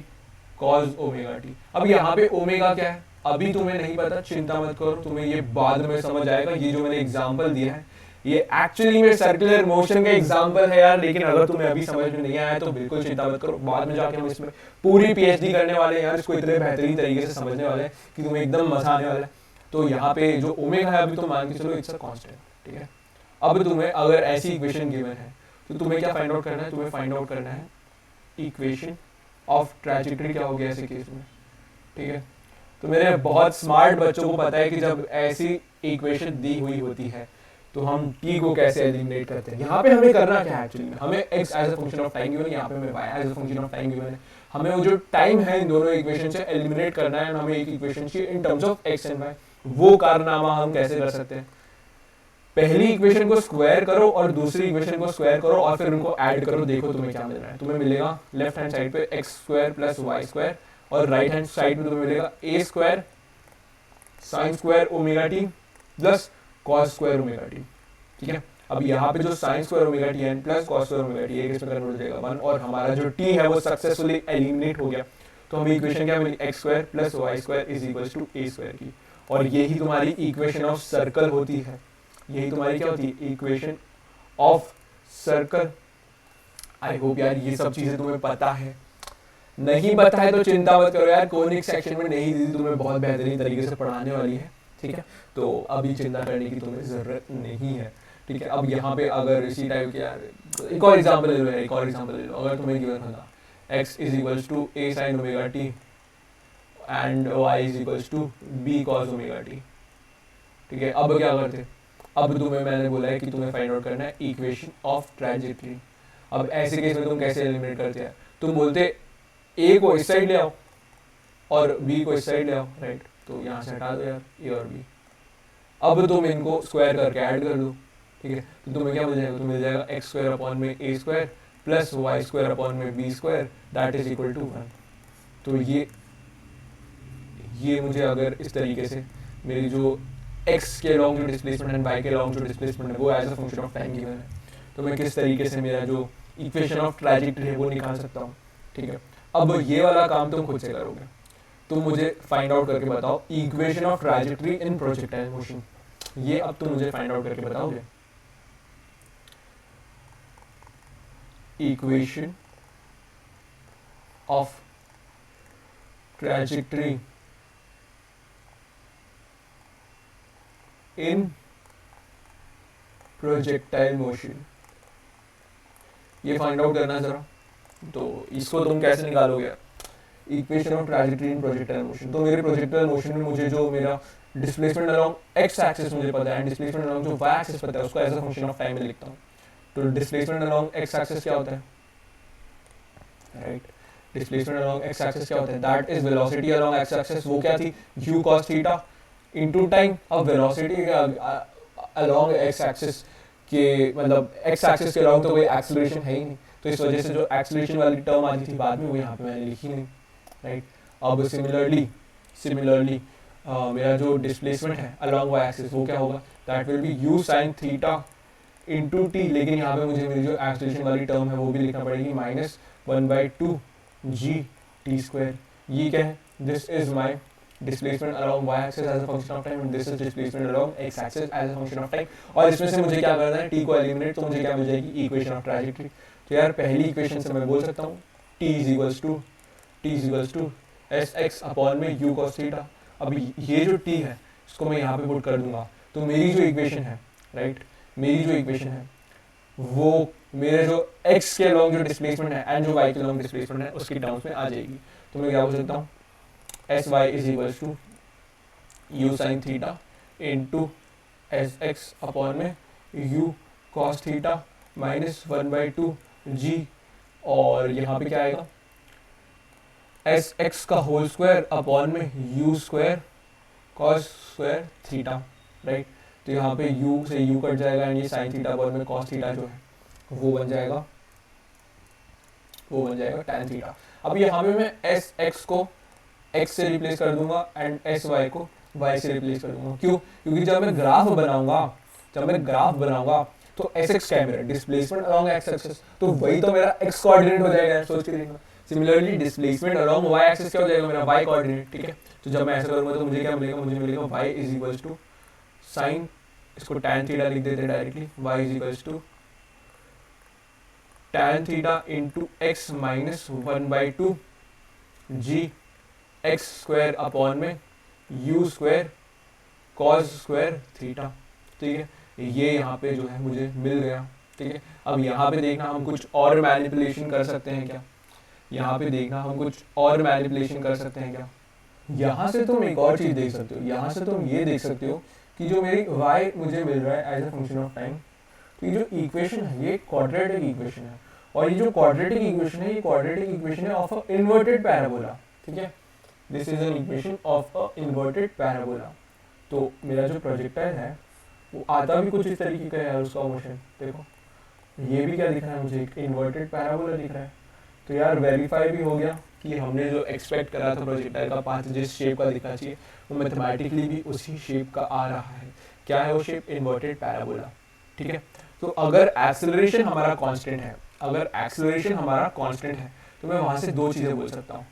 cos omega t। अब यहाँ पे ओमेगा क्या है अभी तुम्हें नहीं पता, चिंता मत करो, तुम्हें ये बाद में समझ आएगा। ये जो मैंने एग्जांपल दिया है ये एक्चुअली में सर्कुलर मोशन का एग्जांपल है यार, लेकिन अगर तुम्हें अभी समझ में नहीं आया तो बिल्कुल चिंता मत करो, बाद में जाके हम इसमें पूरी पीएचडी करने वाले हैं यार, इसको इतने बेहतरीन तरीके से समझने वाले हैं कि तुम्हें एकदम मजा आने वाला है। तो यहाँ पे जो ओमेगा है अभी तो मान के चलो इट्स अ कांस्टेंट, ठीक है। अब तुम्हें अगर ऐसी इक्वेशन गिवन है तो तुम्हें क्या फाइंड आउट करना है, तुम्हें फाइंड आउट करना है इक्वेशन ऑफ ट्रैजेक्टरी क्या हो गया ऐसे केस में, ठीक है। तो मेरे बहुत स्मार्ट बच्चों को पता है कि जब ऐसी इक्वेशन दी हुई होती है तो हम t को कैसे एलिमिनेट करते हैं। यहाँ पे हमें करना क्या है एक्चुअली में, हमें x as a function of time given है, यहाँ पे हमें y as a function of time given है। हमें वो जो टाइम है इन दोनों इक्वेशन से एलिमिनेट करना है, हमें एक इक्वेशन चाहिए in terms of x and y। वो कारनामा हम कैसे कर सकते हैं, पहली इक्वेशन को स्क्वायर करो और दूसरी इक्वेशन को स्क्वायर करो और फिर उनको ऐड करो, देखो तुम्हें क्या मिल रहा है। तुम्हें मिलेगा लेफ्ट हैंड साइड पे x square plus y square और राइट हैंड साइड पे तुम्हें मिलेगा a square sin square omega t plus cos square omega t, ठीक है। अब यहाँ पे जो sin स्क्वायर ओमेगा t है plus cos square omega t एक इसमें कन्वर्ट हो जाएगा 1 और हमारा जो t है वो सक्सेसफुली एलिमिनेट हो गया। तो हमें इक्वेशन क्या मिली, x square plus y square is equals to a square की, और यही तुम्हारी इक्वेशन ऑफ सर्कल होती है। यही तुम्हारी क्या होती है, equation of circle. I hope यार ये सब चीजें तुम्हें पता है, नहीं पता है तो चिंता मत करो यार, कोनिक सेक्शन में नहीं दी तुम्हें बहुत बेहतरीन तरीके से पढ़ाने वाली है, ठीक है। तो अभी चिंता करने की तुम्हें जरूरत नहीं है, ठीक है। अब यहाँ पे अगर इसी टाइप के यार एक और एग्जांपल ले लो, एक और एग्जांपल ले लो। अगर तुम्हें गिवन होगा x is equals to a sin omega t and y is equals to b cos omega t, ठीक है। अब क्या करते, अब तुम्हें मैंने बोला है कि तुम्हें फाइंड आउट करना है इक्वेशन ऑफ ट्रैजेक्टरी। अब ऐसे केस में तुम कैसे एलिमिनेट करते हैं, तुम बोलते a को इस साइड ले आओ और b को इस साइड ले आओ, राइट। तो यहाँ से हटा दो यार a और b, अब तुम इनको स्क्वायर करके ऐड कर दो, ठीक है। तो तुम्हें क्या मिल जाएगा, तुम्हें मिल जाएगा x स्क्वायर अपॉन में a square plus y square upon में b square that is equal to 1। तो ये मुझे अगर इस तरीके से मेरी जो x के अलॉन्ग जो डिस्प्लेसमेंट है, y के अलॉन्ग जो डिस्प्लेसमेंट है, वो as a function of time given है, तो मैं किस तरीके से मेरा जो इक्वेशन ऑफ ट्रैजेक्टरी है वो निकाल सकता हूँ। ठीक है, अब ये वाला काम तुम खुद से करोगे, तुम मुझे फाइंड आउट करके बताओ equation of trajectory in projectile motion. ये अब तुम मुझे फाइंड आउट करके बताओगे। Equation of trajectory in projectile motion, ये फाइंड आउट करना है जरा। तो इसको तुम कैसे निकालोगे? Equation of trajectory in projectile motion, तो मेरे प्रोजेक्टाइल मोशन में मुझे जो मेरा डिस्प्लेसमेंट अलोंग एक्स एक्सिस मुझे पता है एंड डिस्प्लेसमेंट अलोंग जो वाई एक्सिस पता है, उसको as a function of time में लिखता हूँ। तो डिस्प्लेसमेंट अलोंग एक्स एक्सिस क्या होता है? Right, displacement along x axis क्या होता है? That is velocity along x axis. वो क्या थी? u cos theta into time. अब वेलोसिटी अलोंग एक्स एक्सिस के मतलब एक्स एक्सिस के अलोंग तो कोई एक्सेलरेशन है ही नहीं, तो इस वजह से जो एक्सेलरेशन वाली टर्म आती थी बाद में वो यहाँ पे मैंने लिखी नहीं। राइट, अब सिमिलरली मेरा जो डिस्प्लेसमेंट है अलोंग वाई एक्सिस वो क्या होगा? That will B u sin theta into t, लेकिन यहाँ पे मुझे मेरी जो एक्सेलरेशन वाली टर्म है वो भी लिखना पड़ेगी माइनस 1/2 g t स्क्वायर। ये क्या है? This is my displacement along y axis as a function of time and this is displacement along x axis as a function of time. और इसमें से मुझे क्या करना है? t को एलिमिनेट, तो मुझे क्या मिल जाएगी? Equation of trajectory. तो यार पहली इक्वेशन से मैं बोल सकता हूँ t is equals to sx upon में u cos थीटा। अब ये जो t है इसको मैं यहाँ पे पुट कर दूंगा, तो मेरी जो इक्वेशन है, राइट, मेरी जो इक्वेशन है वो मेरे जो x के अलॉन्ग जो डिस्प्लेसमेंट है एंड जो y के अलॉन्ग डिस्प्लेसमेंट है उसकी टर्म्स में आ जाएगी। तो मैं क्या बोल सकता हूँ? sy is equals to u sin theta into sx upon में u cos theta minus 1/2 g, और यहाँ पे क्या आएगा? sx का होल स्क्वायर अपॉन में u square cos square theta. Right, तो यहाँ पे u से u कट जाएगा एंड ये sin थीटा अपॉन में cos थीटा जो है वो बन जाएगा tan थीटा। अब यहाँ पे मैं sx को x से रिप्लेस कर दूंगा एंड sy को y से रिप्लेस कर दूंगा। क्यों? क्योंकि जब मैं ग्राफ बनाऊंगा तो sx क्या है मेरा? डिस्प्लेसमेंट अलोंग x एक्सिस, तो वही तो मेरा x कोऑर्डिनेट हो जाएगा, सोच के देखना। Similarly displacement along y axis क्या हो जाएगा? मेरा y कोऑर्डिनेट। ठीक है, तो जब मैं ऐसा करूंगा तो मुझे क्या मिलेगा? मुझे मिलेगा y is equals to sine, इसको tan थीटा लिख देते हैं directly, y is equals to tan theta into x minus 1/2 g x square upon में u square cos square theta. ठीक है, ये यहाँ पे जो है मुझे मिल गया। ठीक है, अब यहाँ पे देखना हम कुछ और मैनिपुलेशन कर सकते हैं क्या? यहाँ से तुम एक और चीज देख सकते हो, यहाँ से तुम ये देख सकते हो कि जो मेरी y मुझे मिल रहा है as a function of time, तो ये जो इक्वेशन है ये क्वाड्रेटिक इक्वेशन है, और ये जो क्वाड्रेटिक इक्वेशन है ये क्वाड्रेटिक इक्वेशन है ऑफ अ इन्वर्टेड पैराबोला। ठीक है, this is an equation of a inverted parabola. तो मेरा जो प्रोजेक्टाइल है वो आता भी कुछ इस तरीके का है, उसका मोशन देखो, ये भी क्या दिख रहा है मुझे? एक इन्वर्टेड पैराबोला दिख रहा है। तो यार वेरीफाई भी हो गया कि हमने जो एक्सपेक्ट करा था प्रोजेक्टाइल का पाथ जिस शेप का दिखना चाहिए वो मैथमेटिकली भी उसी शेप का आ रहा है। क्या है वो शेप? Inverted parabola. ठीक है, तो अगर एक्सेलरेशन हमारा कांस्टेंट है, तो मैं वहां से दो चीजें बोल सकता हूँ।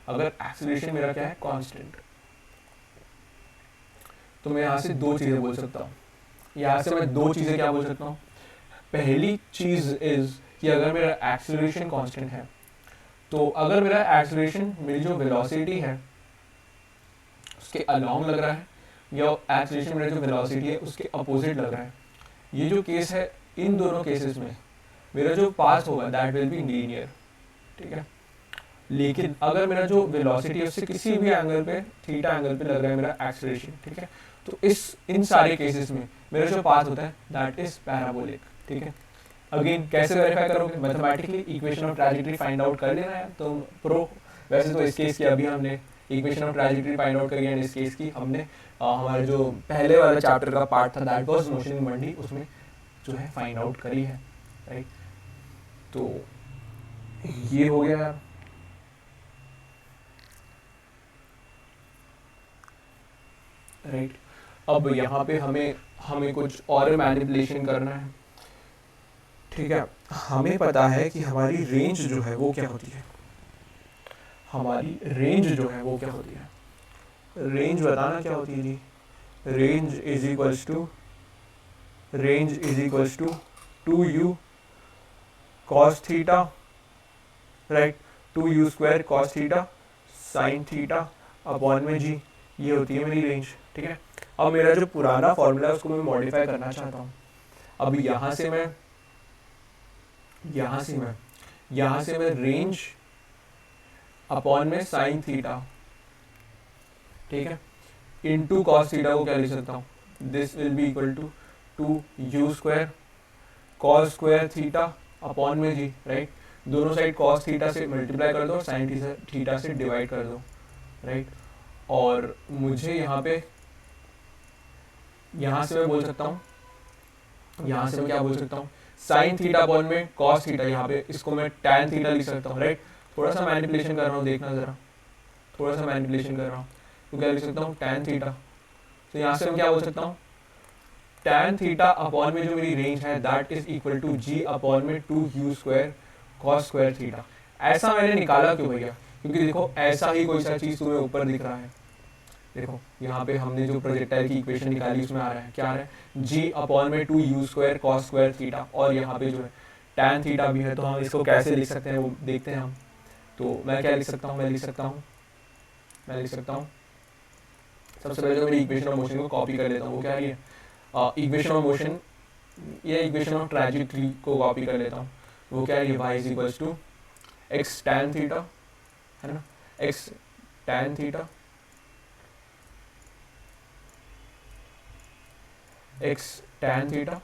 अगर एक्सेलरेशन मेरा क्या है? कांस्टेंट, तो मैं यहाँ से दो चीजें बोल सकता हूँ। यहाँ से मैं दो चीजें क्या बोल सकता हूँ? पहली चीज इज कि अगर मेरा एक्सेलरेशन कांस्टेंट है, तो अगर मेरा एक्सेलरेशन मेरी जो वेलोसिटी है उसके अलोंग लग रहा है, या एक्सेलरेशन मेरा जो वेलोसिटी है उसके अपोजिट लग रहा है, ये जो केस है, इन दोनों केसेस में मेरा जो पाथ होगा दैट विल बी लीनियर। ठीक है, लेकिन अगर मेरा जो वेलोसिटी है उससे किसी भी एंगल पे, थीटा एंगल पे लग रहा है मेरा एक्सेलरेशन, ठीक है, तो इन सारे केसेस में मेरा जो पाथ होता है दैट इज पैराबोलिक। ठीक है, अगेन कैसे वेरीफाई करोगे? Mathematically equation of trajectory find out कर लेना है तो प्रो। वैसे तो इस केस की अभी हमने equation of trajectory find out करी एंड इस केस की हमने हमारे जो पहले वाला चैप्टर का पार्ट था that was motion in 1D, उसमें जो है फाइंड आउट करी है। राइट, तो ये हो गया। राइट। अब यहाँ पे हमें कुछ और मैनिपुलेशन करना है, ठीक है। हमें पता है कि हमारी रेंज जो है वो क्या होती है, हमारी रेंज जो है वो क्या होती है, रेंज बताना क्या होती है जी। Range is equals to 2u cos theta, right, 2u square cos theta sin theta upon में जी, ये होती है मेरी रेंज, ठीक है। अब मेरा जो पुराना फॉर्मूला है उसको मैं मॉडिफाई करना चाहता हूँ। अब यहाँ से मैं रेंज अपॉन में sin थीटा, ठीक है, इनटू cos थीटा को क्या लिख सकता हूँ, this will be equal to 2u square cos square theta upon में जी, राइट। दोनों साइड cos थीटा से मल्टीप्लाई कर दो और sin थीटा से डिवाइड कर दो, राइट। और मुझे यहाँ से मैं बोल सकता हूँ, यहाँ से मैं क्या बोल सकता हूँ, sin थीटा अपॉन में cos थीटा, यहाँ पे इसको मैं tan थीटा लिख सकता हूँ, राइट। थोड़ा सा मैनिपुलेशन कर रहा हूँ, देखना जरा, थोड़ा सा मैनिपुलेशन कर रहा हूँ, तो क्या लिख सकता हूँ, tan थीटा। तो यहाँ से मैं क्या बोल सकता हूँ, tan थीटा अपॉन में जो मेरी रेंज है that is equal to g upon में 2u square cos square theta. ऐसा मैंने निकाला क्यों भैया, क्योंकि देखो ऐसा ही कोई सा चीज तुम्हें ऊपर दिख रहा है, देखो यहाँ पे हमने जो प्रोजेक्टाइल की इक्वेशन निकाली उसमें आ रहा है, क्या आ रहा है, g अपॉन में 2u square cos square theta, और यहाँ पे जो है tan थीटा भी है। तो हम इसको कैसे लिख सकते हैं वो देखते हैं हम। तो मैं क्या लिख सकता हूँ, मैं लिख सकता हूँ सबसे पहले तो मेरी इक्वेशन ऑफ मोशन को कॉपी कर लेता हूँ। वो क्या है, इक्वेशन ऑफ मोशन या इक्वेशन ऑफ ट्रैजेक्टरी को कॉपी कर लेता हूँ। वो क्या है, y is equals to x tan theta, है ना, x tan theta, x tan theta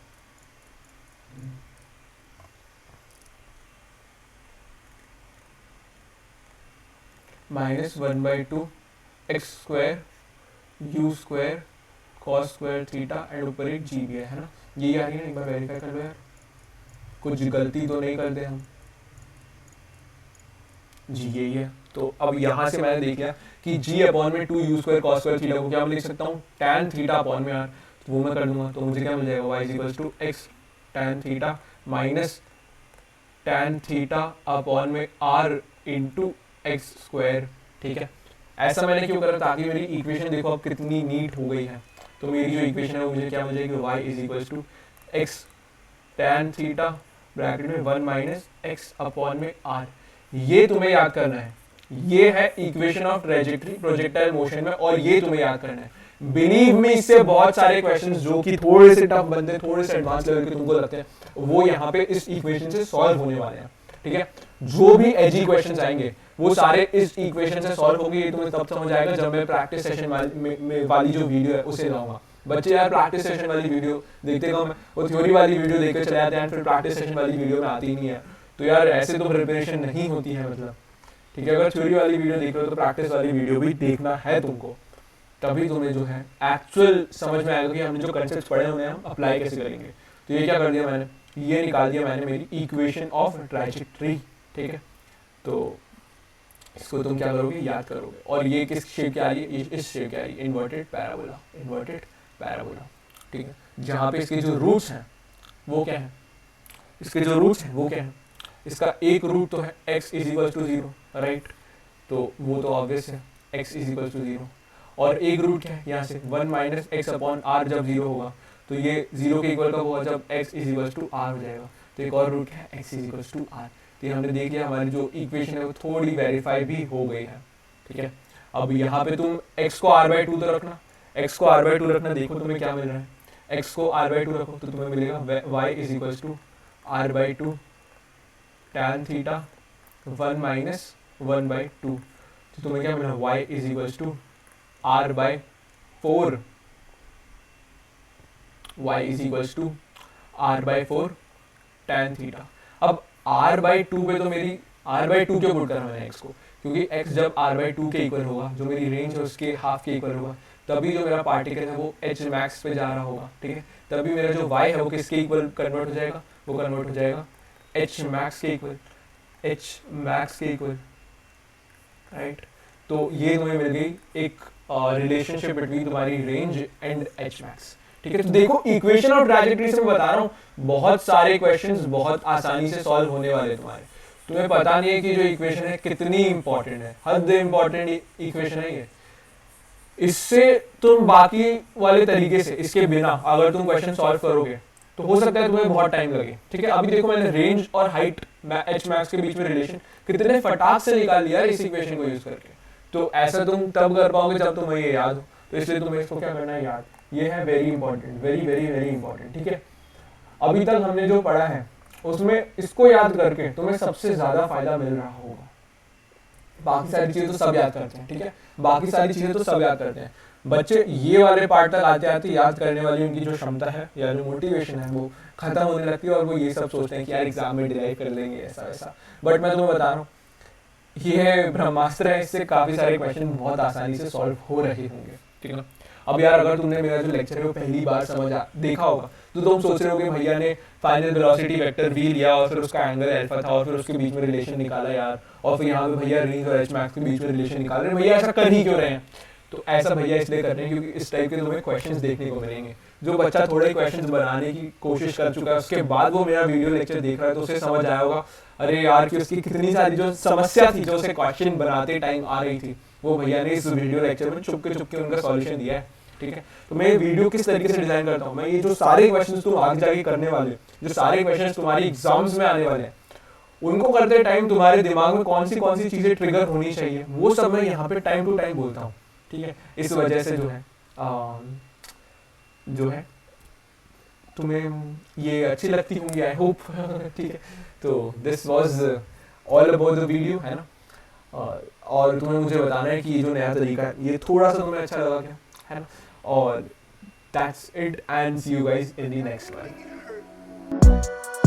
minus 1/2 x square u square cos square theta and ऊपर एक g भी है ना। ये आ रही है, एक बार वेरीफाई कर लो यार, कुछ गलती तो नहीं कर दे हम, जी यही है। तो अब यहाँ से मैंने देख लिया कि g अपॉन में 2u square cos square theta को क्या मैं लिख सकता हूँ, tan थीटा अपॉन में यार, तो वो मैं कर दूंगा। तो मुझे क्या मिल जाएगा, y is equals to x tan theta minus tan theta upon में r इंटू एक्स स्क्वायर, ठीक है। ऐसा मैंने क्यों करा, ताकि मेरी इक्वेशन देखो अब कितनी नीट हो गई है। तो मेरी जो इक्वेशन है वो मुझे क्या मिल जाएगी, y is equals to x tan theta bracket में 1 माइनस x अपॉन में r। ये तुम्हें याद करना है, ये है equation of trajectory projectile motion में, और ये तुम्हें याद करना है। बिलीव मी, इससे बहुत सारे क्वेश्चंस जो कि थोड़े से टफ बनते हैं, थोड़े से एडवांस लेवल के तुमको लगते हैं, वो यहाँ पे इस इक्वेशन से सॉल्व होने वाले हैं, ठीक है। जो भी एजी क्वेश्चंस आएंगे वो सारे इस इक्वेशन से सॉल्व होंगे। ये तुम्हें तब समझ आएगा जब मैं प्रैक्टिस सेशन वाली जो वीडियो है उसे लाऊंगा। बच्चे यार प्रैक्टिस सेशन वाली वीडियो देखते कम है, वो थ्योरी वाली वीडियो देखकर चले जाते हैं, फिर प्रैक्टिस सेशन वाली वीडियो में आती नहीं है। तो यार ऐसे तो प्रिपरेशन नहीं होती है, मतलब ठीक है। अगर थ्योरी वाली वीडियो देख रहे हो तो प्रैक्टिस वाली वीडियो भी देखना है तुमको, तभी तुम्हें जो है एक्चुअल समझ में आएगा कि हमने जो कंसेप्ट पढ़े उन्हें हम अप्लाई कैसे करेंगे। तो ये क्या कर दिया मैंने, ये निकाल दिया मैंने मेरी इक्वेशन ऑफ ट्रैजेक्टरी, ठीक है। तो इसको तुम क्या करोगे, याद करोगे। और ये किस शेप की आ रही है, इस शेप की आ रही है, इन्वर्टेड पैराबोला, ठीक है। जहाँ पे इसके जो रूट्स हैं वो क्या है, इसके जो रूट्स हैं वो क्या है, इसका एक रूट तो है x is equal to 0, right. तो वो तो ऑब्वियस है, x इज इक्वल टू 0। और एक रूट क्या है यहाँ से 1 माइनस एक्स अपॉन आर, जब 0 होगा तो ये 0 के इक्वल कब होगा, जब x is equal to r हो जाएगा। तो एक और रूट है x is equal to r. तो ये हमने देख लिया, हमारी जो इक्वेशन है वो थोड़ी वेरीफाई भी हो गई है, ठीक है। अब यहाँ पे तुम x को r/2 तो रखना, x को r/2 रखना, देखो तुम्हें क्या मिल रहा है, x को r/2 रखो तो तुम्हें मिलेगा y is equal to r/2 tan theta 1 minus 1/2। तो तुम्हें क्या मिला, y is equal to r/4, y is equal to r/4 tan theta. अब r/2 पे तो मेरी r/2 क्यों पुट करा मैंने x को, क्योंकि x जब r/2 के इक्वल होगा, जो मेरी रेंज है उसके हाफ के इक्वल होगा, तभी जो मेरा पार्टिकल है वो h मैक्स पे जा रहा होगा, ठीक है। तभी मेरा जो y है वो किसके इक्वल कन्वर्ट हो जाएगा, वो कन्वर्ट हो जाएगा h मैक्स के इक्वल, राइट। तो ये तुम्हें मिल गई एक रिलेशनशिप बिटवीन तुम्हारी रेंज एंड एच मैक्स। ठीक है, तो देखो इक्वेशन और ट्रैजेक्टरी से मैं बता रहा हूँ बहुत सारे क्वेश्चंस बहुत आसानी से सॉल्व होने वाले तुम्हारे। तुम्हें पता नहीं है कि जो इक्वेशन है कितनी इंपॉर्टेंट है, हद इंपॉर्टेंट इक्वेशन है ये। इससे तुम बाकी वाले तरीके से, इसके बिना अगर तुम क्वेश्चन सॉल्व करोगे तो हो सकता है तुम्हें बहुत टाइम लगे। ठीक है, अभी देखो मैंने रेंज और हाइट एच मैक्स के बीच में रिलेशन कितने फटाक से निकाल लिया इस इक्वेशन को यूज करके। तो ऐसा तुम तब कर पाओगे जब तुम्हें ये याद हो, तो इसलिए तुम्हें इसको क्या करना है, याद। ये है very important, very very very important. ठीक है, अभी तक हमने जो पढ़ा है उसमें इसको याद करके तुम्हें सबसे ज्यादा फायदा मिल रहा होगा। बाकी सारी चीजें तो सब याद करते हैं। ठीक है, बाकी सारी चीजें तो सब याद करते हैं। बच्चे ये वाले पार्ट तक आते आते याद करने वाली उनकी जो क्षमता है या जो मोटिवेशन है वो खत्म होने लगती है और वो ये सब सोचते हैं कि यार एग्जाम में डिराइव कर लेंगे ऐसा वैसा। बट मैं तुम्हें बता रहा हूँ ये ब्रह्मास्त्र है, इससे काफी सारे क्वेश्चन बहुत आसानी से सॉल्व हो रहे होंगे। ठीक है ना, अब यार अगर तुमने मेरा जो लेक्चर है वो पहली बार देखा होगा तो तुम सोच रहे हो कि भैया ने फाइनल वेलोसिटी वेक्टर वी लिया और फिर उसका एंगल अल्फा था और फिर उसके बीच में रिलेशन निकाला यार, और फिर यहाँ पे भैया रेंज और एच मैक्स के बीच में रिलेशन निकाल रहे हैं। भैया ऐसा कर ही क्यों रहे हैं? तो ऐसा भैया इसलिए कर रहे हैं क्योंकि इस टाइप के तुम्हें क्वेश्चंस देखने को मिलेंगे। जो बच्चा थोड़े क्वेश्चंस बनाने की कोशिश कर चुका है उसके बाद वो मेरा वीडियो लेक्चर देख रहा है तो उसे समझ आया होगा अरे यार कि उसकी कितनी सारी जो समस्या थी जो उसे क्वेश्चन बनाते टाइम आ रही थी वो भैया ने इस वीडियो लेक्चर में चुपके चुपके उनका सॉल्यूशन दिया है। ठीक है, तो मैं वीडियो किस तरीके से डिजाइन करता हूँ, मैं ये जो सारे क्वेश्चंस तुम आगे जाके करने वाले, जो सारे क्वेश्चंस तुम्हारी एग्जाम्स में आने वाले हैं, उनको करते टाइम तुम्हारे दिमाग में कौन सी चीजें ट्रिगर होनी चाहिए वो सब मैं यहाँ पे टाइम टू टाइम बोलता हूँ। ठीक है, इस वजह से जो है तुम्हें ये अच्छी लगती होंगी आई होप। ठीक है, तो this was all about the video, है ना। और तुम्हें मुझे बताना है कि ये जो नया तरीका है ये थोड़ा सा तुम्हें अच्छा लगा क्या, है ना। और that's it and see you guys in the next one.